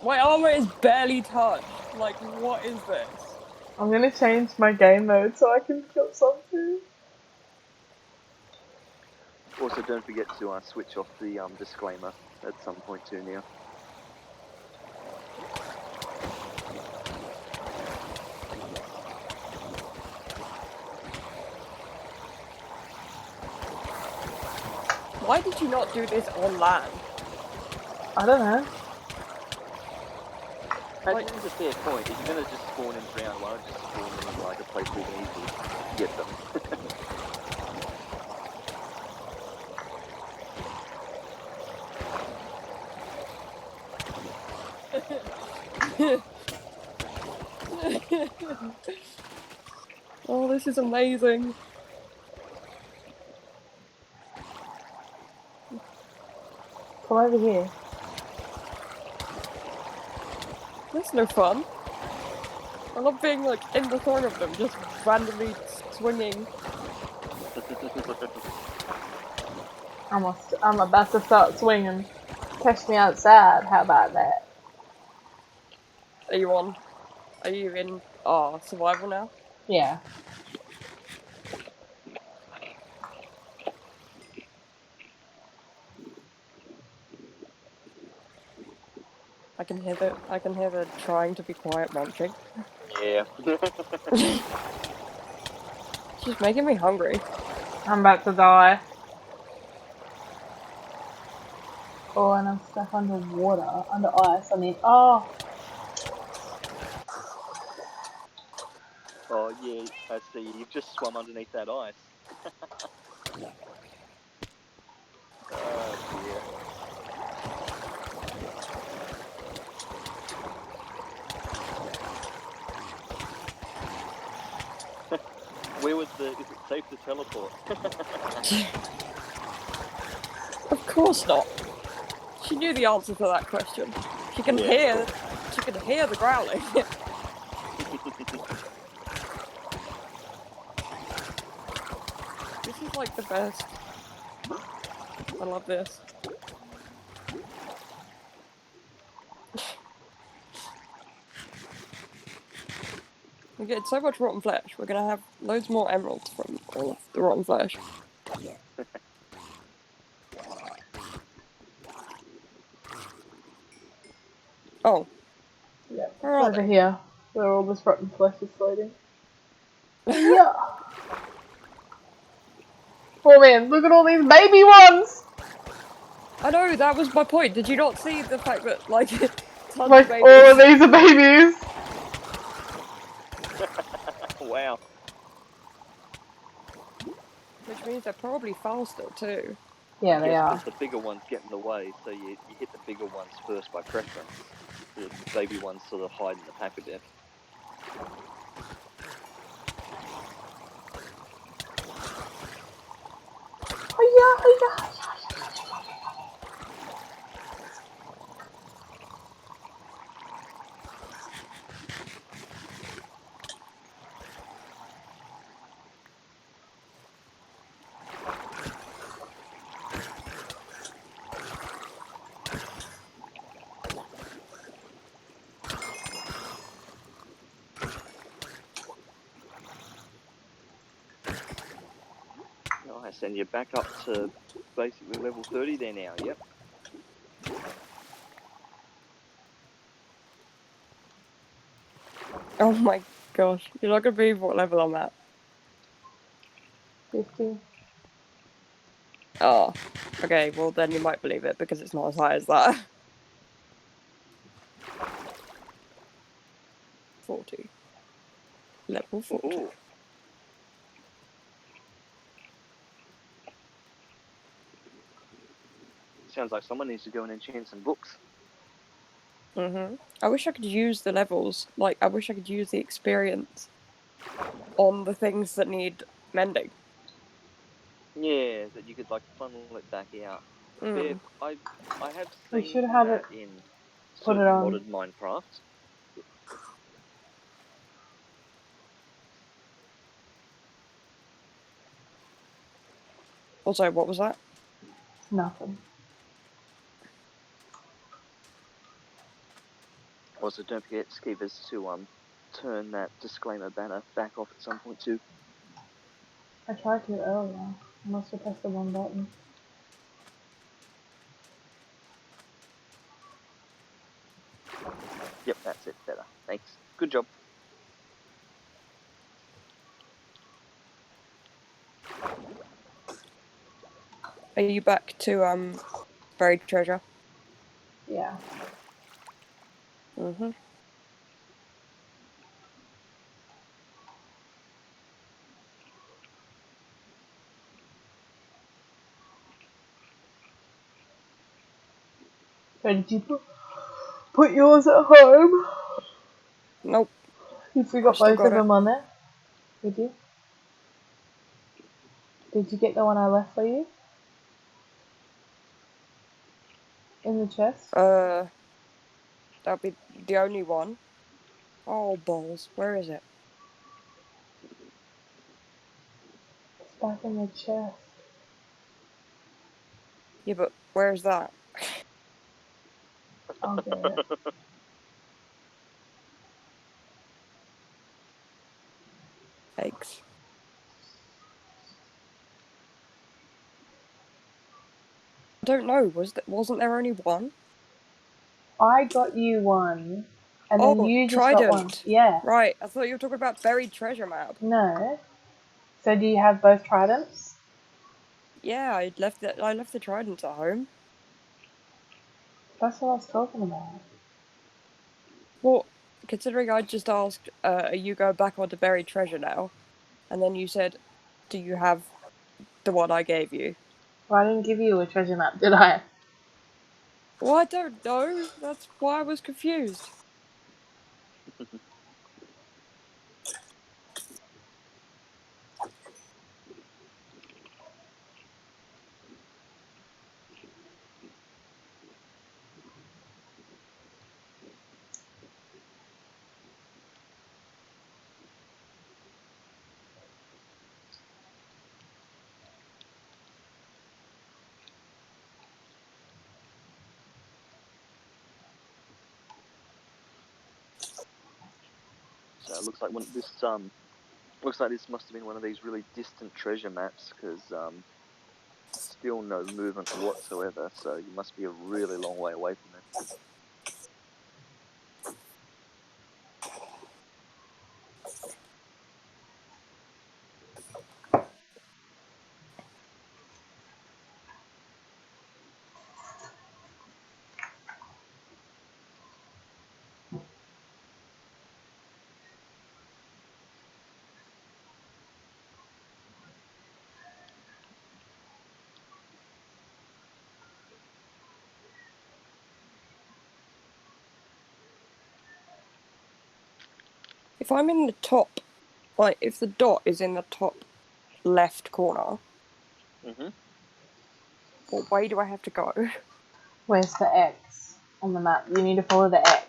My armor is barely touched. Like, what is this? I'm gonna change my game mode so I can kill something. Also, don't forget to switch off the disclaimer at some point too, now. Why did you not do this on land? I don't know. Actually, that's a fair point. If you're going to just spawn and drown, why not just spawn them in like a place where you can easily get them? Oh, this is amazing. Come over here. That's no fun. I love being like in the thorn of them, just randomly swinging. I'm about to start swinging. Catch me outside. How about that? Are you in survival now? Yeah. I can hear the trying to be quiet munching. Yeah. It's just making me hungry. I'm about to die. Oh, and I'm stuck under water, under ice. I mean, oh. Oh yeah, I see. You've just swum underneath that ice. Oh dear. Where was the? Is it safe to teleport? Of course not. She knew the answer to that question. She can hear the growling. This is like the best. I love this. We're getting so much rotten flesh. We're gonna have loads more emeralds from all of the rotten flesh. Oh. Yeah, Where are over they? here, where all this rotten flesh is floating. Yeah. Oh man, look at all these baby ones! I know, that was my point. Did you not see the fact that, like, tons Like, of babies? all of these are babies! Wow. Which means they're probably faster, too. Yeah, they Yes, are. but the bigger ones get in the way, so you hit the bigger ones first by preference. The baby ones sort of hide in the pack a bit. Oh yeah. Nice, and you're back up to basically level 30 there now, yep. Oh my gosh. You're not gonna believe what level I'm at. 50. Oh. Okay, well then you might believe it, because it's not as high as that. 40. Level 40. Ooh. sounds like someone needs to go and enchant some books. I wish I could use the levels. Like, I wish I could use the experience on the things that need mending. Yeah, that you could like funnel it back out. I have We seen should have that it. in Put sort it of on. modded Minecraft. Also, what was that? Nothing. Also, don't forget, Skievers, to turn that disclaimer banner back off at some point too. I tried to earlier. I must have pressed the wrong button. Yep, that's it. Better. Thanks. Good job. Are you back to buried treasure? Yeah. So did you put yours at home? Nope. You forgot Still both got of it. them on there? Did you? Did you get the one I left for you? In the chest? That'll be the only one. Oh, balls. Where is it? It's back in the chest. Yeah, but where's that? I'll get it. Eggs. I don't know. Wasn't there only one? I got you one, and then Oh, you just got one. trident. Yeah. Right. I thought you were talking about buried treasure map. No. So do you have both tridents? Yeah, I left the trident at home. That's what I was talking about. Well, considering I just asked, you go back onto buried treasure now, and then you said, do you have the one I gave you? Well, I didn't give you a treasure map, did I? Well, I don't know. That's why I was confused. So it looks like this must have been one of these really distant treasure maps because still no movement whatsoever. So you must be a really long way away from it. If I'm in the top, like if the dot is in the top left corner, what way do I have to go? Where's the X on the map? You need to follow the X.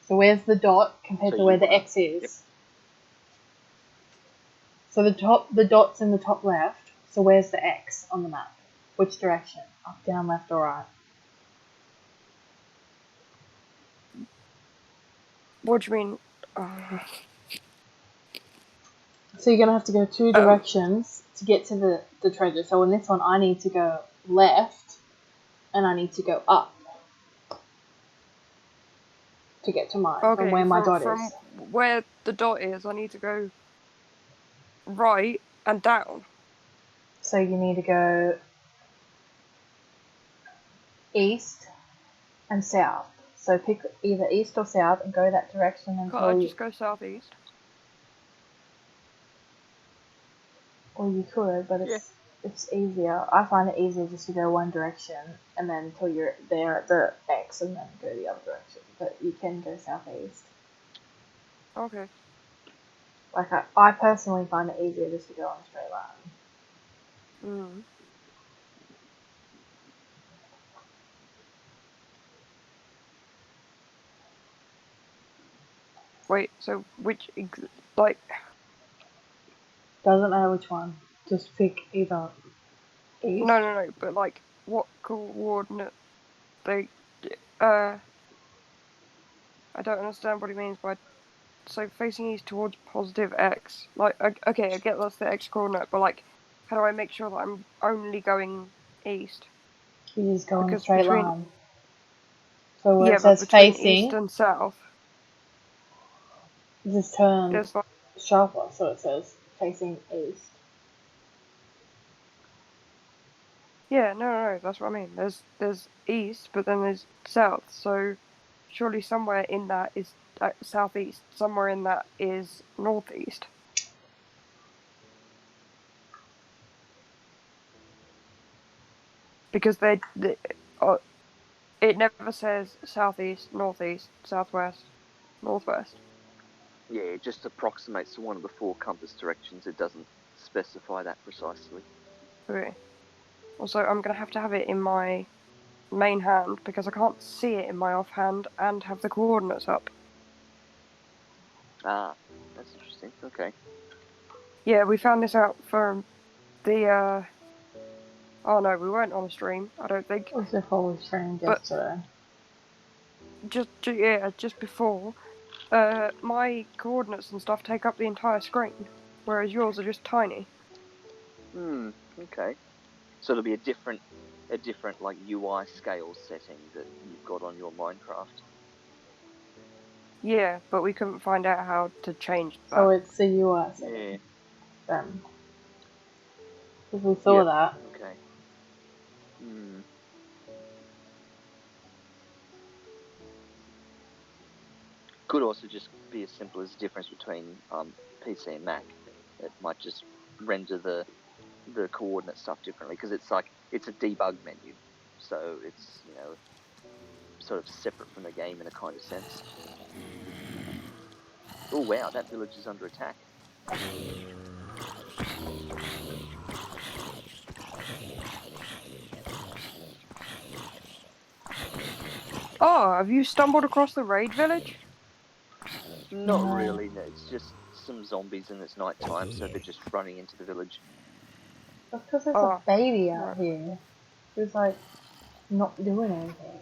So where's the dot compared to where the X is? Yep. So the dot's in the top left. So where's the X on the map? Which direction? Up, down, left, or right? What do you mean? So you're gonna have to go two directions to get to the treasure. So in this one, I need to go left, and I need to go up to get to mine from where my dot from is. where the dot is, I need to go right and down. So you need to go east and south. So pick either east or south and go that direction Can't until I you. just go southeast? Or you could, but Yeah. It's easier. I find it easier just to go one direction and then until you're there at the X and then go the other direction. But you can go southeast. Okay. Like I personally find it easier just to go on a straight line. Mm. Wait, so which, like, Doesn't matter which one. Just pick either east. no, but like, what coordinate they, I don't understand what he means by, so facing east towards positive X. Like, okay, I get that's the X coordinate, but like, how do I make sure that I'm only going east? You just go on a Because straight between, line. So where yeah, it but says between east facing, and south, you just turn there's like, sharper so it says facing east. yeah, no, that's what I mean. There's east, but then there's south. So surely somewhere in that is southeast. Somewhere in that is northeast. Because uh, it never says southeast, northeast, southwest, northwest. Yeah, it just approximates to one of the 4 compass directions. It doesn't specify that precisely. Okay. Also, I'm gonna have to have it in my main hand because I can't see it in my offhand and have the coordinates up. Ah, that's interesting. Okay. Yeah, we found this out from the. Oh no, we weren't on a stream. I don't think. It was before we streamed But yesterday. just before, my coordinates and stuff take up the entire screen, whereas yours are just tiny. Okay. So it'll be a different like UI scale setting that you've got on your Minecraft. Yeah, but we couldn't find out how to change So that. it's the UI Yeah. setting then. Because we saw Yep. that. Okay. Hmm. Could also just be as simple as the difference between PC and Mac. It might just render the coordinate stuff differently because it's a debug menu, so it's sort of separate from the game in a kind of sense. Oh wow, that village is under attack. Oh, have you stumbled across the raid village? Not No. really. No, it's just some zombies and it's night time, so they're just running into the village. That's because there's a Oh, baby out right. here who's like not doing anything.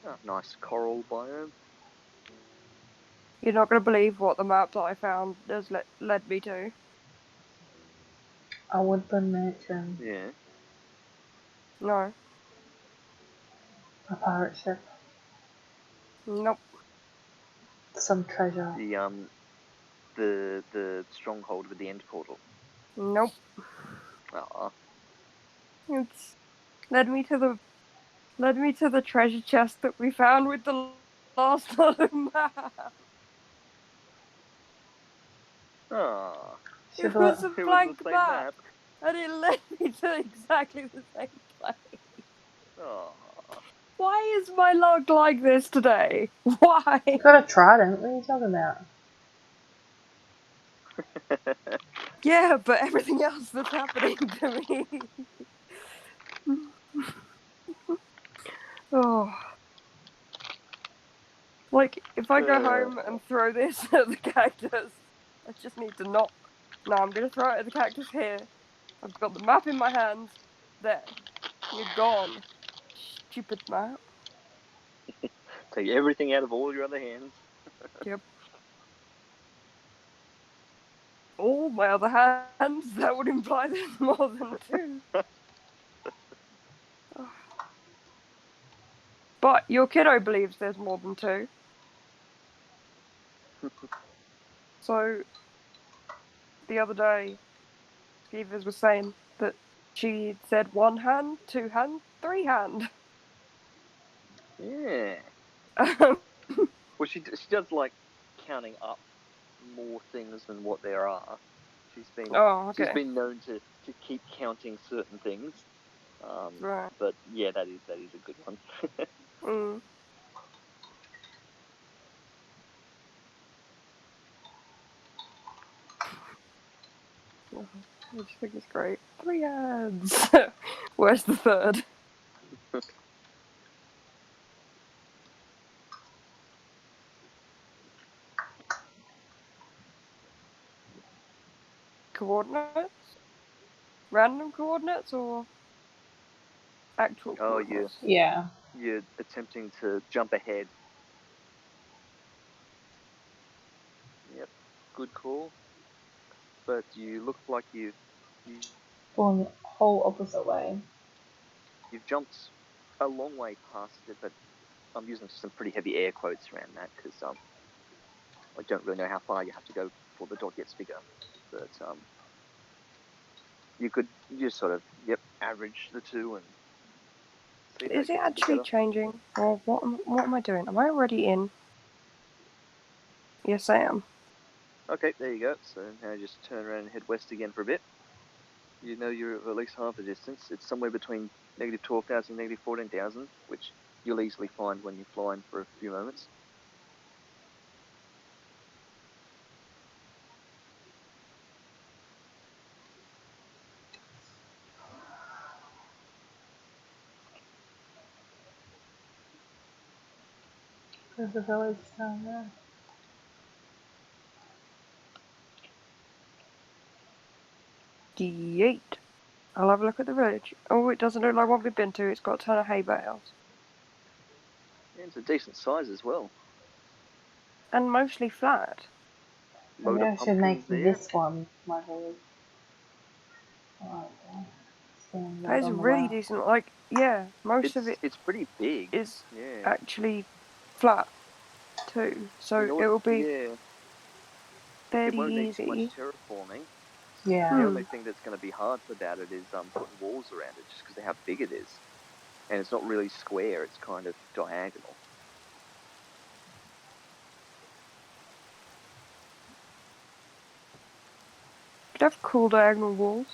Oh, nice coral biome. You're not going to believe what the map that I found has led me to. A woodland mansion, Yeah. No. a pirate ship, Nope. some treasure. The stronghold with the end portal. Nope. Ah. It's led me to the treasure chest that we found with the last lot of map. Ah. It Should was have a It was the blank same map, map. and it led me to exactly the same place. Ah. Why is my luck like this today? Why? got a trident. What are you talking about? Yeah, but everything else that's happening to me. Oh. Like, if I go home and throw this at the cactus, I just need to knock. No, I'm gonna throw it at the cactus here. I've got the map in my hands. There. You're gone. Stupid map. Take everything out of all your other hands. Yep. All my other hands, that would imply there's more than two. But your kiddo believes there's more than two. So, the other day, Skievers was saying that she said one hand, two hand, three hand. Yeah. Well, she does like counting up more things than what there are. She's okay. been known to keep counting certain things. Right. But yeah, that is a good one. Mm. I just think it's great. Three hands. Where's the third? Coordinates? Random coordinates or actual Oh, coordinates? Yeah. you're attempting to jump ahead. Yep, good call. But you look like Going the whole opposite way. you've jumped a long way past it. But I'm using some pretty heavy air quotes around that because I don't really know how far you have to go before the dot gets bigger. But you could just sort of average the two and see if Is that it gets you actually better. changing? Or what am I doing? Am I already in? Yes, I am. Okay, there you go. So now just turn around and head west again for a bit. You know you're at least half the distance. It's somewhere between negative 12,000 and negative 14,000, which you'll easily find when you're flying for a few moments. There's a village down there. Yeet. I'll have a look at the village. Oh, it doesn't look like one we've been to. It's got a ton of hay bales. And it's a decent size as well. And mostly flat. Load Maybe of I should make pumpkins there. this one my village. Oh, okay. Seeing That that is on the really map. decent. Like, yeah, most of it It's pretty big. is Yeah. actually flat too. You So know it what? will be Yeah. It fairly won't need too much easy. terraforming. The Yeah. only thing that's going to be hard about it is putting walls around it, just because of how big it is, and it's not really square; it's kind of diagonal. Could have cool diagonal walls.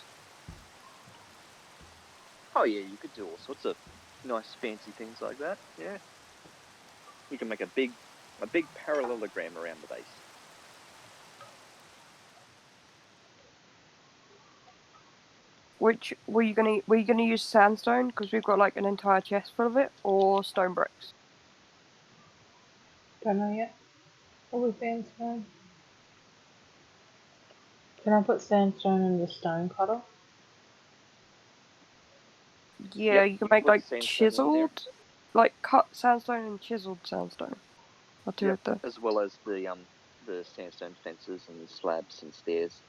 Oh yeah, you could do all sorts of nice, fancy things like that. Yeah, you can make a big parallelogram around the base. Which were you gonna use sandstone because we've got like an entire chest full of it, or stone bricks? Don't know yet. Probably sandstone. Can I put sandstone in the stone cutter? Yeah, Yep, you can you can make put like sandstone in there. chiseled, like cut sandstone and chiseled sandstone. I'll do Yep, it there. as well as the sandstone fences and slabs and stairs.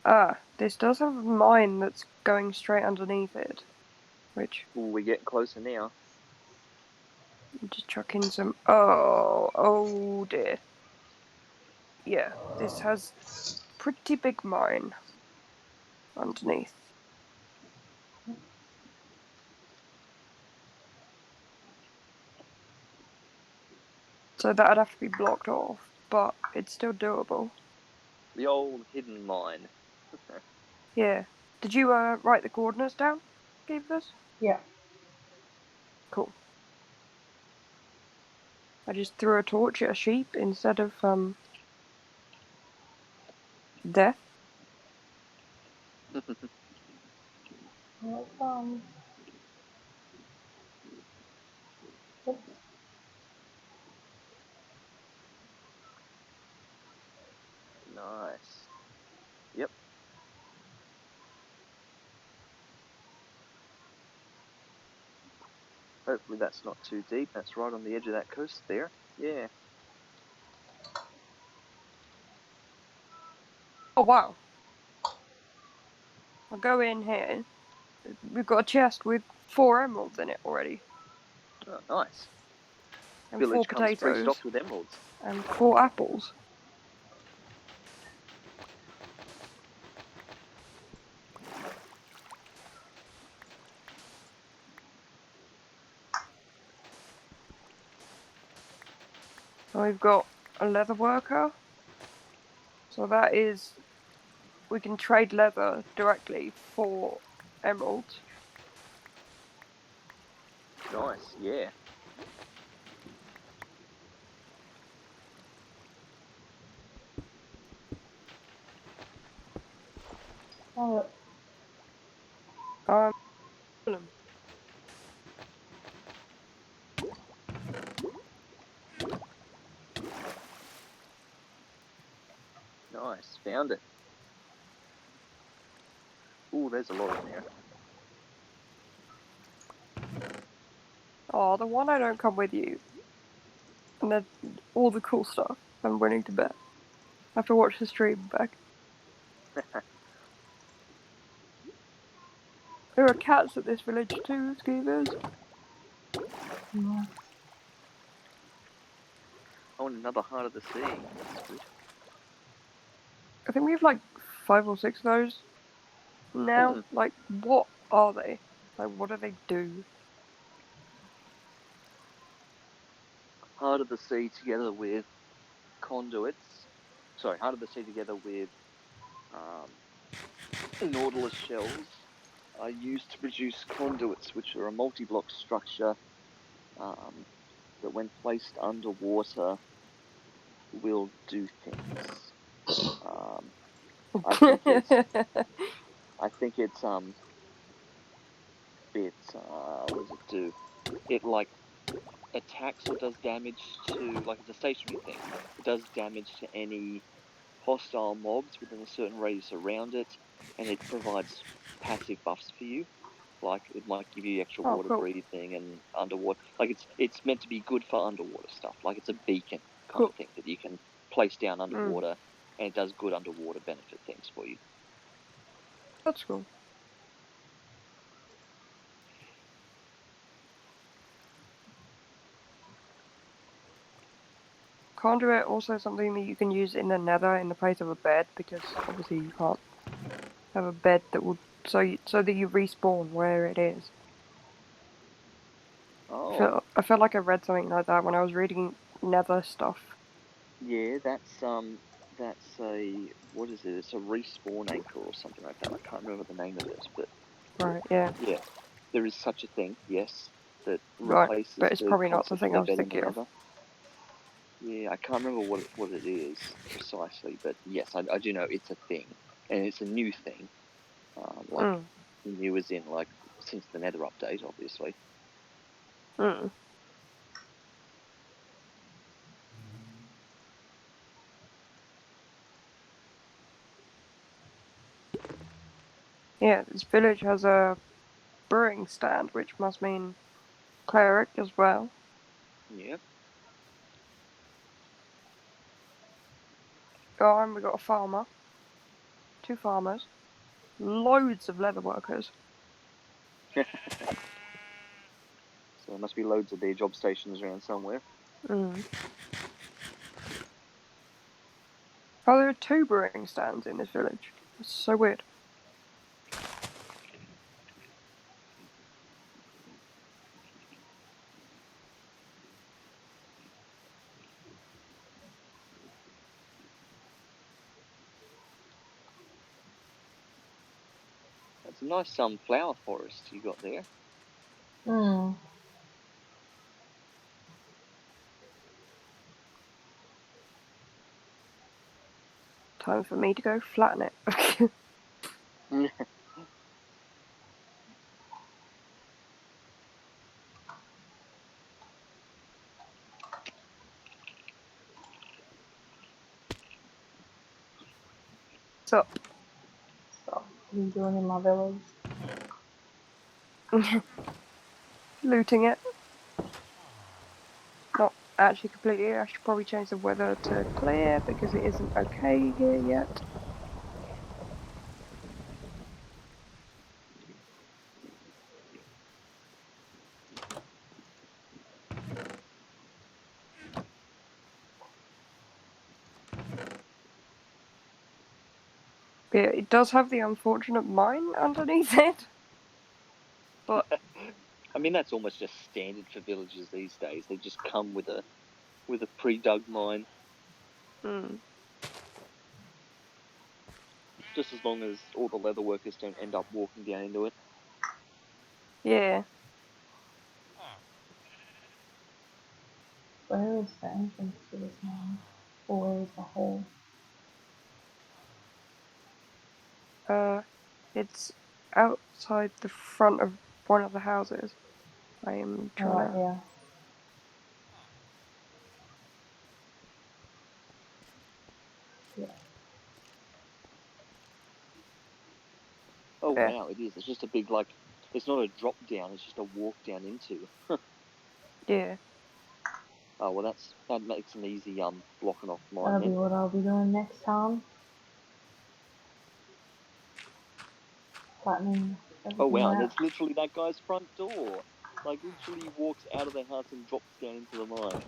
Ah, this does have a mine that's going straight underneath it, which Ooh, we're getting closer now. I'm just chucking some. Oh dear. Yeah, this has pretty big mine underneath. So that'd have to be blocked off, but it's still doable. The old hidden mine. Yeah. Did you write the coordinates down? Gave this? Yeah. Cool. I just threw a torch at a sheep instead of death. Here it comes. Oops. Nice. Yep. Hopefully that's not too deep. That's right on the edge of that coast there. Yeah. Oh wow. I'll go in here. We've got a chest with 4 emeralds in it already. Oh, nice. And 4 Village comes potatoes. pre-stocked with emeralds. And 4 apples. And we've got a leather worker. So that is, we can trade leather directly for emeralds. Nice, yeah. Oh, Um, Nice, found it. Ooh, there's a lot in there. oh, the one I don't come with you. And then all the cool stuff. I'm willing to bet. I have to watch the stream back. There are cats at this village too, Skievers. nice. Oh, and another Heart of the Sea. That's good. I think we have like 5 or 6 of those now. Like, what are they? Like, what do they do? Heart of the Sea together with conduits. Sorry, Heart of the Sea together with Nautilus shells are used to produce conduits, which are a multi-block structure that, when placed underwater, will do things. I think it's what does it do? It like attacks or does damage to, like, it's a stationary thing. It does damage to any hostile mobs within a certain radius around it, and it provides passive buffs for you. Like, it might give you extra Oh, water cool. breathing and underwater. Like, it's meant to be good for underwater stuff. Like, it's a beacon kind Cool. of thing that you can place down underwater, and it does good underwater benefit things for you. That's cool. Conduit also something that you can use in the nether in the place of a bed, because obviously you can't have a bed that will so that you respawn where it is. Oh, I felt like I read something like that when I was reading nether stuff. yeah, that's a, what is it? It's a respawn anchor or something like that. I can't remember the name of it, but Right, yeah. yeah, there is such a thing. Yes, that Right. replaces But it's the probably not the concept of thing I the was bed in the thinking of. nether. Yeah, I can't remember what it is precisely, but yes, I do know it's a thing, and it's a new thing. Like, new as in, like, since the Nether update, obviously. Yeah, this village has a brewing stand, which must mean cleric as well. Yep. Oh, and we got a farmer. 2 farmers. Loads of leather workers. So there must be loads of their job stations around somewhere. Oh, there are 2 brewing stands in this village. It's so weird. It's a nice flower forest you got there. Hmm. Time for me to go flatten it. So, Stop. What are you doing in my village? looting it. Not actually completely. I should probably change the weather to clear because it isn't okay here yet. Yeah, it does have the unfortunate mine underneath it. But I mean, that's almost just standard for villages these days. They just come with a pre-dug mine, just as long as all the leather workers don't end up walking down into it. yeah, Where is the entrance to this mine? Or where is the hole? it's outside the front of one of the houses. I am Oh, trying right to. here. Yeah. Oh Yeah, wow, it is. It's just a big It's not a drop down. It's just a walk down into. yeah. Oh well, that makes an easy blocking off mine That'll be then. what I'll be doing next time. Flattening Oh everything wow, and out. it's literally that guy's front door. Like literally, he walks out of the house and drops down into the mine.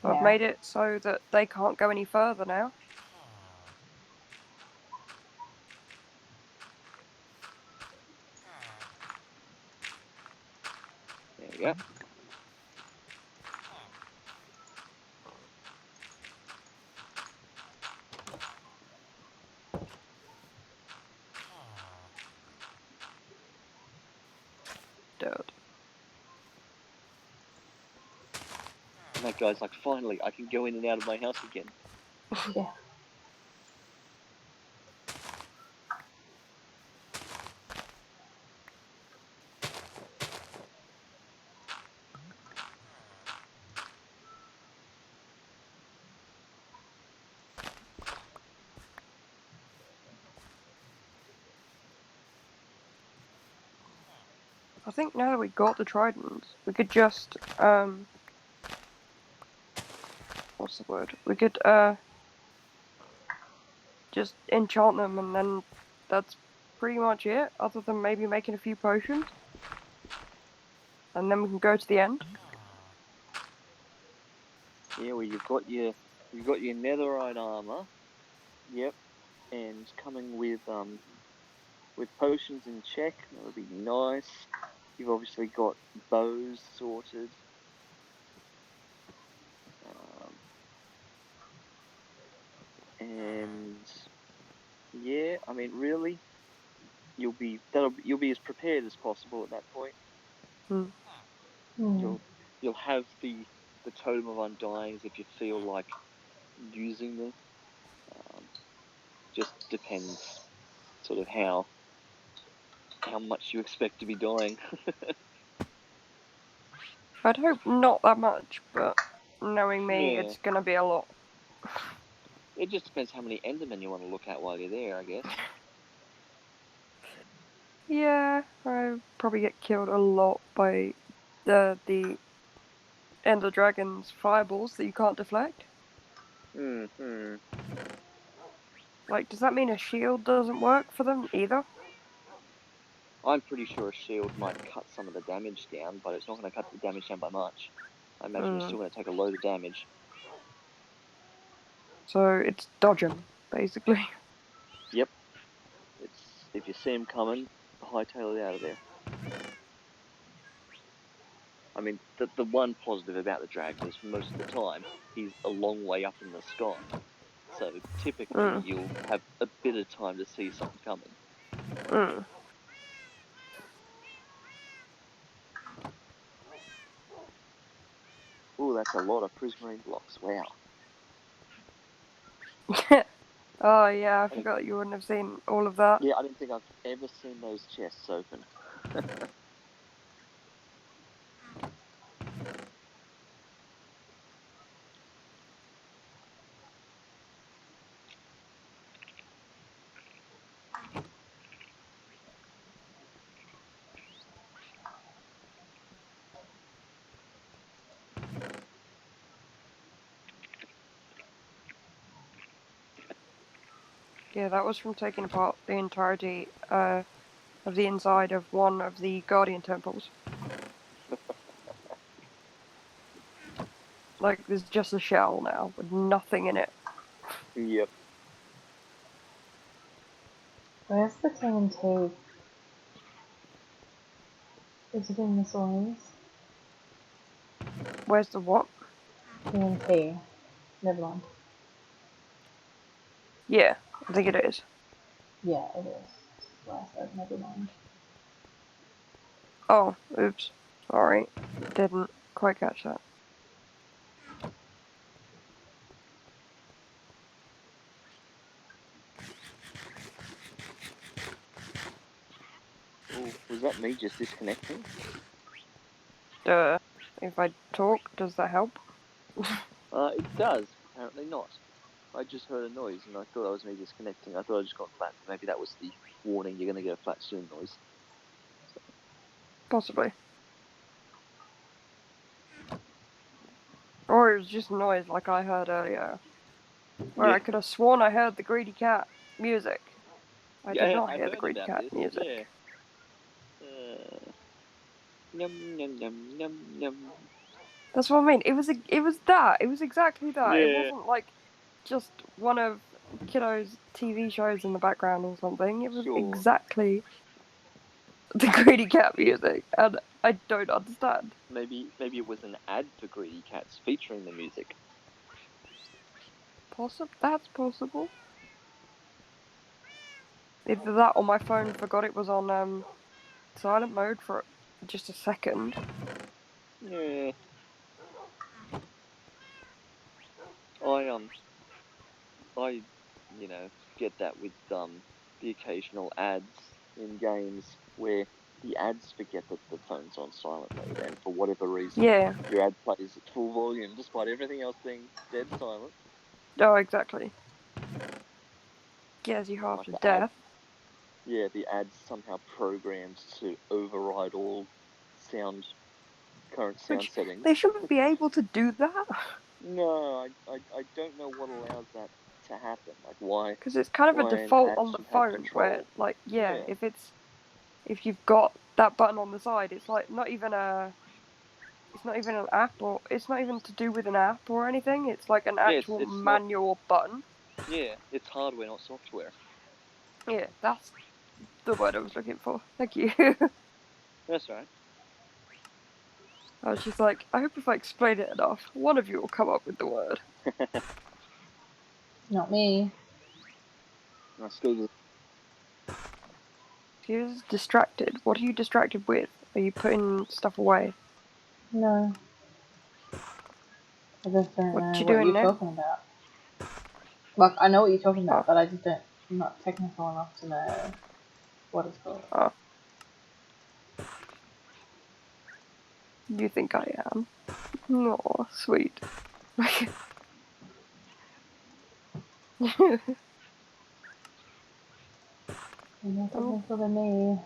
I've Yeah. made it so that they can't go any further now. There we go. Dirt. And that guy's like, finally, I can go in and out of my house again. Yeah. I think now that we got the tridents, we could just what's the word? We could just enchant them, and then that's pretty much it. Other than maybe making a few potions, and then we can go to the end. Yeah, well, you've got your netherite armor. Yep, and coming with potions in check. That would be nice. You've obviously got bows sorted. Um, and yeah, I mean, really, you'll be as prepared as possible at that point. Hmm. Hmm. You'll have the totem of undyings if you feel like using them. Um, just depends, sort of how much you expect to be dying. I'd hope not that much, but knowing me, Yeah, it's gonna be a lot. it just depends how many Endermen you want to look at while you're there, I guess. Yeah, I probably get killed a lot by the Ender Dragon's fireballs that you can't deflect. Hmm. Like, does that mean a shield doesn't work for them either? I'm pretty sure a shield might cut some of the damage down, but it's not going to cut the damage down by much. I imagine you're Hmm. still going to take a load of damage. So it's dodge 'em, basically. Yep. It's if you see him coming, hightail it out of there. I mean, the one positive about the dragon is most of the time he's a long way up in the sky, so typically Hmm. you'll have a bit of time to see something coming. Hmm. Oh, that's a lot of prismarine blocks. Wow. Oh yeah, I I didn't, forgot you wouldn't have seen all of that. yeah, I didn't think I've ever seen those chests open. Yeah, that was from taking apart the entirety of the inside of one of the Guardian temples. Like, there's just a shell now with nothing in it. Yep. Where's the TNT? Is it in miscellaneous? Where's the what? TNT. Never mind. Yeah, I think it is. Yeah, it is. Last I said, never mind. Oh, oops. Sorry. Didn't quite catch that. Oh, was that me just disconnecting? Duh. If I talk, does that help? It does. Apparently not. I just heard a noise and I thought that was me disconnecting. I thought I just got flat. Maybe that was the warning you're going to get a flat soon noise. Possibly. Or it was just noise like I heard earlier. Where I could have sworn I heard the Greedy Cat music. I did not I hear the heard Greedy about Cat this. music. Yeah. Yum yum yum yum yum. That's what I mean. It was that. It was exactly that. It Yeah. wasn't like just one of Kiddo's TV shows in the background or something. It was Sure. exactly the Greedy Cat music, and I don't understand. Maybe it was an ad for Greedy Cats featuring the music. That's possible. Either that or my phone forgot it was on silent mode for just a second. Yeah. I get that with the occasional ads in games where the ads forget that the phone's on silent mode, and for whatever reason, Yeah. your ad plays at full volume despite everything else being dead silent. Oh, exactly. Scares you half Like to the death. the ad's somehow programmed to override all current sound Which settings. they shouldn't be able to do that. No, I don't know what allows that to happen. Like why? Because it's kind of a Why an default ad on the should have phone where, control? like, yeah, Yeah. if you've got that button on the side, it's like it's not even an app, or it's not even to do with an app or anything. It's like an Yeah, actual it's not. manual button. Yeah, it's hardware, not software. Yeah, that's the word I was looking for. Thank you. That's right. I was just like, I hope if I explain it enough, one of you will come up with the word. Not me. My Skievers. He was distracted. What are you distracted with? Are you putting stuff away? No. I just don't What know you what doing you're now? talking about. Like, I know what you're talking Oh, about, but I just don't. I'm not technical enough to know what it's called. oh. You think I am? Oh, sweet. You're more Oh, technical than me.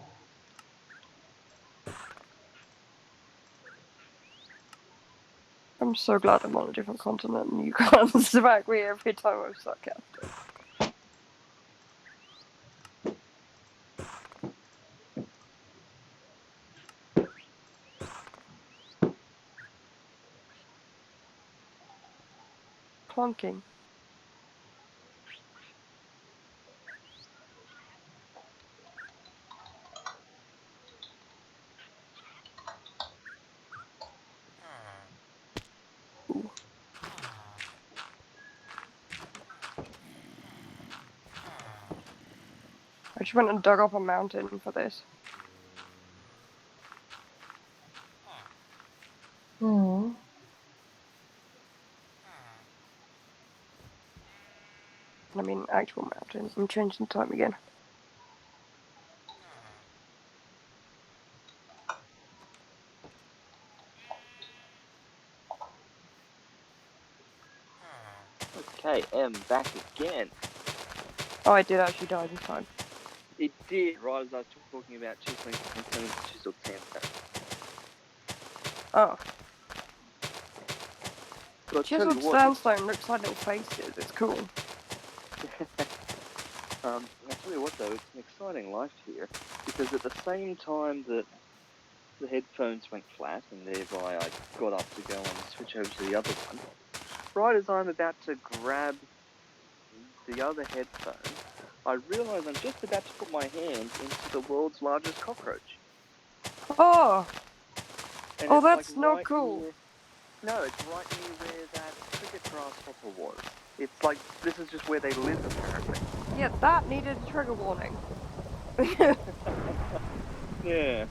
I'm so glad I'm on a different continent and you can't smack me every time I'm sarcastic. Plonking. Ooh. I just went and dug up a mountain for this. Hmm. I mean, actual mountain. I'm changing the time again. Okay, back again. Oh, I did actually die this time. It did, right as I was talking about chiseling sandstone into chiseled sandstone. Oh. But I'll tell you Chiseled what, sandstone looks like little faces. It's cool. I tell you what though, it's an exciting life here, because at the same time that the headphones went flat and thereby I got up to go and switch over to the other one, right as I'm about to grab the other headphone, I realise I'm just about to put my hand into the world's largest cockroach. Oh, And oh, it's that's like not right cool. near... No, it's right near where that cricket grasshopper was. It's like, this is just where they live, apparently. Yeah, that needed a trigger warning. Yeah.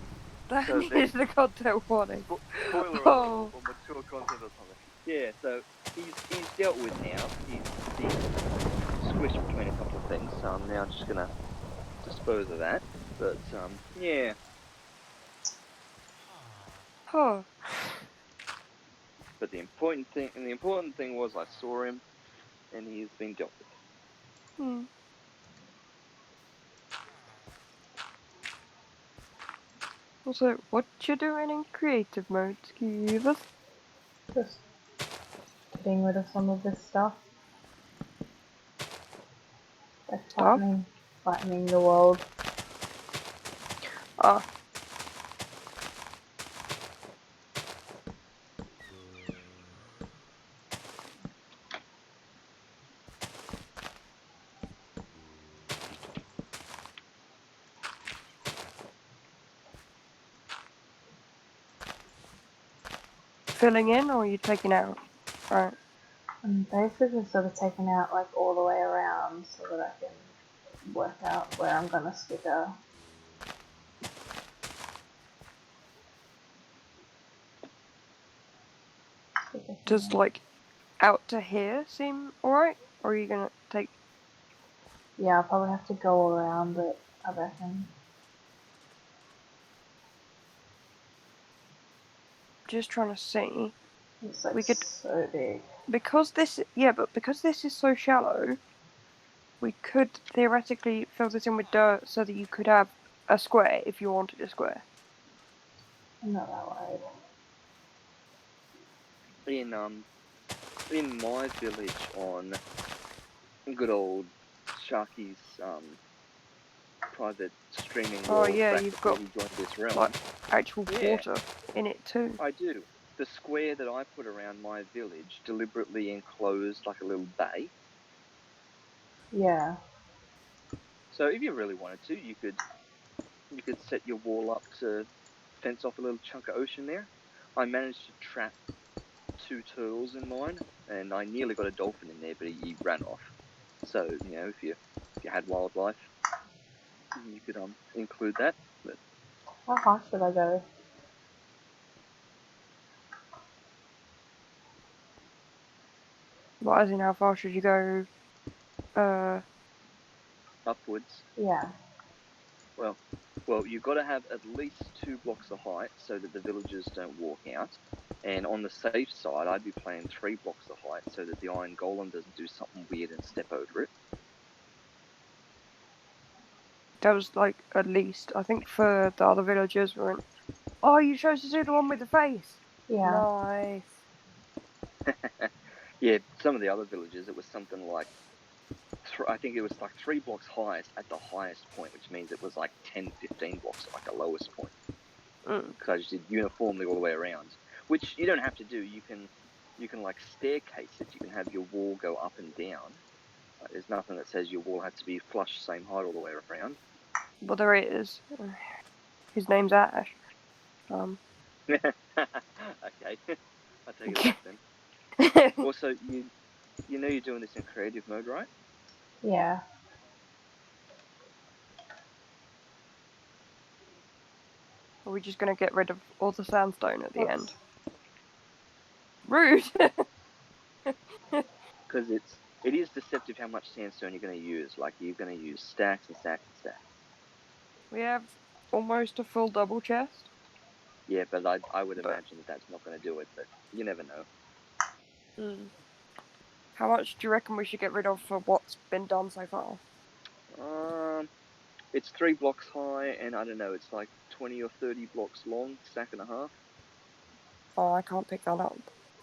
That So needed a content warning. spoiler alert, Oh, or mature content or something. Yeah, so he's dealt with now. He's squished between a couple of things, so I'm now just gonna dispose of that. But yeah. oh. But the important thing was I saw him, and he's been dealt with. Hmm. Also, what you doing in creative mode, Skievers? Just getting rid of some of this stuff. Like Stuff? flattening the world. Ah, filling in or are you taking out? Right. I'm basically sort of taking out like all the way around so that I can work out where I'm gonna stick a... Does like out to here seem alright? Or are you gonna take? Yeah, I'll probably have to go around it, I reckon. Just trying to see. It's like We could, so big. because this, yeah, but because this is so shallow, we could theoretically fill this in with dirt so that you could have a square if you wanted a square. I'm not that worried. In my village on good old Sharky's private streaming Oh world yeah, back you've before got he joined this realm. like actual Yeah, water in it too. I do. The square that I put around my village deliberately enclosed like a little bay. Yeah. So if you really wanted to, you could set your wall up to fence off a little chunk of ocean there. I managed to trap 2 turtles in mine, and I nearly got a dolphin in there, but he ran off. So if you had wildlife, you could include that. But How high should I go? What, as in how far should you go? upwards, Yeah. well, you've got to have at least 2 blocks of height so that the villagers don't walk out. And on the safe side, I'd be playing 3 blocks of height so that the iron golem doesn't do something weird and step over it. That was like at least. I think for the other villagers we went. Oh, you chose to do the one with the face. Yeah. Nice. Yeah, some of the other villagers, it was something like I think it was like 3 blocks highest at the highest point, which means it was like 10, 15 blocks at like the lowest point. Because I just did uniformly all the way around, which you don't have to do. You can like staircase it. You can have your wall go up and down. There's nothing that says your wall has to be flush, same height all the way around. Well, there it is. His name's Ash. Okay, I take it back then. Also, you know you're doing this in creative mode, right? Yeah. Are we just gonna get rid of all the sandstone at the Oops. end? Rude. Because it is deceptive how much sandstone you're going to use. Like you're going to use stacks and stacks and stacks. We have almost a full double chest. Yeah, but I would But imagine that that's not going to do it. But you never know. how much do you reckon we should get rid of for what's been done so far? It's 3 blocks high, and I don't know. It's like 20 or 30 blocks long, stack and a half. Oh, I can't pick that up.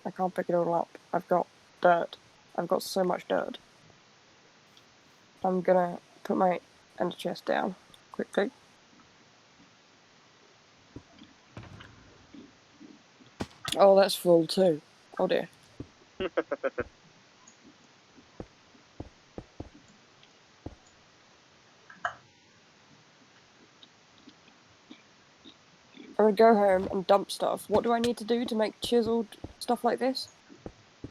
I can't pick it all up. I've got dirt. I've got so much dirt. I'm gonna put my ender chest down quickly. Oh, that's full too. Oh dear. I'm gonna go home and dump stuff. What do I need to do to make chiseled stuff like this?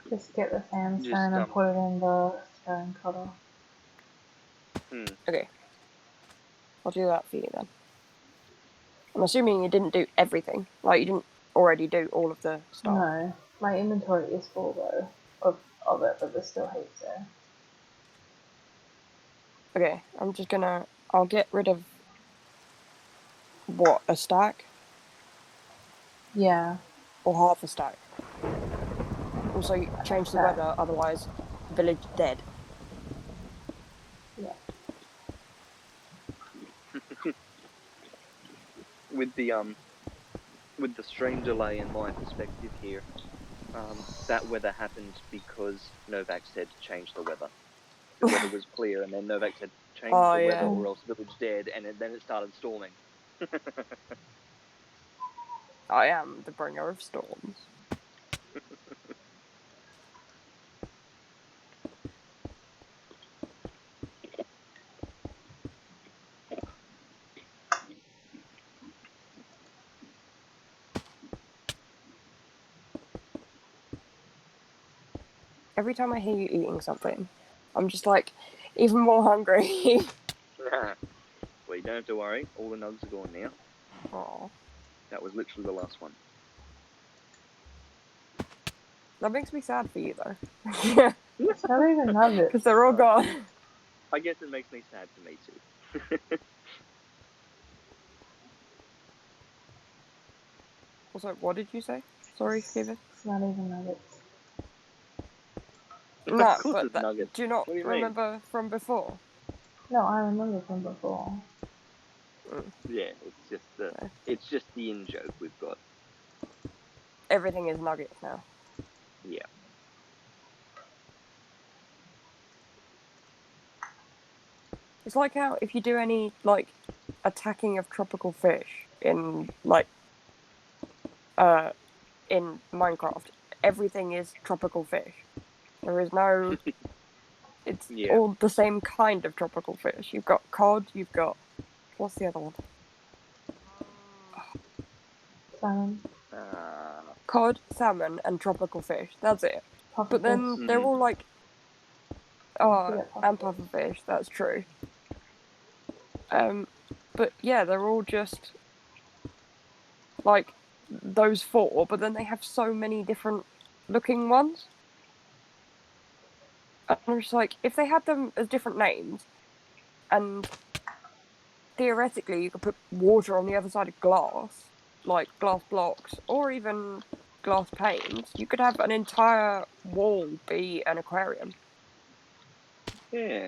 Just get the sandstone Just, and put it in the stone cutter. Okay. I'll do that for you then. I'm assuming you didn't do everything. Like, you didn't already do all of the stuff. No, my inventory is full though of it, but there's still heaps there. Okay, I'm just gonna... I'll get rid of... What, a stack? Yeah. Or half a stack? Also, change the Stack. weather, otherwise village dead. Yeah. With the stream delay in my perspective here, that weather happened because Novak said change the weather. The weather was clear, and then Novak said change Oh, the weather yeah. or else village dead, and then it started storming. I am the bringer of storms. Every time I hear you eating something, I'm just like, even more hungry. Well, you don't have to worry. All the nugs are gone now. Aww. That was literally the last one. That makes me sad for you, though. Yeah, It's not even nuggets. because they're all gone. I guess it makes me sad for me too. Also, what did you say? Sorry, Skievers. It's not even nuggets. No, Of course but it's nuggets. do you not What do you mean? remember from before? No, I remember from before. Yeah, it's just the in joke we've got. Everything is nuggets now. Yeah. It's like how if you do any like attacking of tropical fish in like in Minecraft, everything is tropical fish. There is no it's Yeah. all the same kind of tropical fish. You've got cod, you've got what's the other one? Salmon. Cod, salmon, and tropical fish. That's it. But then Pufferfish. they're all like Forget and pufferfish. pufferfish, that's true. But yeah, they're all just like those four, but then they have so many different looking ones. And I'm just like, if they had them as different names, and theoretically you could put water on the other side of glass, like glass blocks, or even glass panes, you could have an entire wall be an aquarium. Yeah.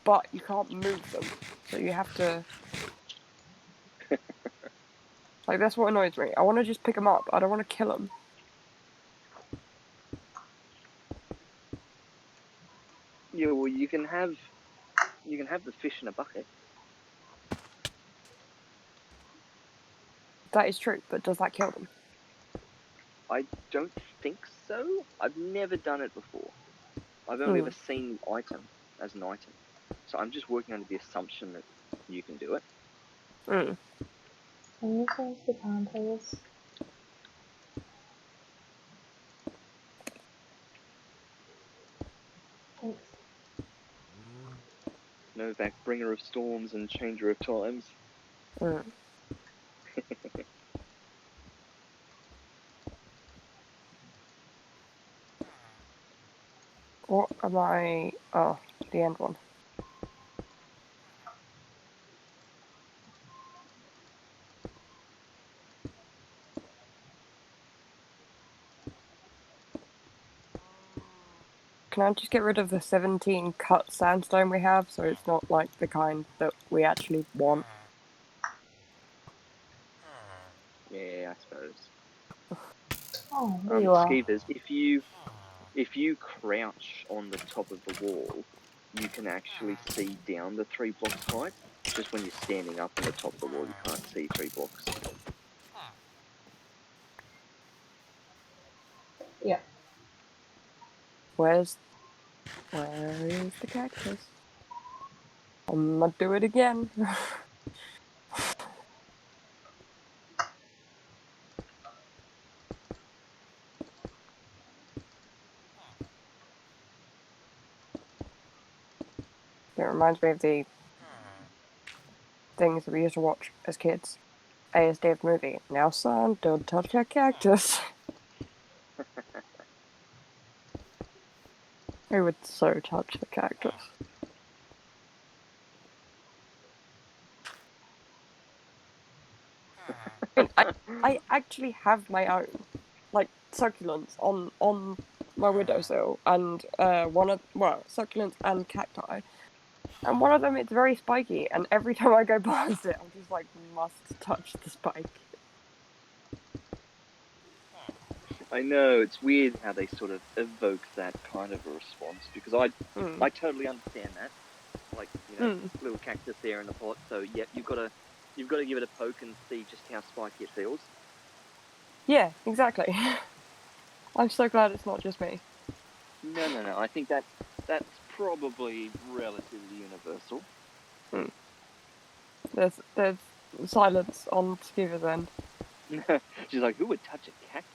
But you can't move them, so you have to. Like, that's what annoys me. I want to just pick them up. I don't want to kill them. Yeah, well, you can have the fish in a bucket. That is true, but does that kill them? I don't think so. I've never done it before. I've only ever seen the item as an item. So I'm just working under the assumption that you can do it. Can you change the time, please? Thanks. Novak, bringer of storms and changer of times. What am I? Oh, the end one. Can I just get rid of the 17 cut sandstone we have, so it's not like the kind that we actually want? Yeah, I suppose. Oh, there you are. Skievers, if you if you crouch on the top of the wall, you can actually see down the 3 blocks height. Just when you're standing up on the top of the wall, you can't see 3 blocks. Yeah. Where is the cactus? I'm not do it again. It reminds me of the things that we used to watch as kids. ASDF movie. Now, son, don't touch that cactus. I would so touch the cactus. I actually have my own, like, succulents on my windowsill, and succulents and cacti. And one of them, it's very spiky, and every time I go past it, I'm just like, must touch the spike. I know, it's weird how they sort of evoke that kind of a response, because I totally understand that. Like, little cactus there in the pot, so yeah, you've got to give it a poke and see just how spiky it feels. Yeah, exactly. I'm so glad it's not just me. No. I think that's probably relatively universal. There's silence on Skievers' end. She's like, who would touch a cactus?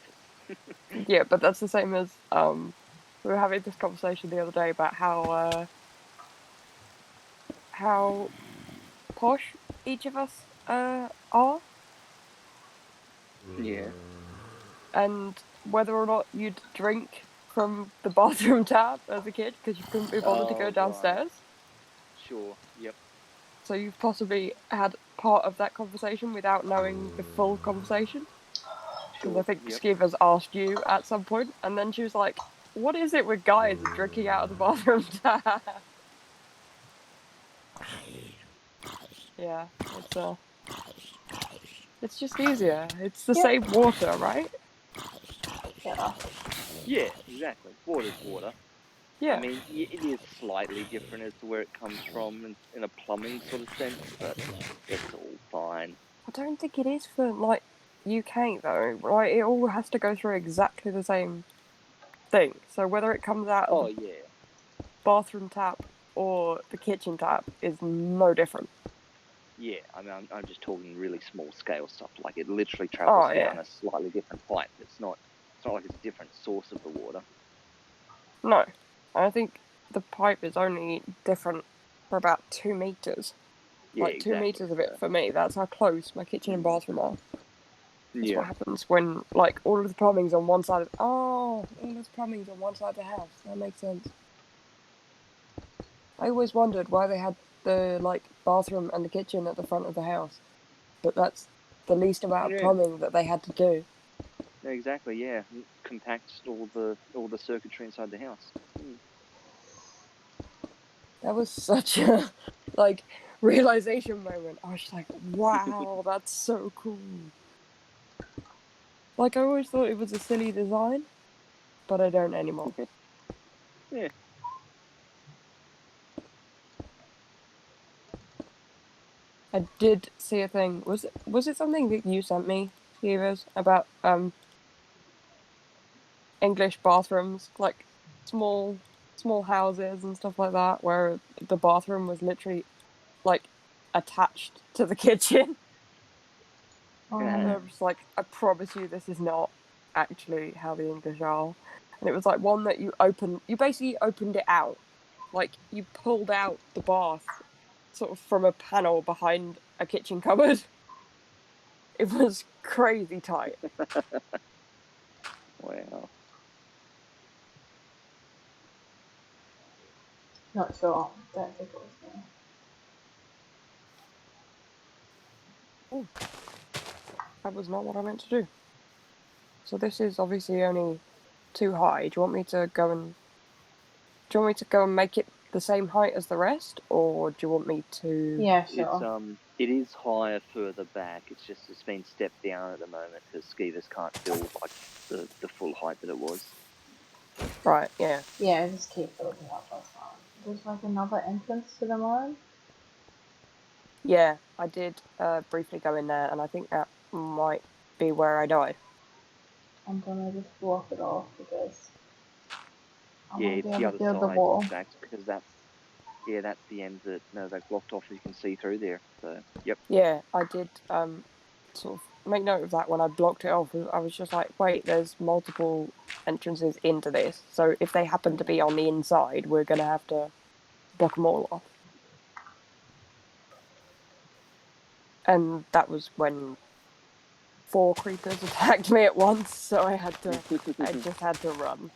Yeah, but that's the same as we were having this conversation the other day about how posh each of us are, Yeah. and whether or not you'd drink from the bathroom tap as a kid because you couldn't be bothered to go downstairs. Right. Sure. Yep. So you've possibly had part of that conversation without knowing the full conversation. Because I think Skievers asked you at some point, and then she was like, "What is it with guys drinking out of the bathroom tap?" Yeah, it's just easier. It's the same water, right? Yeah. Yeah, exactly. Water's water. Yeah. I mean, it is slightly different as to where it comes from in a plumbing sort of sense, but it's all fine. I don't think it is for, like, UK, though. Right? It all has to go through exactly the same thing. So whether it comes out of the bathroom tap or the kitchen tap is no different. Yeah, I mean, I'm just talking really small scale stuff. Like, it literally travels down a slightly different pipe. It's not like it's a different source of the water. No. I think the pipe is only different for about 2 meters. Yeah, like 2 meters of it so. for me. That's how close my kitchen and bathroom are. That's what Yeah. happens when, like, all of the plumbing's on one side of all this plumbing's on one side of the house. That makes sense. I always wondered why they had the, like, bathroom and the kitchen at the front of the house. But that's the least amount of plumbing that they had to do. Exactly, yeah. Compact all the circuitry inside the house. That was such a, like, realization moment. I was just like, wow, that's so cool. Like, I always thought it was a silly design, but I don't anymore. Yeah. I did see a thing. Was it something that you sent me, Skievers, about English bathrooms, like small houses and stuff like that, where the bathroom was literally like attached to the kitchen. And I was like, I promise you, this is not actually how the English are. And it was like one that you basically opened it out, like you pulled out the bath sort of from a panel behind a kitchen cupboard. It was crazy tight. Wow. Not sure. Don't think it was me. Ooh. That was not what I meant to do. So this is obviously only too high. Do you want me to go and make it the same height as the rest, or do you want me to? Yeah, sure. It is higher further back. It's been stepped down at the moment because Skievers can't build like the full height that it was. Right, yeah. Yeah, just keep building up, that's fine. There's like another entrance to the mine. Yeah, I did briefly go in there, and I think that might be where I died. I'm gonna just block it off because I Yeah, want to it's be the able to other build the side, wall. in fact, because that's the end that Novak blocked off. You can see through there. So, yep. Yeah, I did sort of make note of that when I blocked it off. I was just like, wait, there's multiple entrances into this, so if they happen to be on the inside, we're gonna have to block them all off. And that was when 4 creepers attacked me at once, so I just had to run.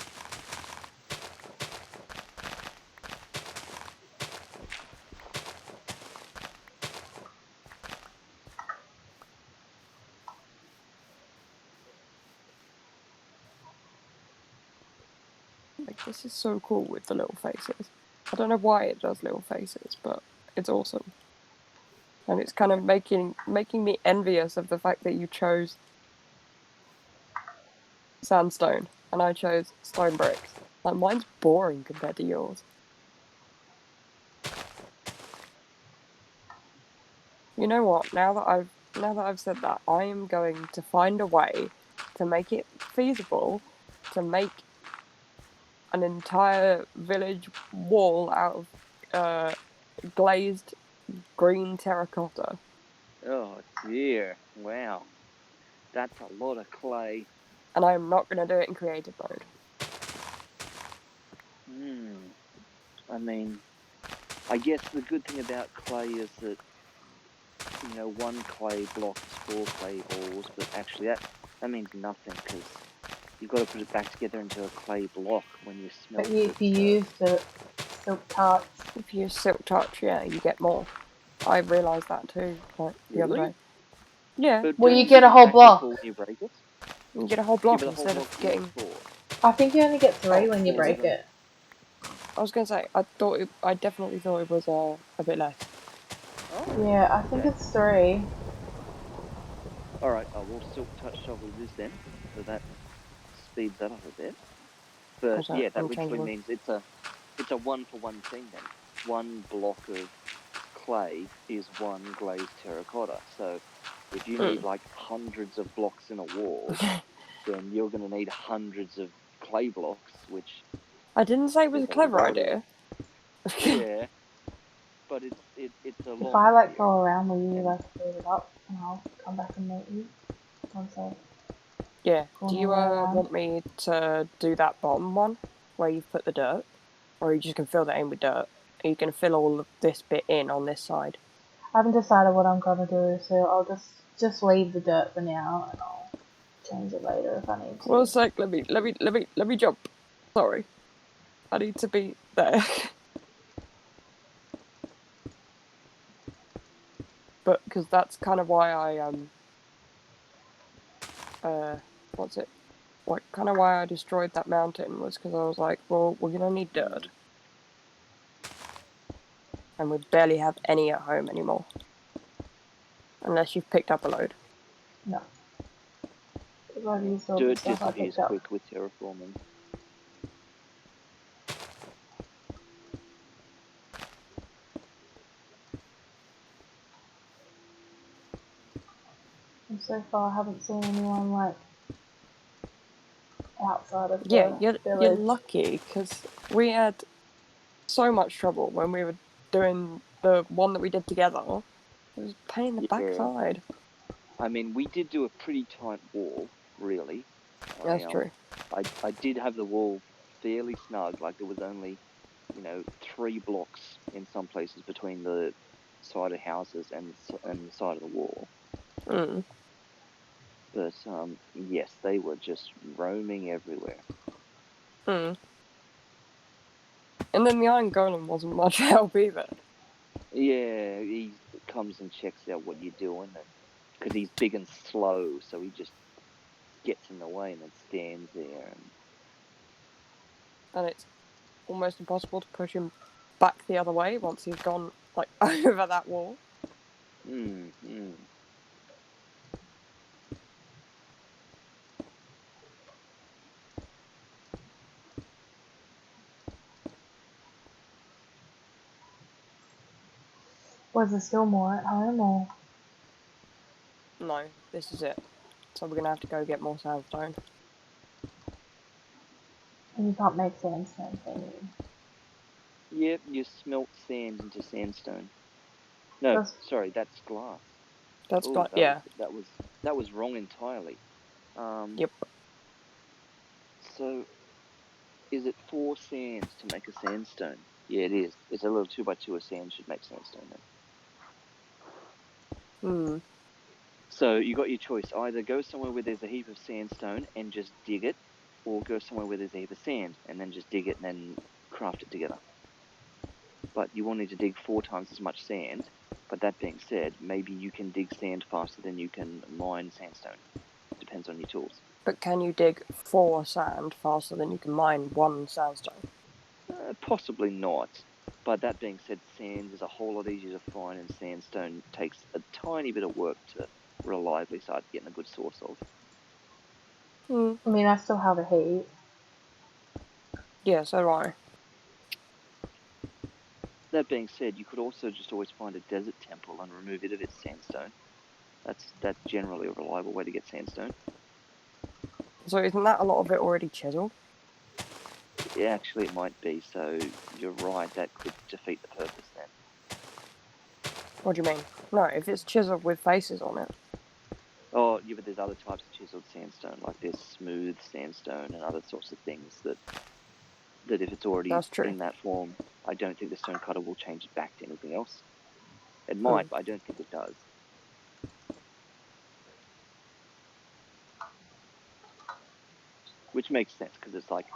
Like, this is so cool with the little faces. I don't know why it does little faces, but it's awesome. And it's kind of making me envious of the fact that you chose sandstone and I chose stone bricks. Like, mine's boring compared to yours. You know what? Now that I've said that, I am going to find a way to make it feasible to make an entire village wall out of glazed green terracotta. Oh dear! Wow, that's a lot of clay. And I am not going to do it in creative mode. I mean, I guess the good thing about clay is that one clay block is 4 clay balls, but actually that means nothing because you've got to put it back together into a clay block when you But smelt it. if you use the silk tarts, If you use silk touch, yeah, you get more. I realised that too, like the other Really? day. Yeah, But well, don't you you get get a the whole packet full block. when you break it? you get a whole Yeah, block but the whole instead of block's what getting. for? I think you only get 3 Oh, when you 4 of break them. it. I was gonna say, I definitely thought it was a bit less. Oh, Yeah, I think okay. it's 3. All right. Oh, we'll silk touch shovel it is then, so that speeds that up a bit. But Also, yeah, that literally unchangeable. means it's a 1-for-1 thing then. 1 block of clay is 1 glazed terracotta. So if you need like hundreds of blocks in a wall, then you're going to need hundreds of clay blocks, which I didn't say it was is a a clever lot of. idea. Yeah, but it's a If long I like idea. go around, will you And like speed it up and I'll come back and meet you once I've Yeah. gone Do all you the way around? want me to do that bottom one where you've put the dirt, or are you just gonna fill that in with dirt? Are you gonna fill all of this bit in on this side? I haven't decided what I'm gonna do, so I'll just leave the dirt for now and I'll change it later if I need Well, to. it's like let me jump. Sorry, I need to be there. But because that's kind of why I what's it? Like kind of why I destroyed that mountain was because I was like, well, we're gonna need dirt, and we barely have any at home anymore, unless you've picked up a load. No, because I've used all the dirt stuff I disappears picked up. quick with terraforming. And so far, I haven't seen anyone like outside of Yeah, the you're village. lucky because we had so much trouble when we were doing the one that we did together. It was a pain in the Yeah, backside. I mean, we did do a pretty tight wall, really. I That's true. I did have the wall fairly snug. Like there was only 3 blocks in some places between the side of houses and the side of the wall. Mm. But yes, they were just roaming everywhere. Mm. And then the Iron Golem wasn't much help either. Yeah, he comes and checks out what you're doing, and because he's big and slow, so he just gets in the way and then stands there. And it's almost impossible to push him back the other way once he's gone like over that wall. Mm. Was there still more at home, or? No, this is it. So we're gonna have to go get more sandstone. And you can't make sandstone, can you? Yep, you smelt sand into sandstone. No, sorry, that's glass. That's Oh, yeah. that was wrong entirely. Yep. So, is it 4 sands to make a sandstone? Yeah, it is. It's a little 2x2 of sand should make sandstone then. Hmm. So you got your choice. Either go somewhere where there's a heap of sandstone and just dig it, or go somewhere where there's a heap of sand and then just dig it and then craft it together. But you will need to dig 4 times as much sand. But that being said, maybe you can dig sand faster than you can mine sandstone. Depends on your tools. But can you dig 4 sand faster than you can mine 1 sandstone? Possibly not. But that being said, sand is a whole lot easier to find, and sandstone takes a tiny bit of work to reliably start getting a good source of. I mean, I still have a heat. Yeah, so do I. That being said, you could also just always find a desert temple and remove it of its sandstone. That's generally a reliable way to get sandstone. So isn't that a lot of it already chiseled? Yeah, actually, it might be. So you're right. That could defeat the purpose then. What do you mean? No, if it's chiseled with faces on it. Oh, yeah, but there's other types of chiseled sandstone, like there's smooth sandstone and other sorts of things that if it's already That's true. in that form, I don't think the stone cutter will change it back to anything else. It might, but I don't think it does. Which makes sense because it's like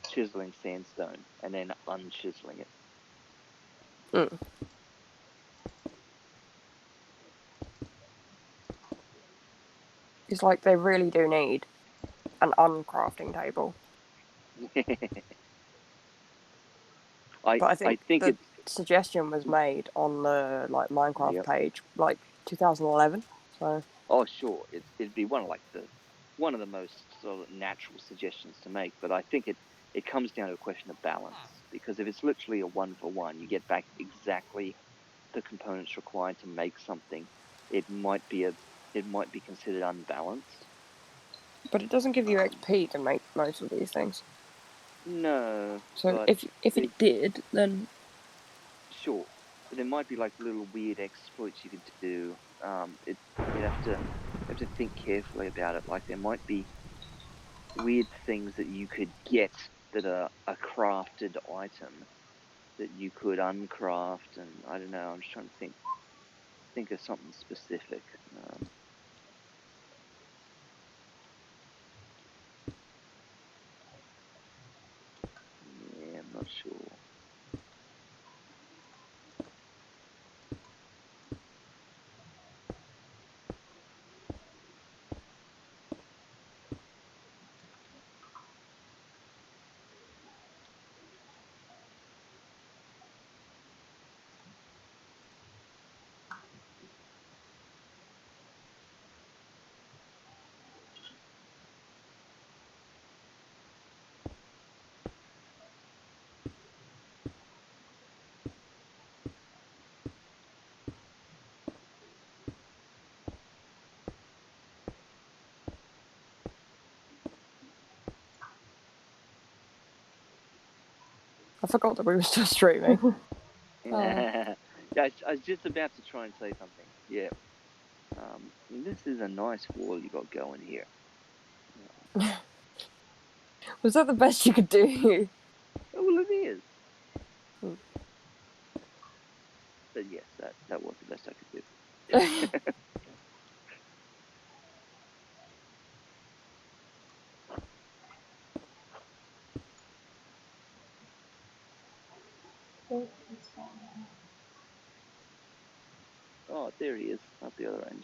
chiseling sandstone and then unchiseling it. It's like they really do need an uncrafting table. But I I think think the it's suggestion was made on the like Minecraft yep. page, like 2011. So Oh, sure, it'd be one of the most sort of natural suggestions to make. But I think it comes down to a question of balance, because if it's literally a 1-for-1, you get back exactly the components required to make something. It might be considered unbalanced. but it doesn't give you XP to make most of these things. No, So but if it did, then sure, there might be like little weird exploits you could do. You'd have to think carefully about it. Like there might be weird things that you could get that are a crafted item that you could uncraft, and I don't know. I'm just trying to think of something specific. Yeah, I'm not sure. I forgot that we were still streaming. Yeah, I was just about to try and say something. Yeah. This is a nice wall you got going here. Was that the best you could do? Oh, well, it is. Hmm. But yes, that was the best I could do. Oh, there he is, up the other end.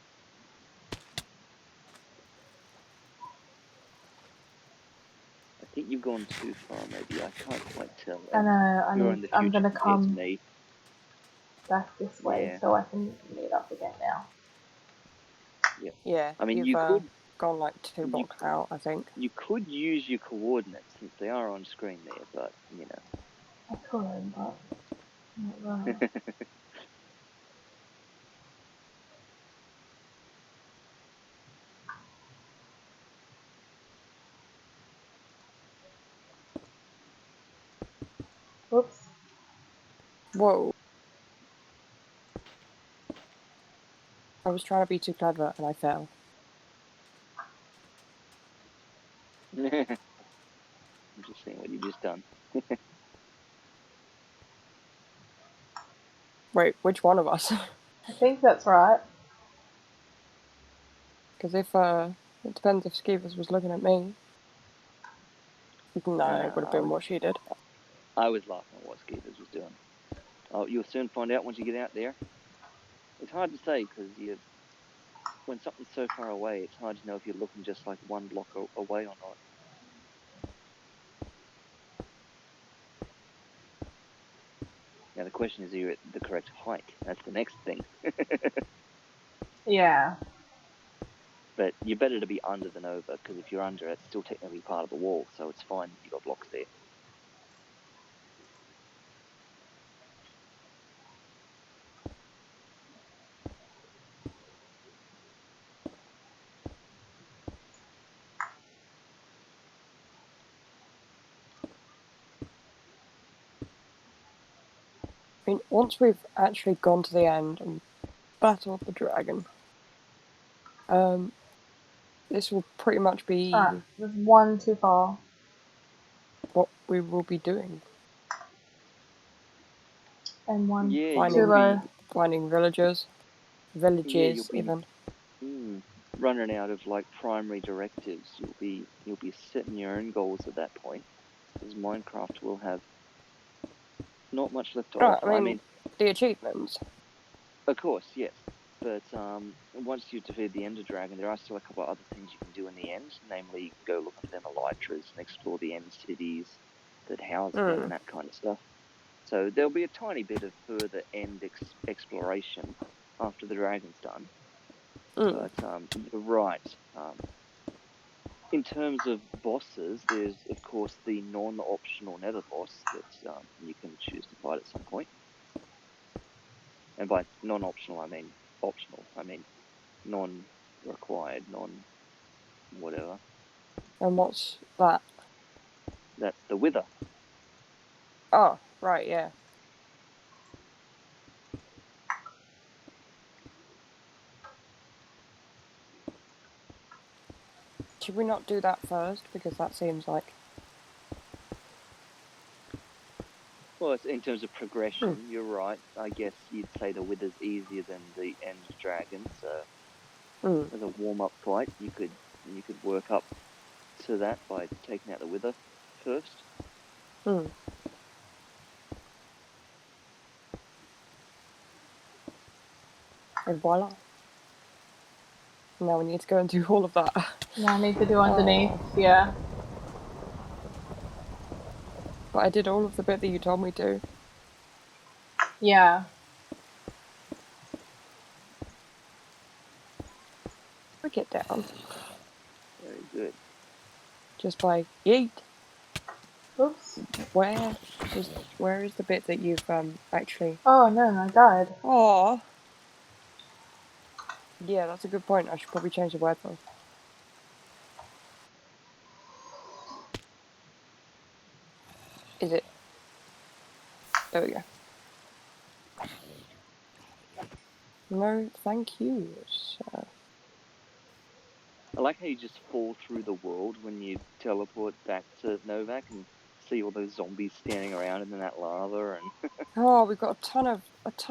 I think you've gone too far, maybe. I can't quite tell. I know. You're in the I'm future gonna compared to come me. back this way Yeah. so I can meet up again now. Yeah. Yeah, I mean, you've gone like 2 blocks out, I think. You could use your coordinates since they are on screen there, but you know. I could, but not right. Whoa. I was trying to be too clever and I fell. I'm just seeing what you just done. Wait, which one of us? I think that's right. Because if, it depends if Skievers was looking at me. No, it would have been what she did. I was laughing at what Skievers was doing. Oh, you'll soon find out once you get out there. It's hard to say because when something's so far away, it's hard to know if you're looking just like one block away or not. Now the question is, are you at the correct height? That's the next thing. Yeah. But you're better to be under than over, because if you're under, it's still technically part of the wall, so it's fine that you got blocks there. I mean, once we've actually gone to the end and battled the dragon, this will pretty much be Alright, there's one too far. what we will be doing. And one Yeah, too low. Finding villages you'll be even. running out of like primary directives. You'll be setting your own goals at that point, because Minecraft will have not much left to offer. I mean, the achievements. Of course, yes. But once you've defeated the Ender Dragon, there are still a couple of other things you can do in the end. Namely, go looking for them elytras and explore the end cities that house them and that kind of stuff. So there'll be a tiny bit of further end exploration after the dragon's done. But you're right. In terms of bosses, there's of course the non-optional Nether boss that you can choose to fight at some point. And by non-optional, I mean optional. I mean non-required, non-whatever. And what's that? That's the Wither. Oh, right, yeah. Should we not do that first? Because that seems like... Well, in terms of progression, you're right. I guess you'd say the Wither's easier than the End Dragon. So as a warm-up fight, you could work up to that by taking out the Wither first. And voila. Now we need to go and do all of that. Yeah, I need to do underneath, yeah. But I did all of the bit that you told me to. Yeah. Break it down. Very good. Just by yeet. Oops. Where is the bit that you've actually... Oh no, I died. Oh. Yeah, that's a good point. I should probably change the word though. Is it? There we go. No, thank you, sir. I like how you just fall through the world when you teleport back to Novak and see all those zombies standing around in that lava and Oh, we've got a ton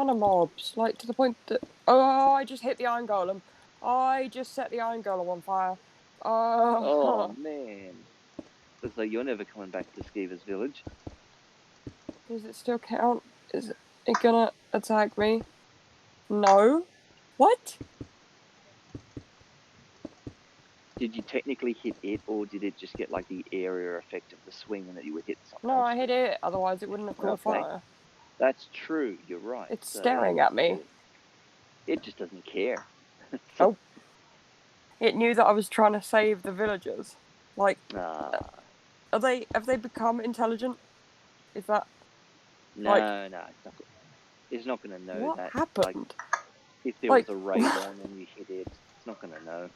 of mobs, like to the point that I just hit the iron golem. I just set the iron golem on fire. oh man. Looks like you're never coming back to Skievers Village. Does it still count? Is it gonna attack me? No. What? Did you technically hit it, or did it just get like the area effect of the swing and that you would hit something No, else? I hit it. Otherwise, it wouldn't have caught fire. That's true. You're right. It's So staring at me. it just doesn't care. Oh. It knew that I was trying to save the villagers. Like, have they become intelligent? Is that no, it's not going to know what that. happened? Like, if there was a raid on and you hit it, it's not going to know.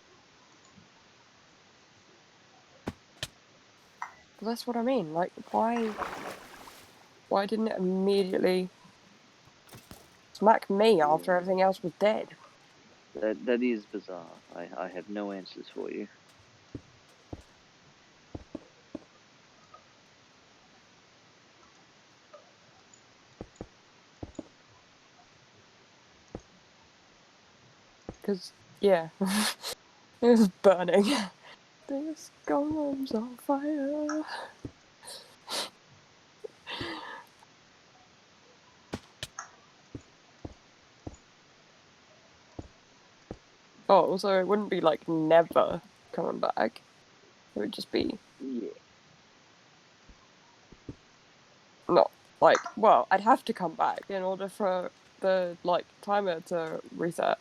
Well, that's what I mean. Like, why didn't it immediately smack me Yeah. after everything else was dead. That is bizarre. I have no answers for you. Because, yeah, it was burning. This golem's on fire. Oh, so it wouldn't be like never coming back. It would just be Yeah. not like, well, I'd have to come back in order for the like timer to reset.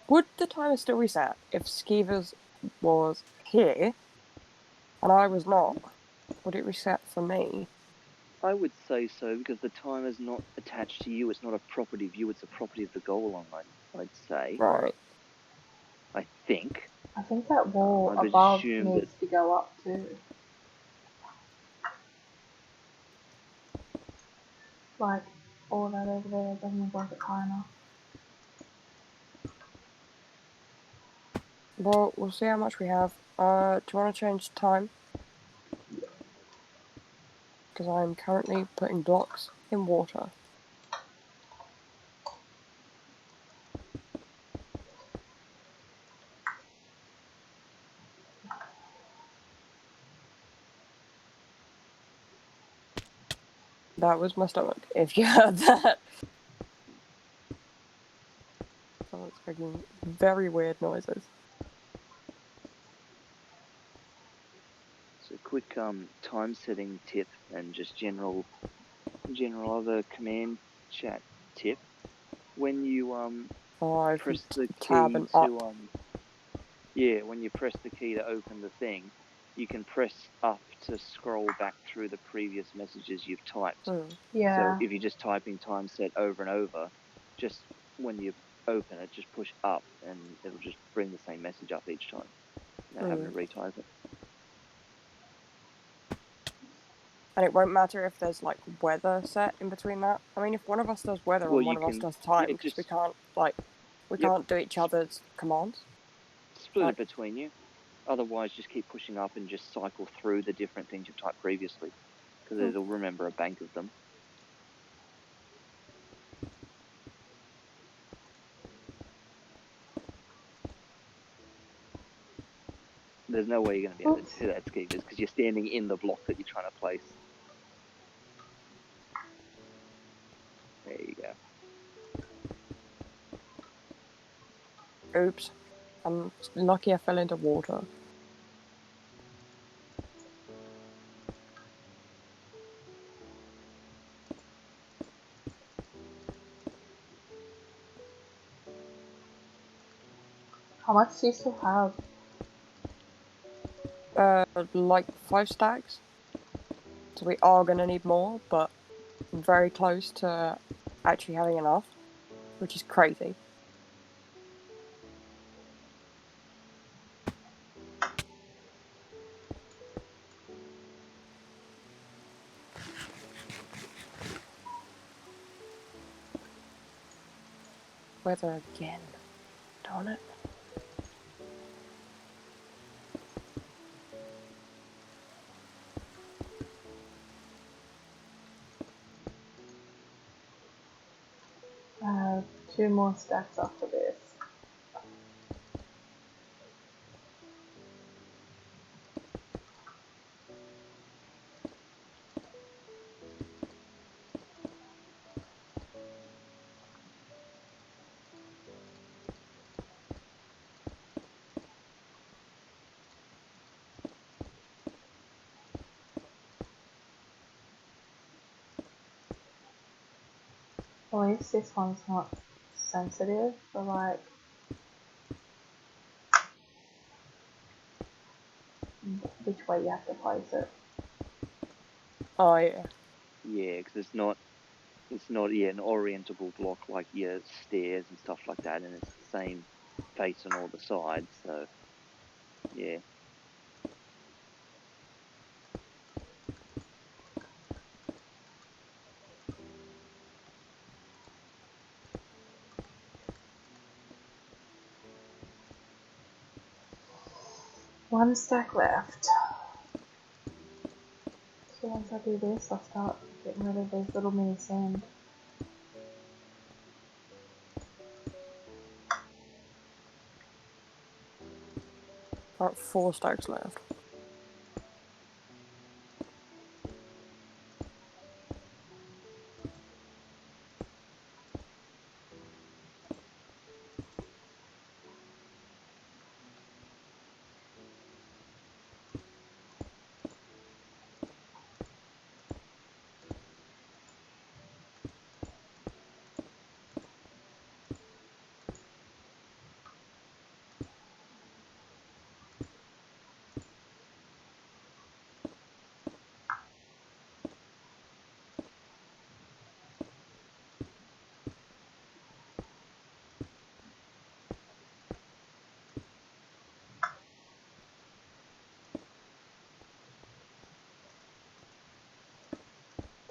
Would the timer still reset if Skievers was here and I was not? Would it reset for me? I would say so because the timer's not attached to you. It's not a property of you. It's a property of the golem. I'd say. Right. I think. I think that wall I'd above assume that. needs to go up too. Like, all that over there doesn't look like it's high enough. Well, we'll see how much we have. Do you want to change time? Because I'm currently putting blocks in water. That was my stomach, if you heard that. Someone's making very weird noises. So quick time setting tip and just general other command chat tip. When you Oh, press the tab key and up. to when you press the key to open the thing, you can press up to scroll back through the previous messages you've typed. Yeah. So if you're just typing time set over and over, just when you open it, just push up and it'll just bring the same message up each time without having to retype it. And it won't matter if there's like weather set in between that. I mean, if one of us does weather Well, and one you of us can does time, because just we can't like can't do each other's commands. split it between you. Otherwise, just keep pushing up and just cycle through the different things you've typed previously, because it'll remember a bank of them. There's no way you're going to be able to do that, Skievers, because you're standing in the block that you're trying to place. There you go. Oops. I'm lucky I fell into water. How much do you still have? Like 5 stacks. So we are going to need more, but I'm very close to actually having enough, which is crazy. Weather again. Darn it. I have 2 more stacks after this. At least this one's not sensitive, but like which way you have to place it. Oh yeah. Yeah, because it's not an orientable block like your stairs and stuff like that, and it's the same face on all the sides. So yeah. 1 stack left. So once I do this, I'll start getting rid of those little mini sand. About 4 stacks left.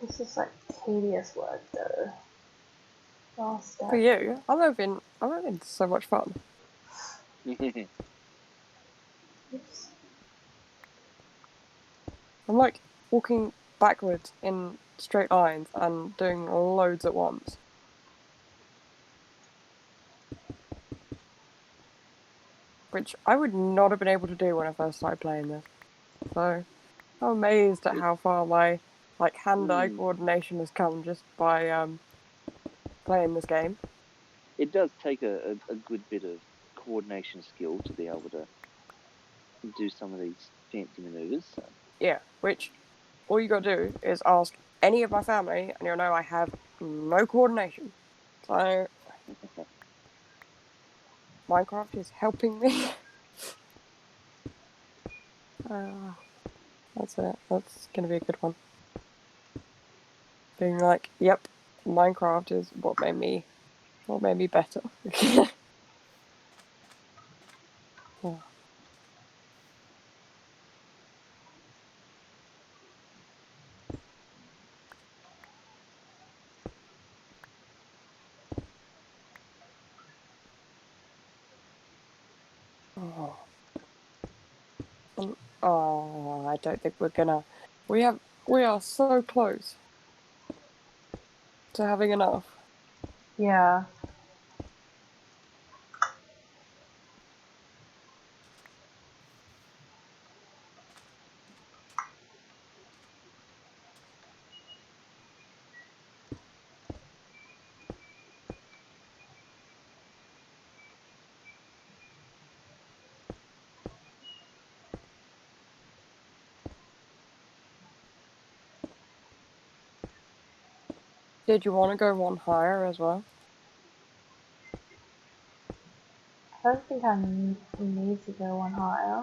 This is like tedious work though. Last stack. For you, I'm having so much fun. Oops. I'm like walking backwards in straight lines and doing loads at once. Which I would not have been able to do when I first started playing this. So I'm amazed at how far my like hand-eye coordination has come just by playing this game. It does take a good bit of coordination skill to be able to do some of these fancy maneuvers. So. Yeah, which all you got to do is ask any of my family, and you'll know I have no coordination. So Minecraft is helping me. That's it. That's gonna be a good one. Being like, yep, Minecraft is what made me better. Oh. Oh. Oh, I don't think we're gonna. We are so close to having enough. Yeah. Did you want to go one higher as well? I don't think I need to go one higher.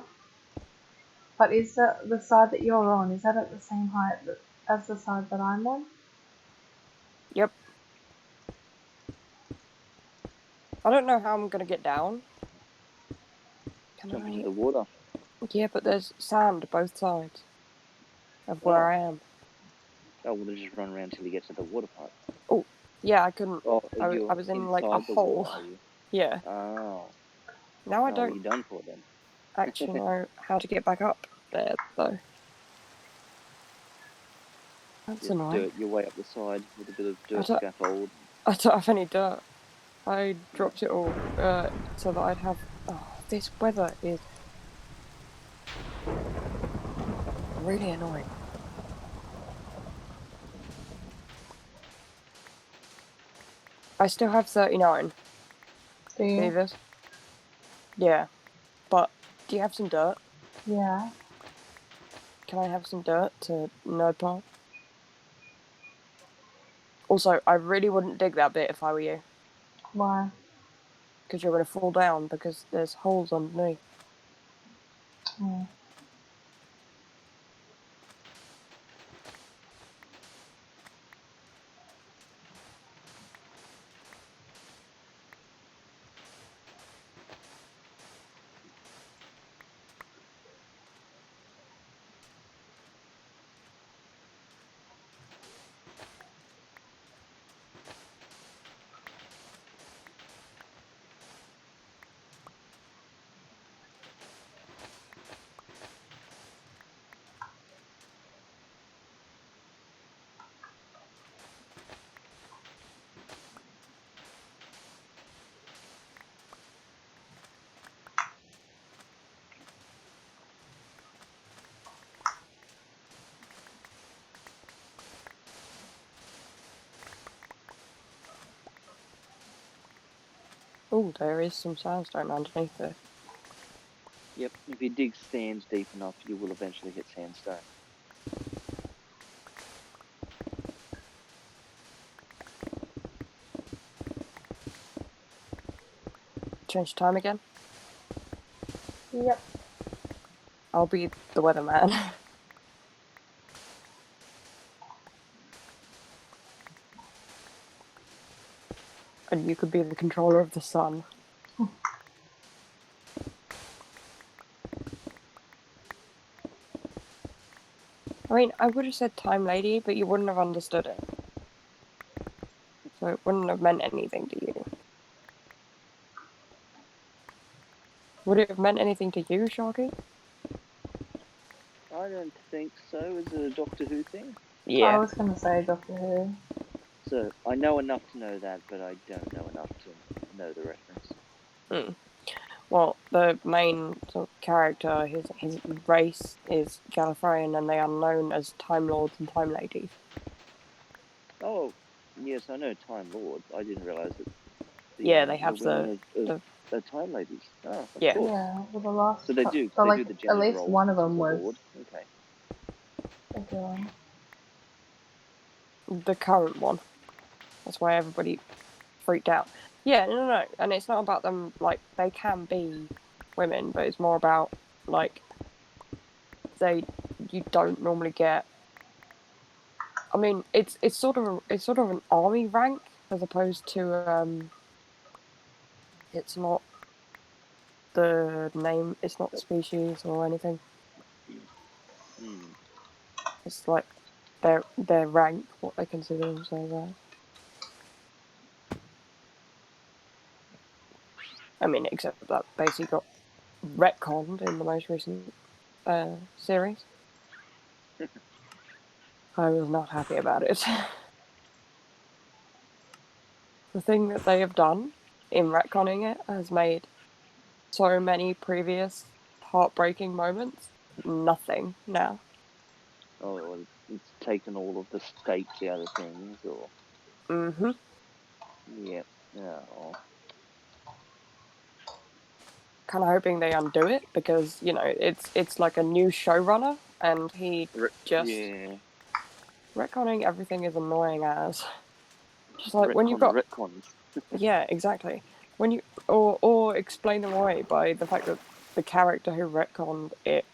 But is the side that you're on, is that at the same height as the side that I'm on? Yep. I don't know how I'm gonna get down. Can Jump I? into the water. Yeah, but there's sand both sides of where Oh. I am. I want to just run around till you get to the water part. Oh, yeah, I couldn't. Oh, I you're was in like a inside the hole. water, are you? Yeah. Oh. Now I Oh, don't you're done for then. actually know how to get back up there though. That's Just annoying. dirt your way up the side with a bit of I dirt don't, scaffold. I don't have any dirt. I dropped it all so that I'd have. Oh, this weather is really annoying. I still have 39. Do See you? this? Yeah. But do you have some dirt? Yeah. Can I have some dirt to nerd part? Also, I really wouldn't dig that bit if I were you. Why? Because you're going to fall down because there's holes underneath. Hmm. Oh, there is some sandstone underneath there. Yep, if you dig sands deep enough, you will eventually hit sandstone. Change time again. Yep. I'll be the weatherman. And you could be the controller of the sun. I mean, I would have said time lady, but you wouldn't have understood it. So it wouldn't have meant anything to you. Would it have meant anything to you, Sharky? I don't think so. Is it a Doctor Who thing? I Yeah. was gonna say Doctor Who. So I know enough to know that, but I don't know enough to know the reference. Well, the main sort of character, his race is Gallifreyan, and they are known as Time Lords and Time Ladies. Oh, yes, I know Time Lords. I didn't realise that Yeah, they the have women the are Time Ladies. Oh, of Yeah. course. Yeah, well, the last. So they do like the at gender least role one of as them a was lord. Okay. a girl. the current one. That's why everybody freaked out. Yeah, no, and it's not about them like they can be women, but it's more about like you don't normally get. I mean, it's sort of an army rank as opposed to. It's not the name. It's not species or anything. Hmm. It's like their rank, what they consider themselves as. I mean, except that basically got retconned in the most recent series. I was not happy about it. The thing that they have done in retconning it has made so many previous heartbreaking moments nothing now. Oh, it's taken all of the stakes out of things, or Mm-hmm. yeah. Oh. Kind of hoping they undo it because it's like a new showrunner and he just Yeah. retconning everything is annoying as just like when you've Retcon the got retcons. yeah exactly when you or explain them away by the fact that the character who retconned it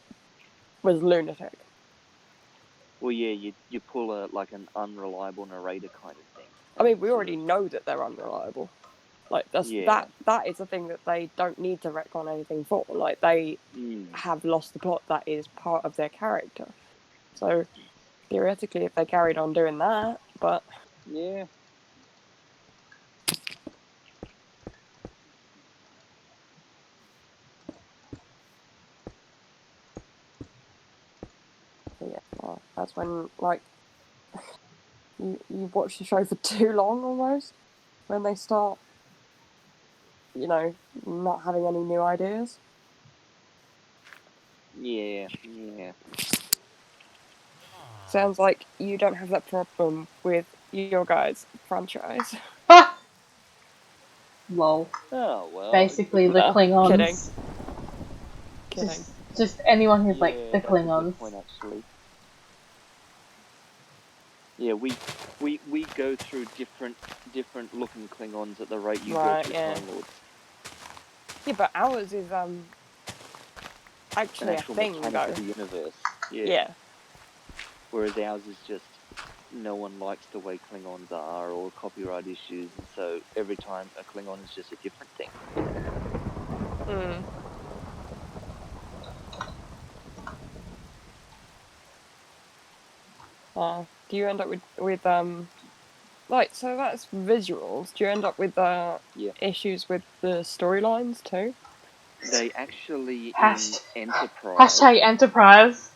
was lunatic. Well, yeah, you pull an unreliable narrator kind of thing, I mean, and we sort already of know that they're unreliable. Like yeah. that is a thing that they don't need to retcon anything for. Like they Mm. have lost the plot that is part of their character. So theoretically, if they carried on doing that, but Yeah. yeah, well, that's when like you watch the show for too long almost when they start not having any new ideas. Yeah. Yeah. Sounds like you don't have that problem with your guys' franchise. Ha! Lol. Oh well. Basically, the No, kidding, Klingons. kidding. Just anyone who's like Yeah, the that's a good Klingons. point actually. Yeah, we go through different looking Klingons at the rate you go Right, through yeah. Time Lords. Yeah, but ours is An actually a actual thing mechanic though. of the universe. Yeah. Yeah. Whereas ours is just no one likes the way Klingons are or copyright issues, and so every time a Klingon is just a different thing. Mm. Do you end up with like so that's visuals? Do you end up with Yeah. issues with the storylines too? They actually in Hasht- Enterprise. Hashtag Enterprise.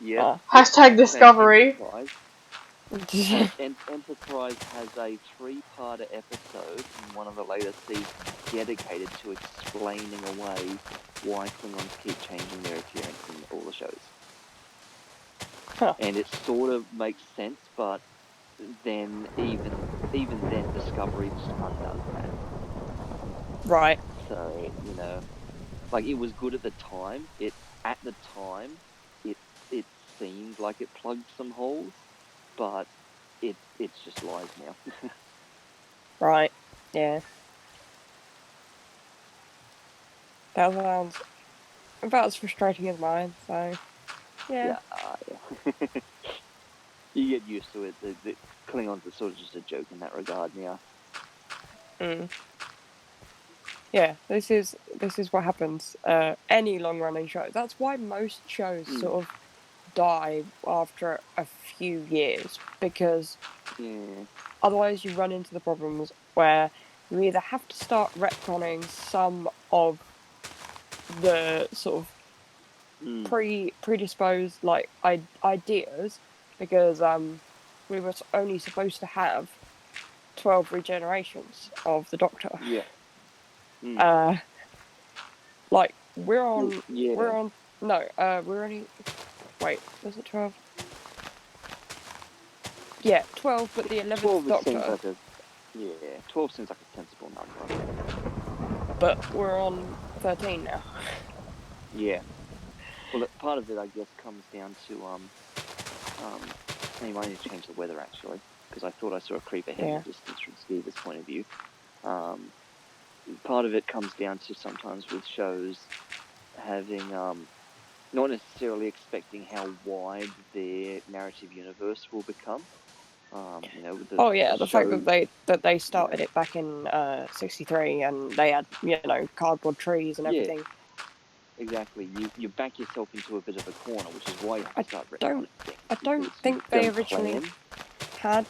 Yep. Ah. Yep. Hashtag Hashtag Discovery. Enterprise. Enterprise has a 3-parter episode in one of the later seasons dedicated to explaining away why Klingons keep changing their appearance in all the shows. Huh. And it sort of makes sense, but then even then Discovery just undoes that. Right. So, you know, like it was good at the time. At the time, it it seemed like it plugged some holes, but it's just lies now. Right. Yeah. That sounds about as frustrating as mine. So yeah. Yeah. You get used to it. The Klingons are sort of just a joke in that regard now. Mm. Yeah. This is what happens. Any long running show. That's why most shows Mm. sort of die after a few years, because Yeah. otherwise you run into the problems where you either have to start retconning some of the sort of Mm. predisposed like ideas, because we were only supposed to have 12 regenerations of the Doctor. Yeah. Mm. Uh, like Well, we're yeah. on no we're only wait, was it 12? Yeah, 12, but the 11th 12 it seems Doctor. like a yeah. 12 seems like a sensible number. But we're on 13 now. Yeah. Well, part of it, I guess, comes down to you might need to change the weather actually, because I thought I saw a creep ahead in Yeah. the distance from Skievers' point of view. Um, Part of it comes down to sometimes with shows having not necessarily expecting how wide their narrative universe will become. You know, with Oh the yeah, the fact show, that they you know, started it back in '63, and they had, cardboard trees and yeah, everything. exactly. You back yourself into a bit of a corner, which is why you have to I start don't retconning things I don't because you think they don't originally plan. had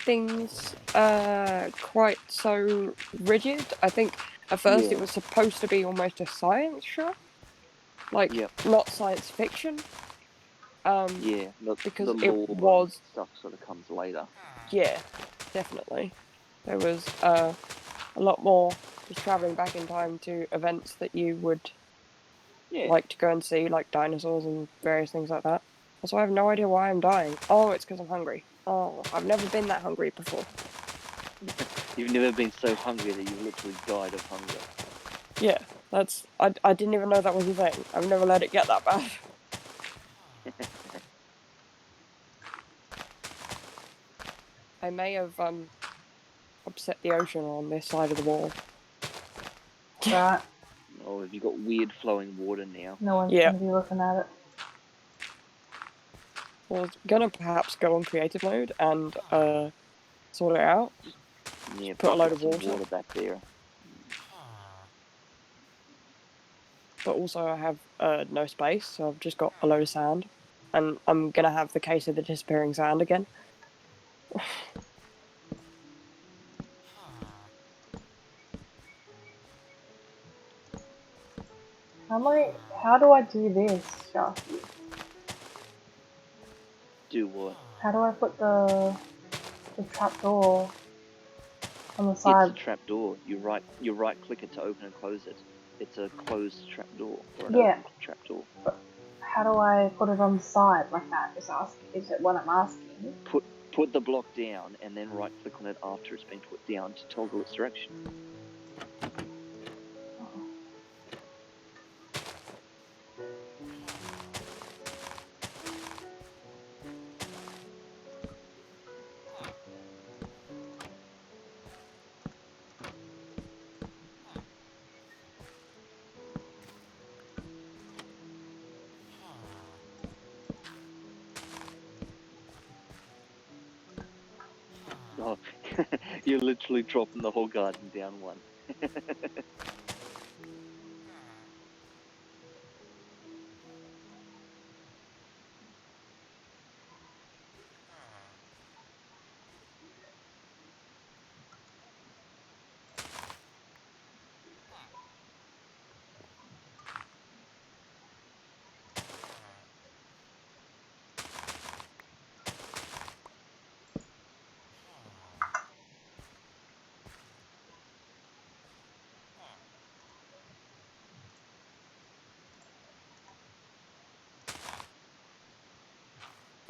things quite so rigid. I think at first it Yeah, was supposed to be almost a science show, like yep, not science fiction, yeah. The because it lore and was, stuff sort of comes later. yeah, definitely. There was a lot more just traveling back in time to events that you would Yeah, like to go and see, like dinosaurs and various things like that. Also, I have no idea why I'm dying. Oh, it's because I'm hungry. Oh, I've never been that hungry before. you've never been so hungry that you've literally died of hunger. Yeah, I didn't even know that was a thing. I've never let it get that bad. I may have upset the ocean on this side of the wall. Right. Oh, have you got weird flowing water now? No one's Yeah, going to be looking at it. I was gonna perhaps go on creative mode and sort it out. Yeah, Just put a load bucket of some water, water back there. but also I have no space, so I've just got a load of sand, and I'm gonna have the case of the disappearing sand again. How do I do this, Sharky? Do what? How do I put the trapdoor on the It's a side? trap door. You right click it to open and close it. It's a closed trap door or an Yeah, open trap door. but how do I put it on the side like that? Is it what I'm asking? Put the block down and then right click on it after it's been put down to toggle its direction. Oh, you're literally dropping the whole garden down one.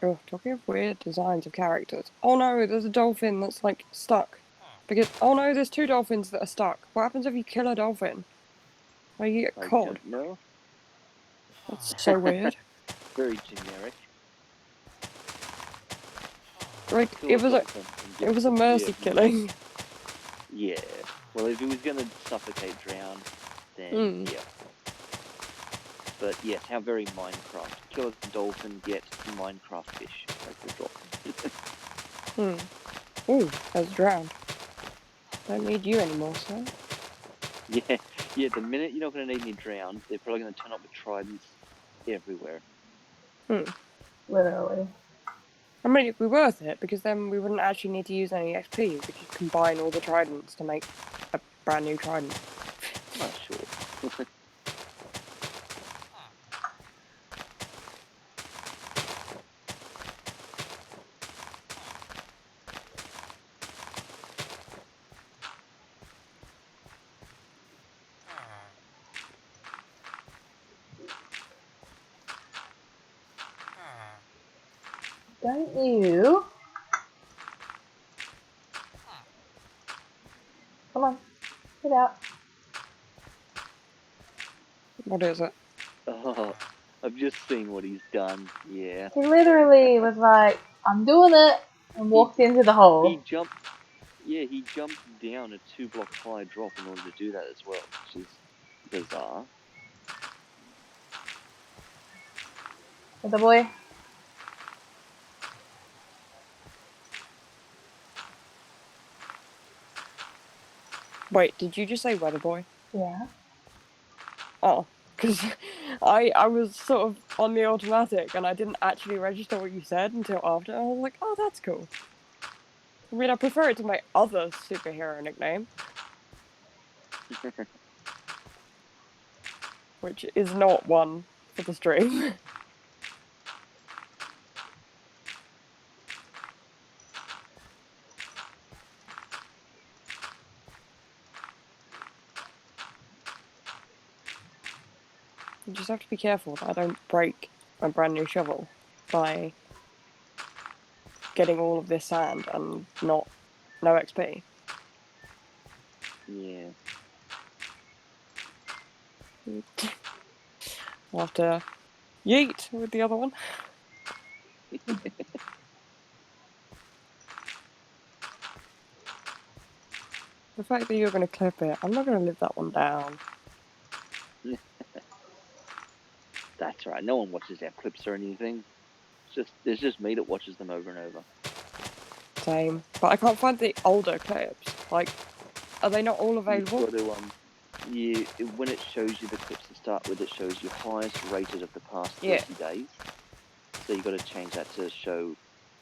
Oh, talking of weird designs of characters. Oh no, there's a dolphin that's like stuck. Because, oh no, there's 2 dolphins that are stuck. What happens if you kill a dolphin? Like, you get I caught. don't know. That's so weird. Very generic. Like, Kill it was a dolphin and get mercy killing. Yeah. Well, if it was gonna suffocate, drown, then yeah. But yes, how very Minecraft. Kill a dolphin, get Minecraft fish. Like the dolphin. Ooh, I was drowned. Don't need you anymore, sir. Yeah. The minute you're not going to need any drowns, they're probably going to turn up with tridents everywhere. Literally. I mean, it'd be worth it, because then we wouldn't actually need to use any XP. We could just combine all the tridents to make a brand new trident. Oh, sure. Don't you? Come on, get out. What is it? Oh, I've just seen what he's done. Yeah. He literally was like, I'm doing it, and walked into the hole. He jumped. Yeah, he jumped down a 2-block high drop in order to do that as well, which is bizarre. With the boy. Wait, did you just say weather boy? Yeah. Oh, because I was sort of on the automatic and I didn't actually register what you said until after. I was like, oh, that's cool. I mean, I prefer it to my other superhero nickname, which is not one for the stream. You just have to be careful that I don't break my brand new shovel by getting all of this sand and no XP. Yeah. I'll have to yeet with the other one. The fact that you're going to clip it, I'm not going to live that one down. That's right. No one watches our clips or anything. There's just me that watches them over and over. Same. But I can't find the older clips. Like, are they not all available? You've got to, when it shows you the clips to start with, it shows you highest rated of the past 30 days. So you've got to change that to show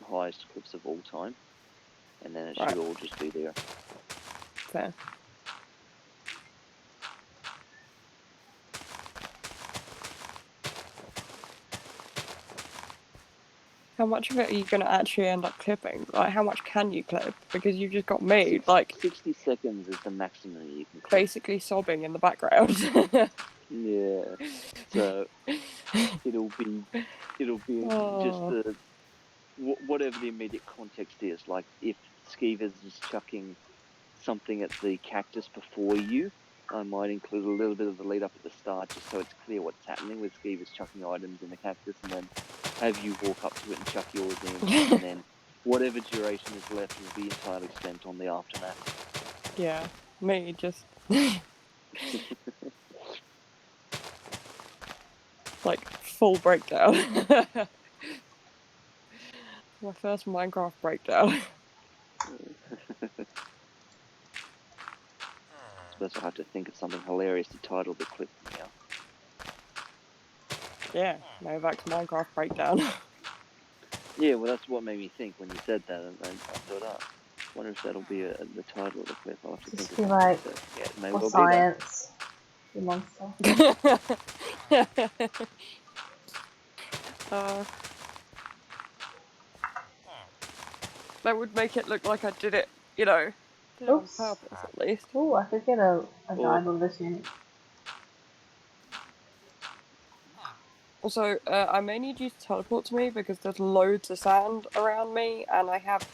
highest clips of all time. And then it should all just be there. Fair. How much of it are you going to actually end up clipping? Like, how much can you clip? Because you've just got me, like... 60 seconds is the maximum you can clip. Basically sobbing in the background. Yeah. So, it'll be just the... Whatever the immediate context is. Like, if Skievers is chucking something at the cactus before you, I might include a little bit of the lead up at the start just so it's clear what's happening with Skievers chucking items in the cactus, and then have you walk up to it and chuck yours in, and then whatever duration is left will be entirely spent on the aftermath. Yeah, me just... like, full breakdown. My first Minecraft breakdown. I suppose I'll have to think of something hilarious to title the clip now. Yeah, Novak's Minecraft breakdown. Yeah, well, that's what made me think when you said that, and I thought, I wonder if that'll be the title of the clip. I'll have to Just think be of like, something. So, yeah, maybe for it'll science. You monster. That would make it look like I did it, did it on purpose at least. Ooh, I could get a guide on this unit. Also, I may need you to teleport to me because there's loads of sand around me and I have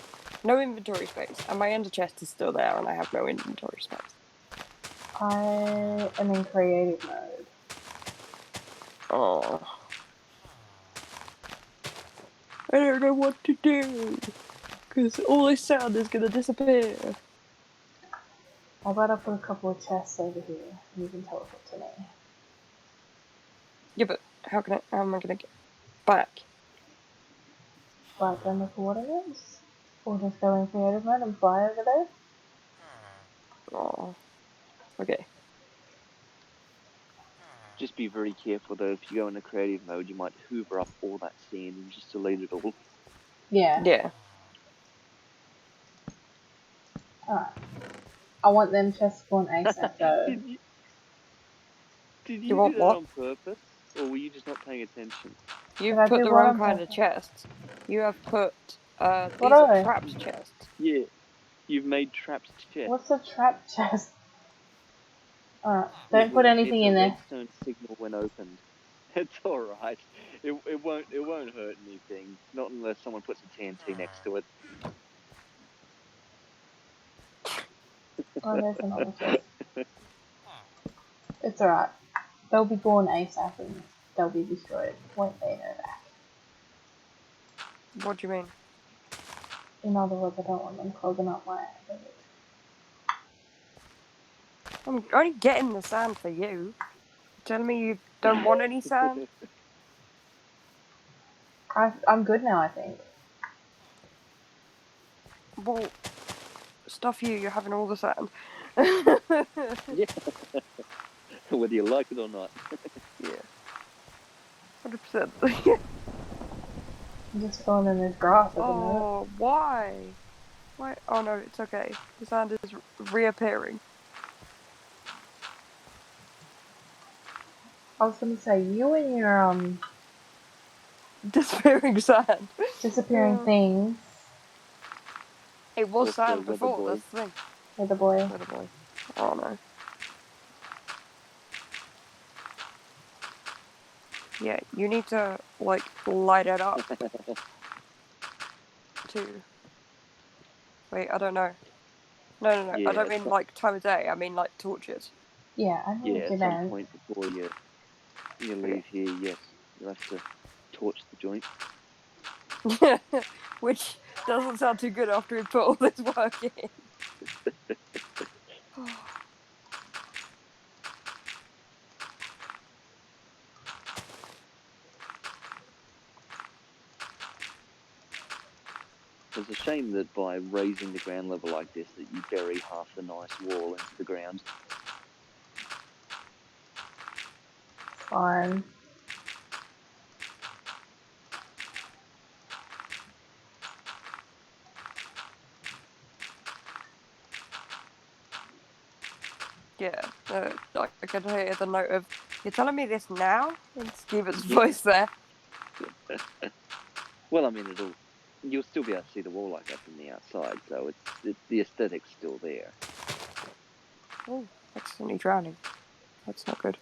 No inventory space, and my ender chest is still there, and I have no inventory space. I am in creative mode. Oh. I don't know what to do, because all this sound is going to disappear. How about I put a couple of chests over here and you can teleport to me? Yeah, but how am I going to get back? Right down the coordinates? Or just go in creative mode and fly over there? Oh. Okay. Just be very careful though. If you go into creative mode, you might hoover up all that sand and just delete it all. Yeah. Yeah. Alright. I want them chests for an ASAP though. Did You you want do that what? on purpose, or were you just not paying attention? You've I put do the what wrong on kind of purpose? chests. You have put, What these are are they? trapped chests. Yeah, you've made traps chest. What's a trap chest? Alright, It don't put will. anything It's a in there. redstone signal when opened. It's all right. It won't hurt anything. Not unless someone puts a TNT next to it. Oh, there's another chest. It's alright. They'll be born ASAP and they'll be destroyed. Won't they know that? What do you mean? In other words, I don't want them clogging up my village. I'm only getting the sand for you. You're telling me you don't want any sand? I'm good now, I think. Well, stuff you, you're having all the sand. Yeah. Whether you like it or not. Yeah. 100%. I'm just filling in this grass at the minute. Oh, why? Why? Oh no, it's okay. The sand is reappearing. I was gonna say, you and your Disappearing sand. disappearing things. It was Also, sand weather before, boy. that's the thing. Hey, the boy. Little boy. Oh no. Yeah, you need to, like, light it up, too. Wait, I don't know. No, I Yeah, don't mean, like, time of day. I mean, like, torches. Yeah, I know yeah. what you At some meant. point before you Okay. leave here, yes, you'll have to torch the joint. Which doesn't sound too good after we put all this work in. It's a shame that by raising the ground level like this, that you bury half the nice wall into the ground. Fine. Yeah, I could hear the note of, "You're telling me this now?" in Skievers' Yeah. voice there. Well, I mean, you'll still be able to see the wall like that from the outside, so the aesthetic's still there. Oh, accidentally drowning. That's not good.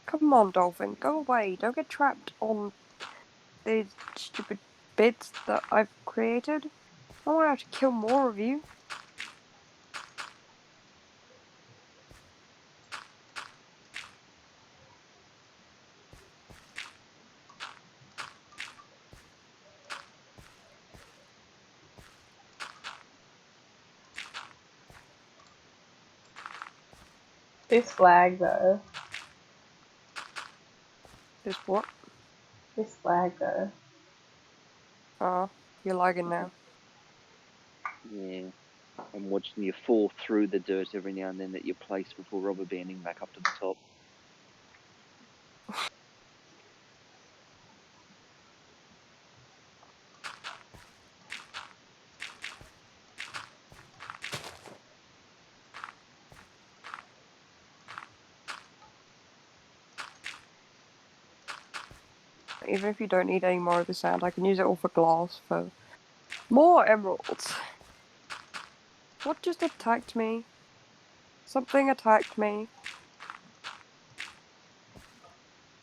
Come on, dolphin, go away. Don't get trapped on these stupid bits that I've created. I want to have to kill more of you. This flag, though. This what? This flag, though. Oh, you're lagging now. Yeah, I'm watching you fall through the dirt every now and then that you place before rubber banding back up to the top. Even if you don't need any more of the sand, I can use it all for glass for more emeralds. What just attacked me? Something attacked me.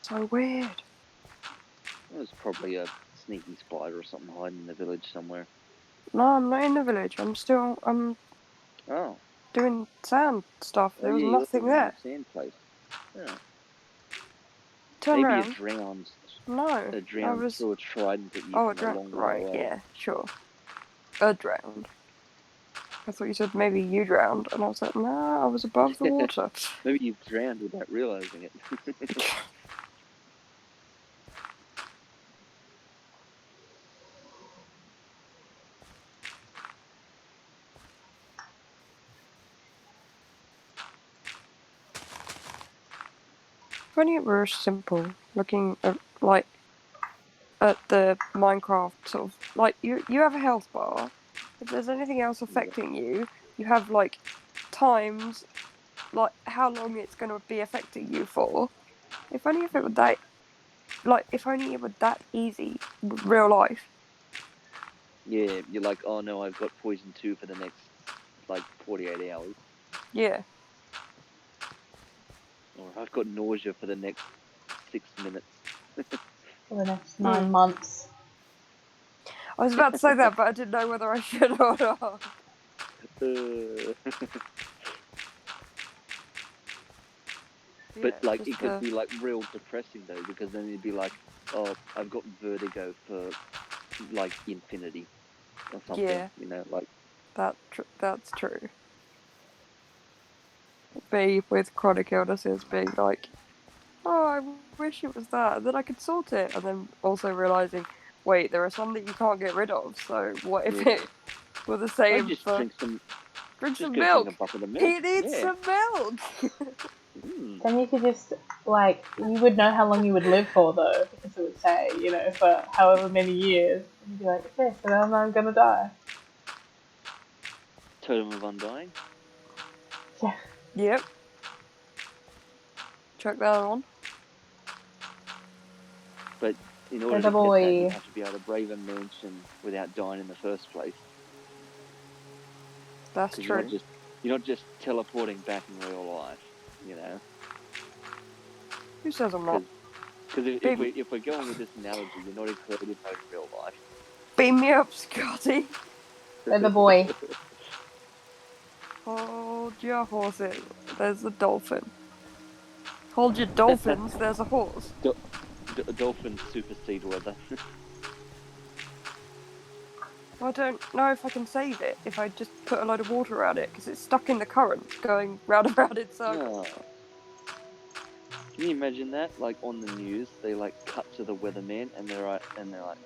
So weird. It was probably a sneaky spider or something hiding in the village somewhere. No, I'm not in the village. I'm Oh, doing sand stuff. There was yeah, you're nothing living in there. the sand place. Yeah. Turn Maybe around. No, a I drowned was. threw a trident at you Oh, from a long way right, away. yeah, sure. A drowned. I thought you said maybe you drowned, and I was like, nah, I was above the water. Maybe you drowned without realizing it. If only it were simple, looking at, like, at the Minecraft sort of, like, you have a health bar. If there's anything else Yeah. affecting you, you have, like, times, like, how long it's going to be affecting you for. If only if it were that, like, if only it were that easy, real life. Yeah, you're like, oh no, I've got poison 2 for the next, like, 48 hours. Yeah. Or I've got nausea for the next 6 minutes. For the next 9 months. I was about to say that, but I didn't know whether I should or not. But, Yeah, like, just it could be, like, real depressing, though, because then you'd be like, oh, I've got vertigo for, like, infinity. Or something, yeah, you know, like, that's true. Me with chronic illnesses being like, oh, I wish it was that, and then I could sort it, and then also realizing, wait, there are some that you can't get rid of. So what if yeah. it were the I same just for drink just some go drink a milk? bucket of milk. He needs Yeah. some milk. Mm. Then you could just, like, you would know how long you would live for, though, because it would say, you know, for however many years. And you'd be like, okay, so then I'm gonna die. Totem of Undying. Yeah. Yep. Chuck that on. But in order There's a to get that, you boy. have to be able to brave a mansion without dying in the first place. That's Because true. you're not just teleporting back in real life, you know. Who says I'm not? Because Beam, if we're going with this analogy, you're not in creative mode in real life. beam me up, Scotty. There's a boy. Hold your horses. There's a dolphin. Hold your dolphins. There's a horse. Dolphins supersede weather. I don't know if I can save it if I just put a load of water around it because it's stuck in the current, going round and round in circles. Oh. Can you imagine that? Like on the news, they like cut to the weatherman, and they're like,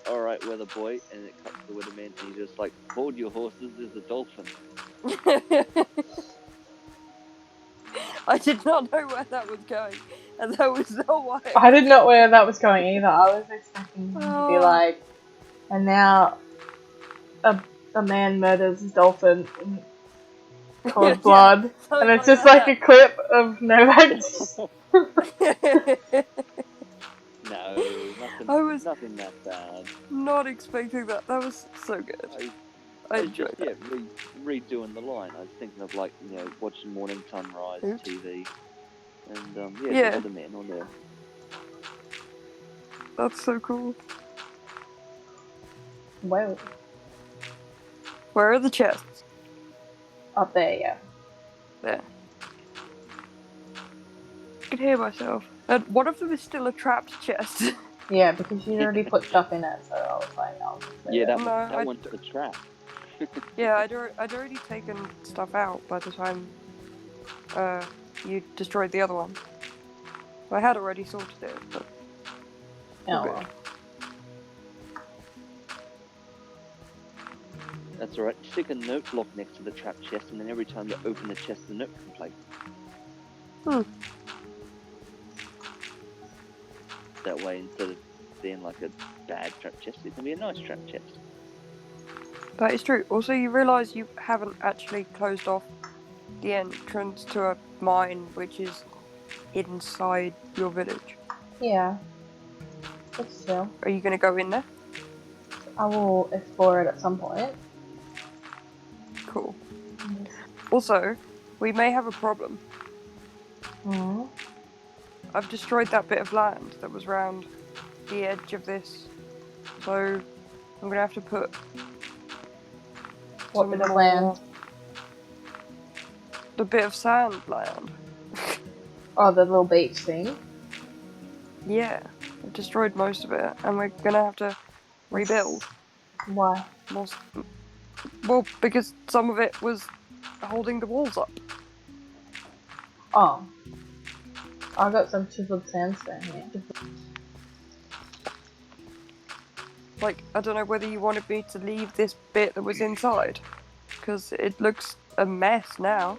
"All right, weather boy," and it cuts to the weatherman, and he's just like, "Hold your horses, there's a dolphin." I did not know where that was going, and that was not why I I didn't know expected. where that was going either. I was expecting him to be Oh, like, and now a man murders his dolphin in cold yeah, blood. And something it's like just like a that. clip of Novak. No, I was nothing that bad. not expecting that. That was so good. I I was just enjoyed that. redoing the line. I was thinking of like watching morning sunrise Oops. TV, and the Yeah, weatherman on there. that's so cool. Whoa. Where are the chests? Up there, yeah. There. I can hear myself. And one of them is still a trapped chest. Yeah, because you'd already put stuff in it, so I was like, I'll just leave Yeah, it. No, that one's the trap. yeah, I'd already taken stuff out by the time you destroyed the other one. I had already sorted it, but all Oh good. well. That's alright. Stick a note block next to the trap chest, and then every time you open the chest, the note can play. That way, instead of being like a bad trap chest, it can be a nice trap chest. That is true. Also, you realise you haven't actually closed off the entrance to a mine which is inside your village. Yeah. But still. Are you going to go in there? I will explore it at some point. Cool. Also, we may have a problem. Mm. I've destroyed that bit of land that was round the edge of this, so I'm gonna have to put What some bit of more. land? The bit of sand land. Oh, the little beach thing. Yeah, I've destroyed most of it, and we're gonna have to rebuild. Why? Well, because some of it was holding the walls up. Oh. I got some chiseled sandstone here. Like, I don't know whether you wanted me to leave this bit that was inside, because it looks a mess now.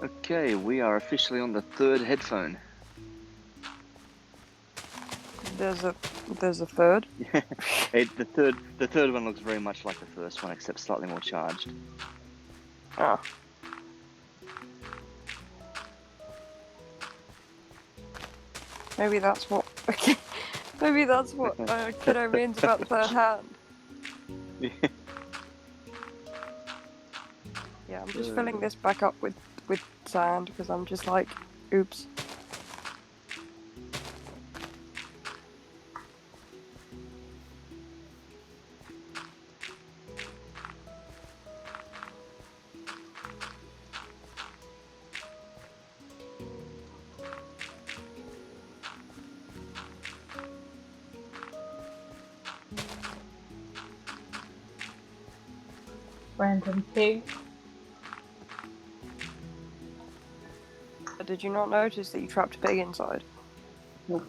Okay, we are officially on the third headphone. There's a third. The third one looks very much like the first one, except slightly more charged. Ah. Maybe that's what. Maybe that's what Kiddo means about third hand. Yeah, I'm just filling this back up with sand because I'm just like, oops. Random pig. Did you not notice that you trapped a pig inside? Nope.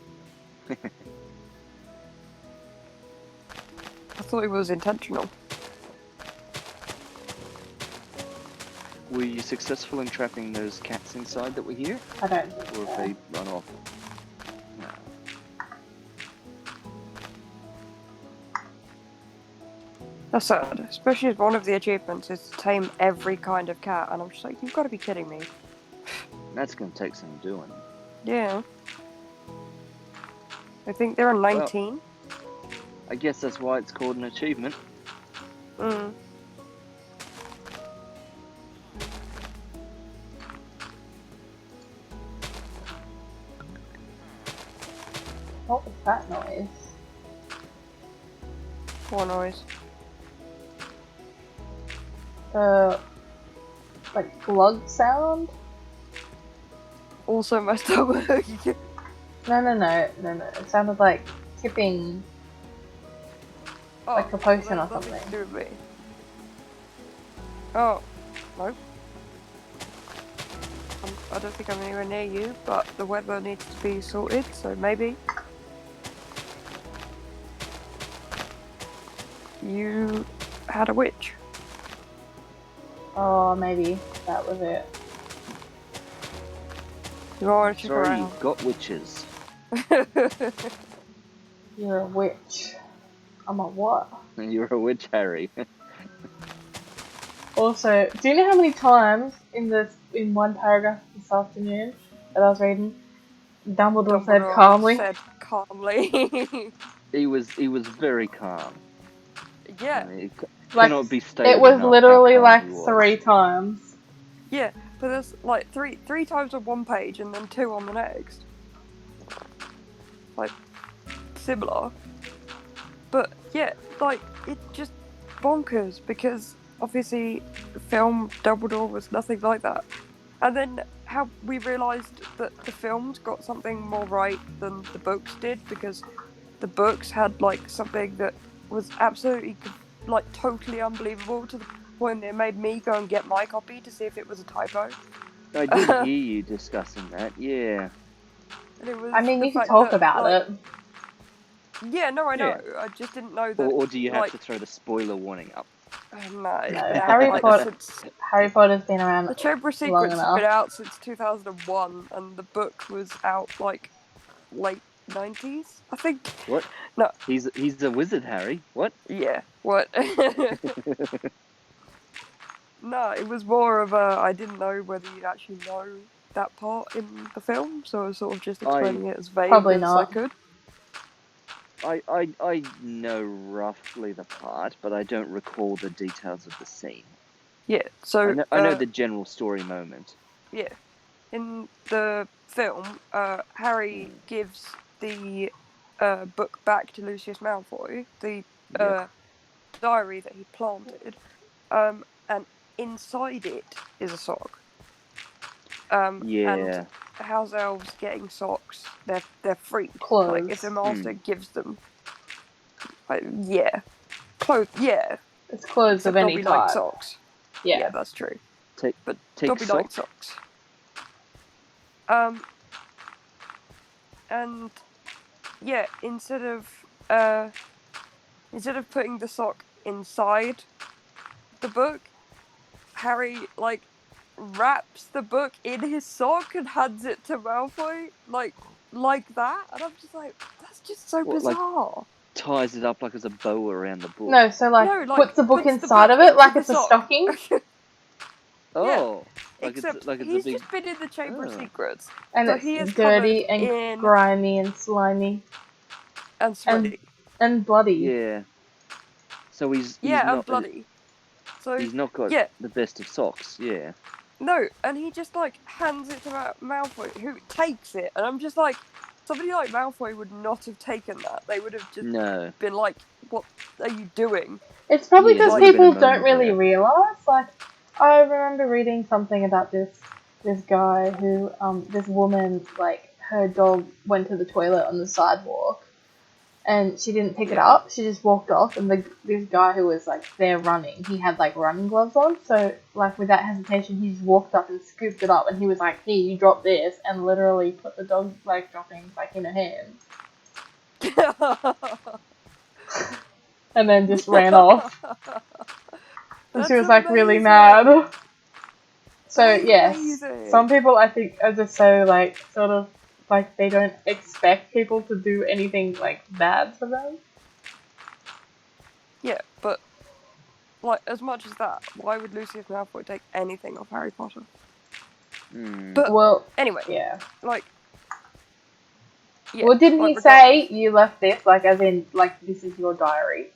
I thought it was intentional. Were you successful in trapping those cats inside that were here? I don't Or think have so. they run off? No. That's sad, especially as one of the achievements is to tame every kind of cat, and I'm just like, you've got to be kidding me. That's going to take some doing. Yeah. I think there are 19. Well, I guess that's why it's called an achievement. Mm. What was that noise? What noise? The like glug sound? Also my stomach. No. It sounded like tipping like a potion or nothing something. to do with me. Oh, no. I don't think I'm anywhere near you, but the weather needs to be sorted, so maybe. You had a witch. Oh, maybe that was it. You want to check Sorry, around? you've got witches. You're a witch. I'm a what? You're a witch, Harry. Also, do you know how many times in one paragraph this afternoon that I was reading, Dumbledore said calmly? Said calmly. He was very calm. Yeah. It Like, cannot be stated it was enough literally how calm like he was. 3 times. Yeah, but there's like three times on one page and then 2 on the next. Like, similar. But yeah, like, it just bonkers because obviously film Dumbledore was nothing like that. And then how we realised that the films got something more right than the books did because the books had like something that was absolutely like totally unbelievable to the point that it made me go and get my copy to see if it was a typo. I did hear you discussing that, yeah. And it was I mean, the you can fact talk that, about like, it. Yeah, no, I know. Yeah. I just didn't know that. Or do you have like, to throw the spoiler warning up? No, it's No, been out Harry like Potter. since Harry Potter's been around the Chamber of long Secrets has enough. been out since 2001, and the book was out like late 90s, I think. What? No. He's a wizard, Harry. What? Yeah. What? No, it was more of a I didn't know whether you'd actually know that part in the film, so I was sort of just explaining it as vague Probably as I not. could. I know roughly the part, but I don't recall the details of the scene. Yeah, so I know the general story moment. yeah, in the film, Harry gives the book back to Lucius Malfoy, the Yep. diary that he planted, and inside it is a sock. And Yeah. house elves getting socks, they're freed. Like if the Clothes. master gives them, like, yeah, clothes, yeah. It's clothes of Except any Dobby likes type. socks. Yeah. Yeah, that's true. But Take Dobby likes sock. socks. And yeah, instead of putting the sock inside the book, Harry like wraps the book in his sock and hands it to Malfoy, like that, and I'm just like, that's just so What, like bizarre. ties it up like as a bow around the book? No, so like No, like puts the book puts the inside book of it into like the it's a sock. stocking, Yeah, Oh, except it's a he's big. just been in the Chamber of Oh. Secrets, and so it's he is covered dirty and in grimy and slimy and and sweaty. bloody. Yeah. So he's Yeah, and not bloody. So he's not got yeah, the best of socks. Yeah. no, and he just like hands it to Malfoy, who takes it, and I'm just like, somebody like Malfoy would not have taken that. They would have just No. been like, "What are you doing?" It's probably Yeah, there because would have been a people don't moment really there. realize. Like, I remember reading something about this guy who this woman, like, her dog went to the toilet on the sidewalk and she didn't pick it Yeah. up. She just walked off, and this guy who was like there running, he had like running gloves on. So like without hesitation, he just walked up and scooped it up, and he was like, "Here, you drop this," and literally put the dog like droppings like in her hand, and then just ran off. And she That's was like really amazing. mad. So That is yes, amazing. some people I think are just so like sort of like they don't expect people to do anything like bad for them. Yeah, but like as much as that, why would Lucius Malfoy take anything off Harry Potter? Hmm. But Well, anyway, yeah. like yeah, Well, didn't like he say regardless. you left this like as in like this is your diary?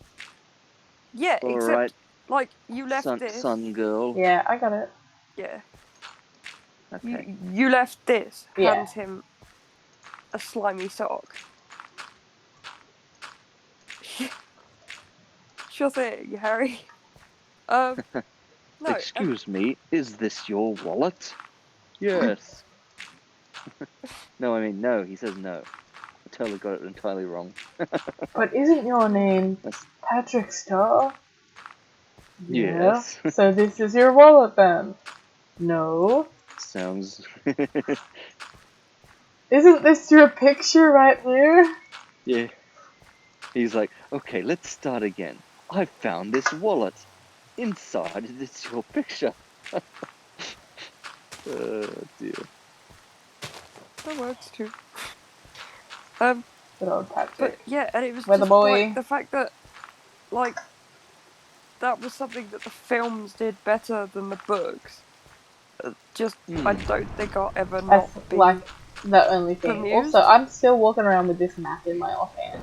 Yeah, All right, except like you left this. sun girl. Yeah, I got it. Yeah, Okay. you left this. Yeah. Hands him a slimy sock. Sure thing, Harry. No, and Excuse me, is this your wallet? Yes. No, I mean no. He says no. I totally got it entirely wrong. But isn't your name That's, Patrick Star? Yeah. yes. So this is your wallet then? No. Sounds. Isn't this your picture right there? Yeah. He's like, okay, let's start again. I found this wallet. Inside it's your picture. Oh dear. that works too. Good old But Patrick. yeah, and it was We're the just like boy. the fact that like that was something that the films did better than the books. Just I don't think I'll ever not That's be like the only thing. Also, bemused. I'm still walking around with this map in my offhand.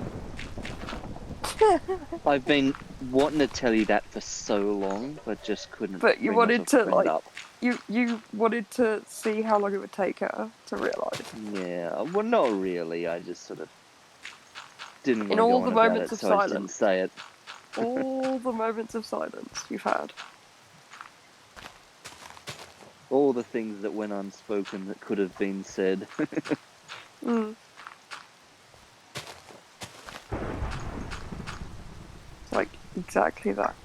I've been wanting to tell you that for so long, but just couldn't But you bring wanted myself to to bring it like up. you wanted to see how long it would take her to realise. Yeah, well, not really. I just sort of didn't In want to go all on the about moments it, of so I just didn't silence. say it. All the moments of silence you've had. All the things that went unspoken that could have been said. Mm. Like exactly that.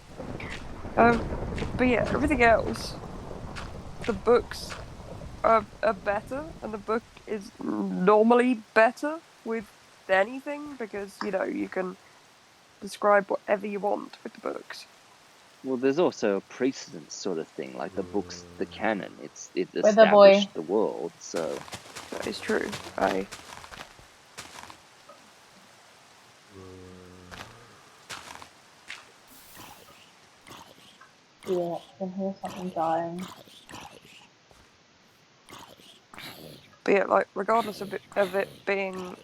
But yeah, everything else, the books are better, and the book is normally better with anything because you can describe whatever you want with the books. Well, there's also a precedent sort of thing, like the books, the canon. It We're the boy. established the world, so That is true. Yeah, I can hear something dying. But yeah, like regardless of it being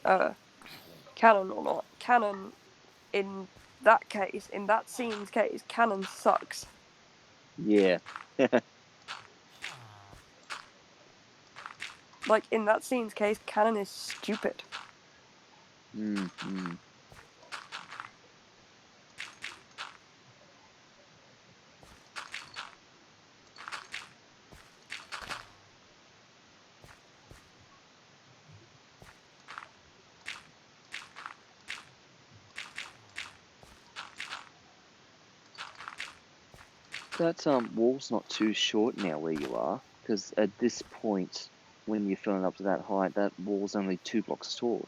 canon or not, canon in that case, in that scene's case, canon sucks. Yeah. Like, in that scene's case, canon is stupid. Mm-hmm. That wall's not too short now where you are, because at this point, when you're filling up to that height, that wall's only 2 blocks tall.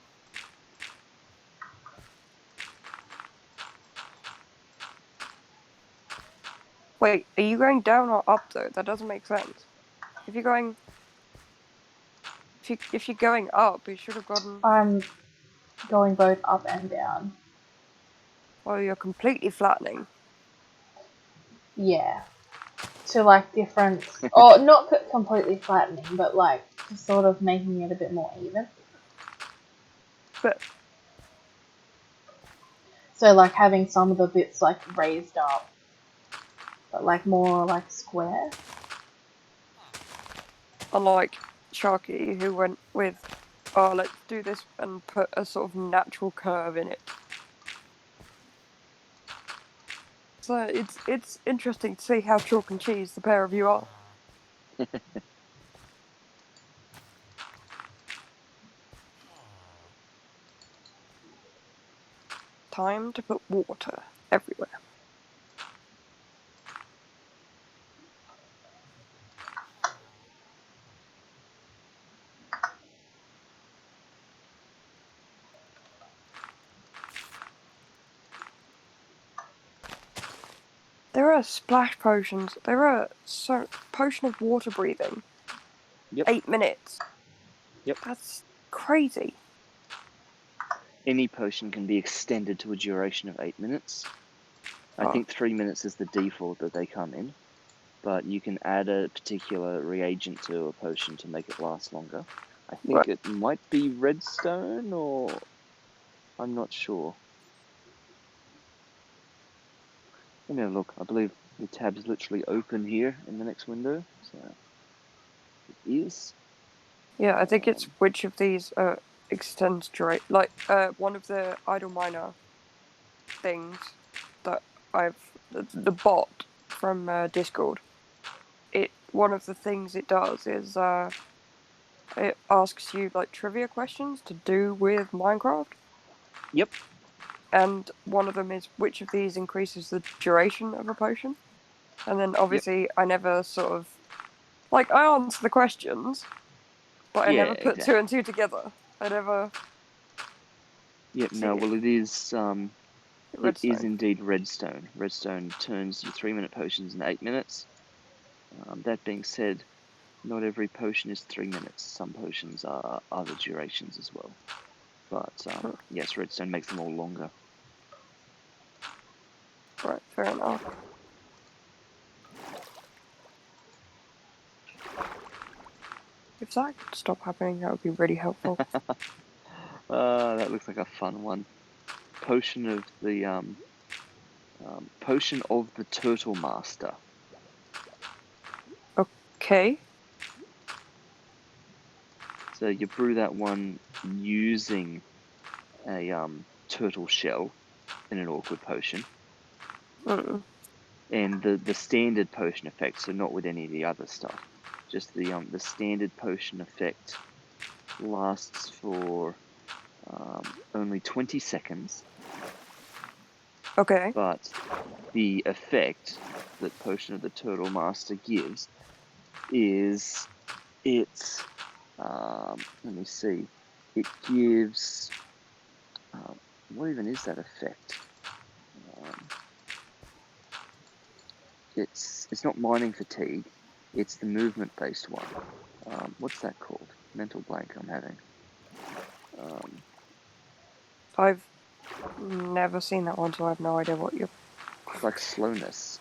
Wait, are you going down or up though? That doesn't make sense. If you're going, if you're going up, you should have gotten. I'm going both up and down. Well, you're completely flattening. Yeah. To like different, or not completely flattening, but like just sort of making it a bit more even. But So like having some of the bits like raised up, but like more like square. unlike Sharky, who went with, oh, let's do this and put a sort of natural curve in it. So it's interesting to see how chalk and cheese the pair of you are. Time to put water everywhere. There are splash potions. There are potion of water breathing. Yep. 8 minutes. Yep. That's crazy. Any potion can be extended to a duration of 8 minutes. I Oh. think 3 minutes is the default that they come in, but you can add a particular reagent to a potion to make it last longer. I think it might be redstone, or I'm not sure. Let me have a look. I believe the tab is literally open here in the next window, so it is. Yeah, I think it's which of these extends duration. Like one of the idle miner things that the bot from Discord. One of the things it does is it asks you like trivia questions to do with Minecraft. Yep. And one of them is which of these increases the duration of a potion. And then obviously I never sort of like I answer the questions, but I Yeah, never put exactly. 2 and 2 together. I never. Yep. See No. it. Well, it is. It is Redstone. indeed redstone. Redstone turns your 3-minute potions in 8 minutes. That being said, not every potion is 3 minutes. Some potions are other durations as well. But yes, redstone makes them all longer. Right, fair enough. If that could stop happening, that would be really helpful. That looks like a fun one. Potion of the potion of the turtle master. Okay. So you brew that one using a turtle shell in an awkward potion, and the standard potion effect. So not with any of the other stuff. Just the standard potion effect lasts for only 20 seconds. Okay. But the effect that Potion of the Turtle Master gives is it's let me see, it gives what even is that effect? It's not mining fatigue, it's the movement based one. What's that called? Mental blank I'm having. I've never seen that one, so I have no idea what you're. It's like slowness.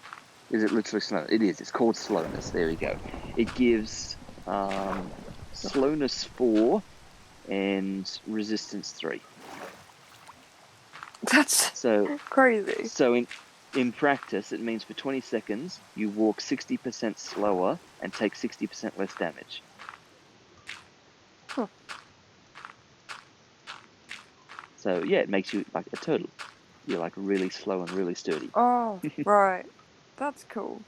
Is it literally slow? It is. It's called slowness. There we go. It gives slowness 4 and resistance 3. That's So crazy. so in practice, it means for 20 seconds you walk 60% slower and take 60% less damage. Huh. So yeah, it makes you like a turtle. You're like really slow and really sturdy. Oh, right. That's cool.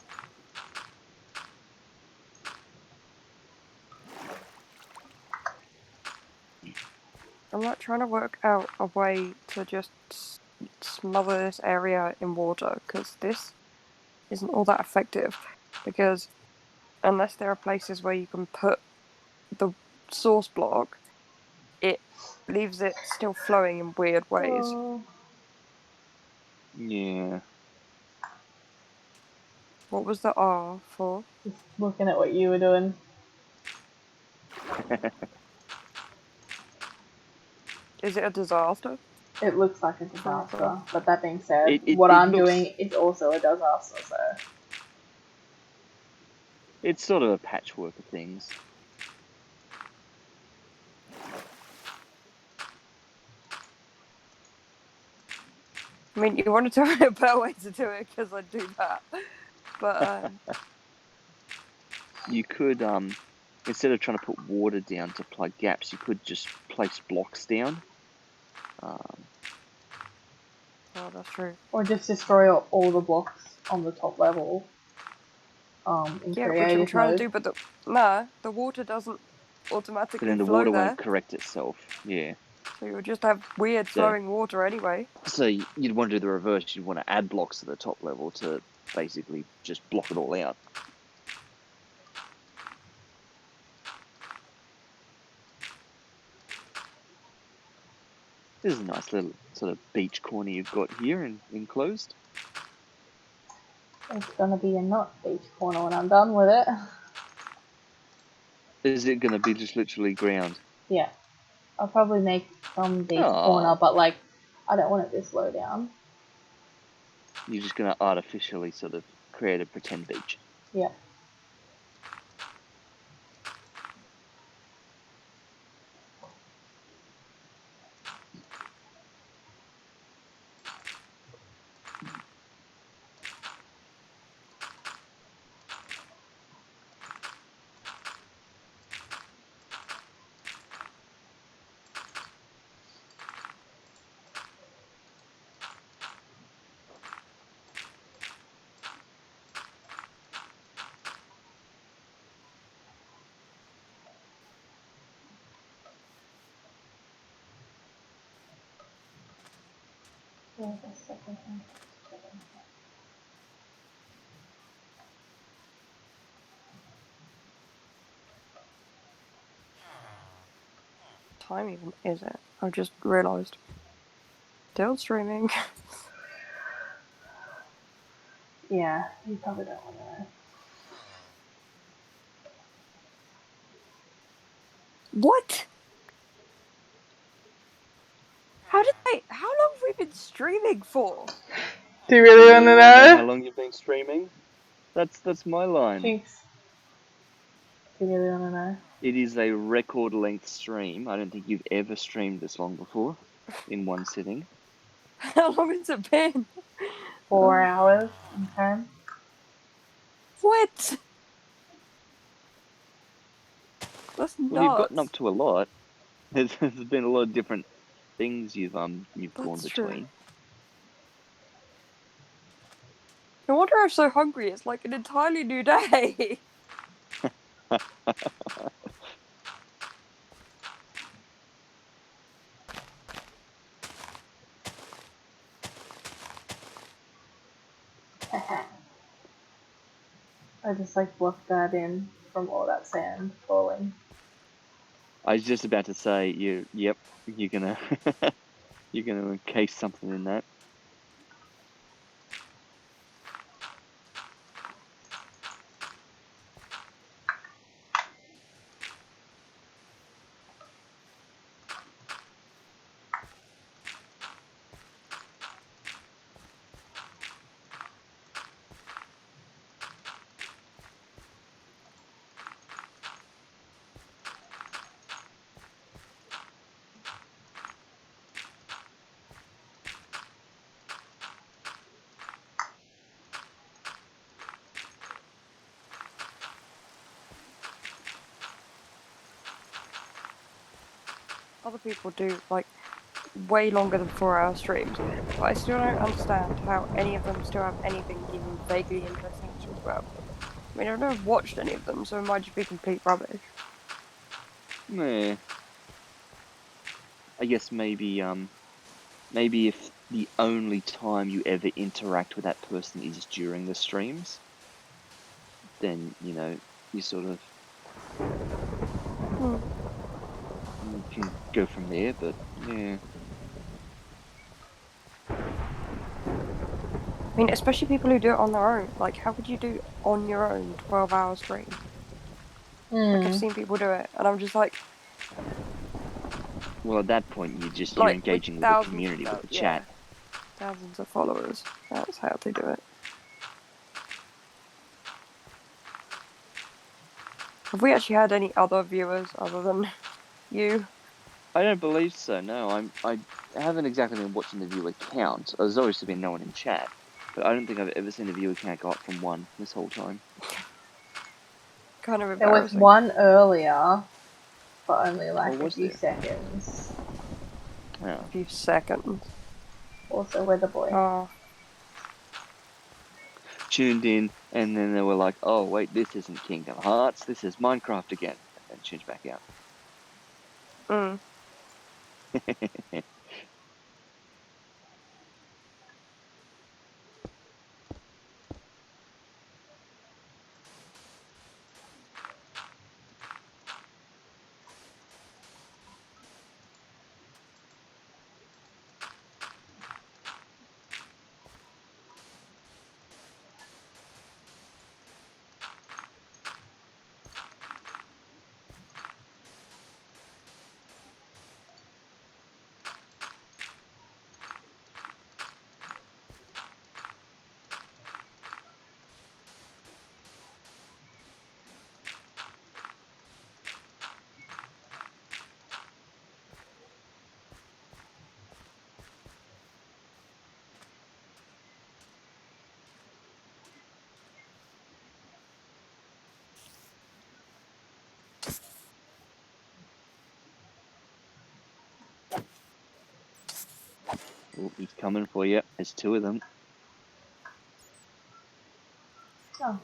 I'm like trying to work out a way to just smother this area in water because this isn't all that effective. Because unless there are places where you can put the source block, it leaves it still flowing in weird ways. Oh, Yeah. What was the R for? just looking at what you were doing. Is it a disaster? It looks like a For the... disaster. But that being said, It what it I'm looks doing is also a disaster, so. it's sort of a patchwork of things. I mean, you want to tell me a better way to do it because I do that. But You could instead of trying to put water down to plug gaps, you could just place blocks down. Um, oh, that's true. Or just destroy all the blocks on the top level in Yeah, which I'm creative trying to mode. do, but the water doesn't but automatically then the flow water won't there, correct itself. Yeah. so you'll just have weird So flowing water anyway. so you'd want to do the reverse. You'd want to add blocks to the top level to basically just block it all out. This is a nice little sort of beach corner you've got here enclosed. It's gonna be a not beach corner when I'm done with it. Is it going to be just literally ground? Yeah, I'll probably make some beach corner, Oh, but like, I don't want it this low down. you're just going to artificially sort of create a pretend beach. Yeah. Wait a second. Time even is it? I just realised. Still streaming. Yeah, you probably don't want to know. What? How long have we been streaming for? Do you Do really you want really to want to know how know? long you've been streaming? That's my line. Jinx. Do you really want to know? It is a record length stream. I don't think you've ever streamed this long before in one sitting. How long has it been? 4 hours and 10. What? That's Well, you've gotten up nuts. to a lot. There's been a lot of different things you've gone That's true. between. No wonder I'm so hungry. It's like an entirely new day. I just like blocked that in from all that sand falling. I was just about to say, yep, you're gonna you're gonna encase something in that. other people do like way longer than 4-hour streams, but I still don't understand how any of them still have anything even vaguely interesting to talk about. I mean, I've never watched any of them, so it might just be complete rubbish. Meh. I guess maybe if the only time you ever interact with that person is during the streams, then you sort of you can go from there. But yeah. I mean, especially people who do it on their own. Like, how could you do on your own 12-hour stream? Like, I've seen people do it, and I'm just like, Well, at that point, you're like with engaging with the thousands community, with of the yeah, chat. thousands of followers. That's how they do it. Have we actually had any other viewers other than you? I don't believe so. No, I haven't exactly been watching the viewer count. There's obviously been no one in chat, but I don't think I've ever seen the viewer count go up from 1 this whole time. Kind of There was embarrassing. one earlier for only like a was few there? seconds. Yeah. A few seconds. Also, Weather Boy. Oh, Tuned in, and then they were like, "Oh wait, this isn't Kingdom Hearts. This is Minecraft again," and then changed back out. Oh, he's coming for you. There's 2 of them. Oh,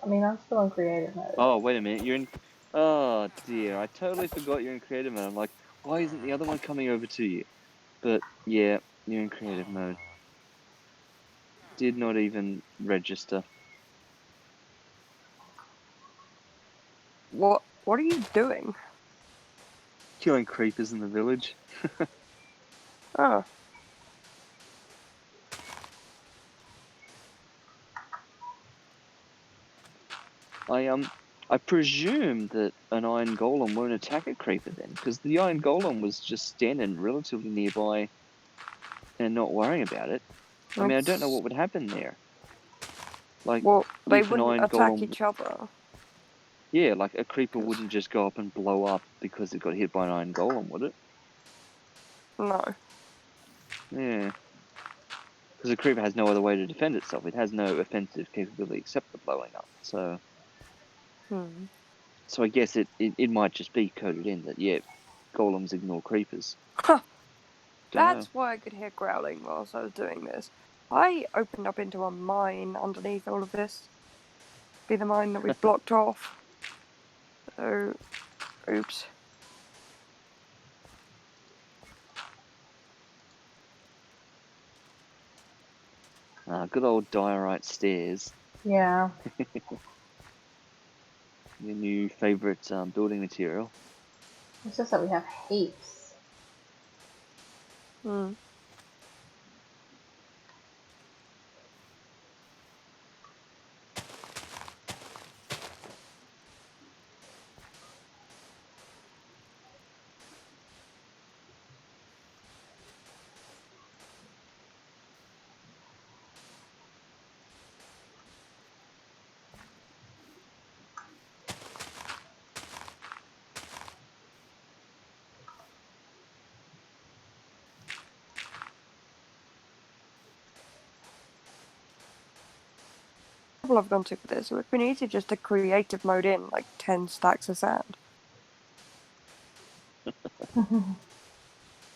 I mean, I'm still in creative mode. Oh, wait a minute. You're in. Oh dear, I totally forgot you're in creative mode. I'm like, why isn't the other one coming over to you? But yeah, you're in creative mode. Did not even register. what are you doing? Killing creepers in the village. Oh, I presume that an iron golem won't attack a creeper then, because the iron golem was just standing relatively nearby and not worrying about it. I mean, I don't know what would happen there. Like, well, they if an wouldn't iron attack golem, each other. yeah, like a creeper 'Cause wouldn't just go up and blow up because it got hit by an iron golem, would it? no. Yeah. Because a creeper has no other way to defend itself. It has no offensive capability except the blowing up. So I guess it might just be coded in that, yeah, golems ignore creepers. Huh. Don't know. That's why I could hear growling whilst I was doing this. I opened up into a mine underneath all of this. Be the mine that we blocked off. So, oops. Good old diorite stairs. Yeah. Your new favourite building material. It's just that we have heaps. I've gone to with this. It would have been easy just to creative mode in like 10 stacks of sand.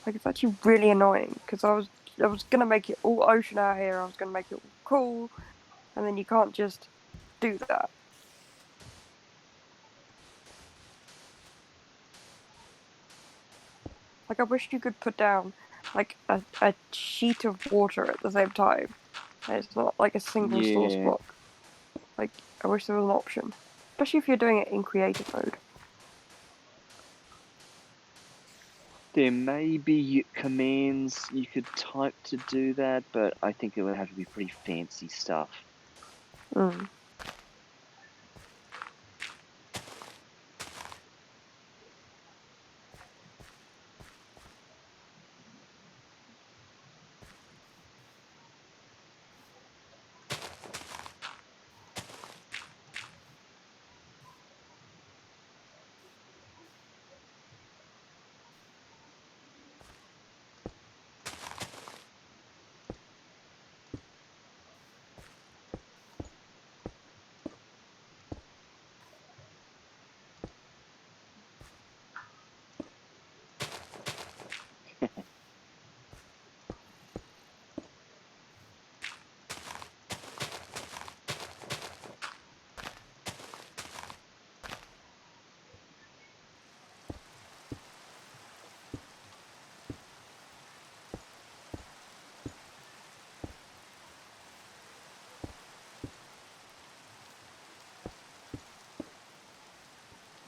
Like it's actually really annoying because I was gonna make it all ocean out here. I was gonna make it all cool, and then you can't just do that. Like I wish you could put down like a sheet of water at the same time. And it's not like a single source Yeah. block. Like I wish there was an option, especially if you're doing it in creative mode. There may be commands you could type to do that, but I think it would have to be pretty fancy stuff. Mm.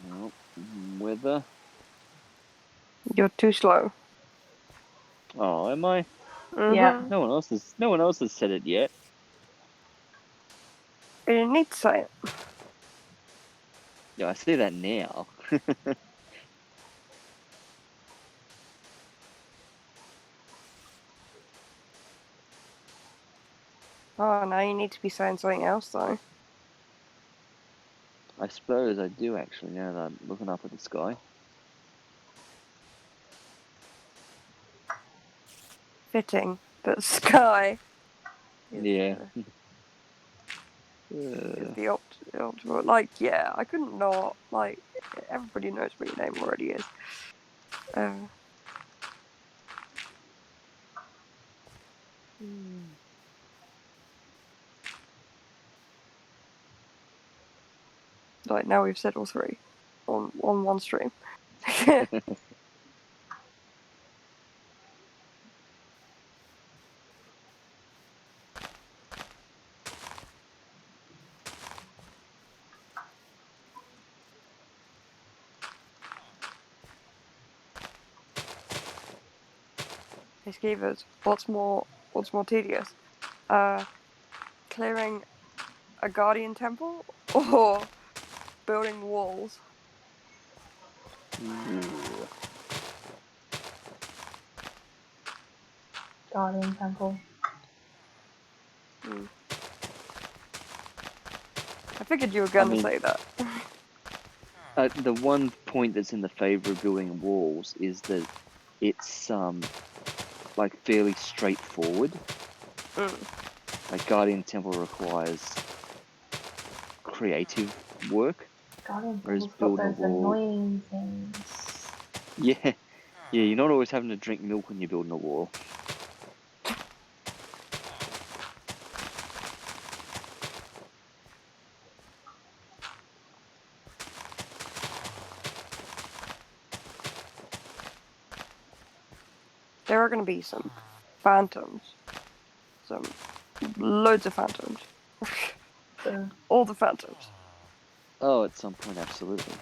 Well, weather. You're too slow. Oh, am I? Yeah. Mm-hmm. No one else has said it yet. You didn't need to say it. Yeah, I see that now. Oh, now you need to be saying something else though. I suppose I do actually now that I'm looking up at the sky. Fitting that Sky is Yeah. the ultimate. Like, yeah, I couldn't not. Like, everybody knows what your name already is. Uh, like now we've said all three on one stream. Hey, Skievers, what's more tedious? Uh, Clearing a guardian temple or building walls? Ooh. Guardian Temple. Hmm. I figured you were I gonna mean, say that. the one point that's in the favor of building walls is that it's like fairly straightforward. Mm. Like Guardian Temple requires creative work, Guardian whereas Temple's got building a those wall, annoying things. yeah, yeah, you're not always having to drink milk when you're building a wall. There are gonna be some phantoms, some loads of phantoms, So all the phantoms. Oh, at some point, absolutely.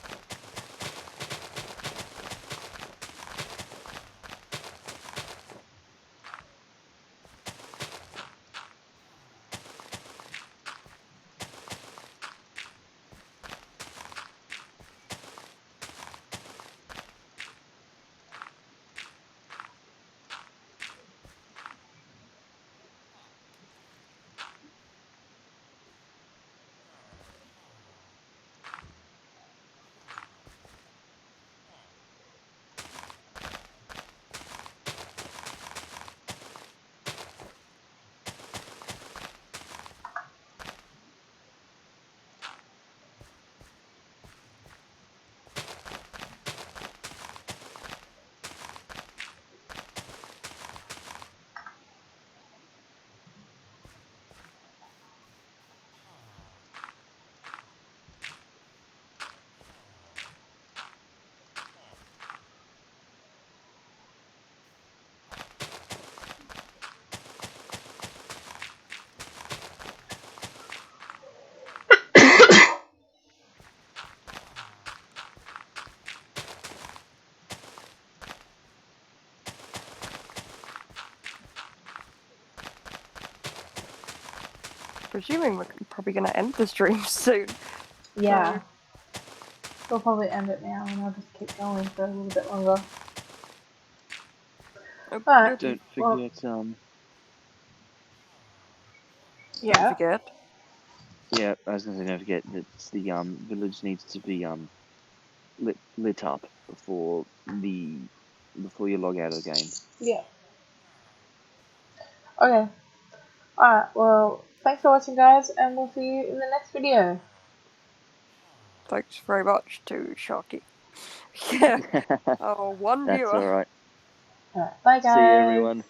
presuming we're probably going to end the stream soon. Yeah. We'll probably end it now and I'll just keep going for a little bit longer. But Don't well, forget, Don't yeah. forget. yeah, I was gonna say, don't forget that the village needs to be lit up before you log out of the game. Yeah. Okay. Alright, well, thanks for watching, guys, and we'll see you in the next video. Thanks very much to Sharky. Yeah. Oh, one That's viewer. alright. Alright, bye, guys. See you, everyone.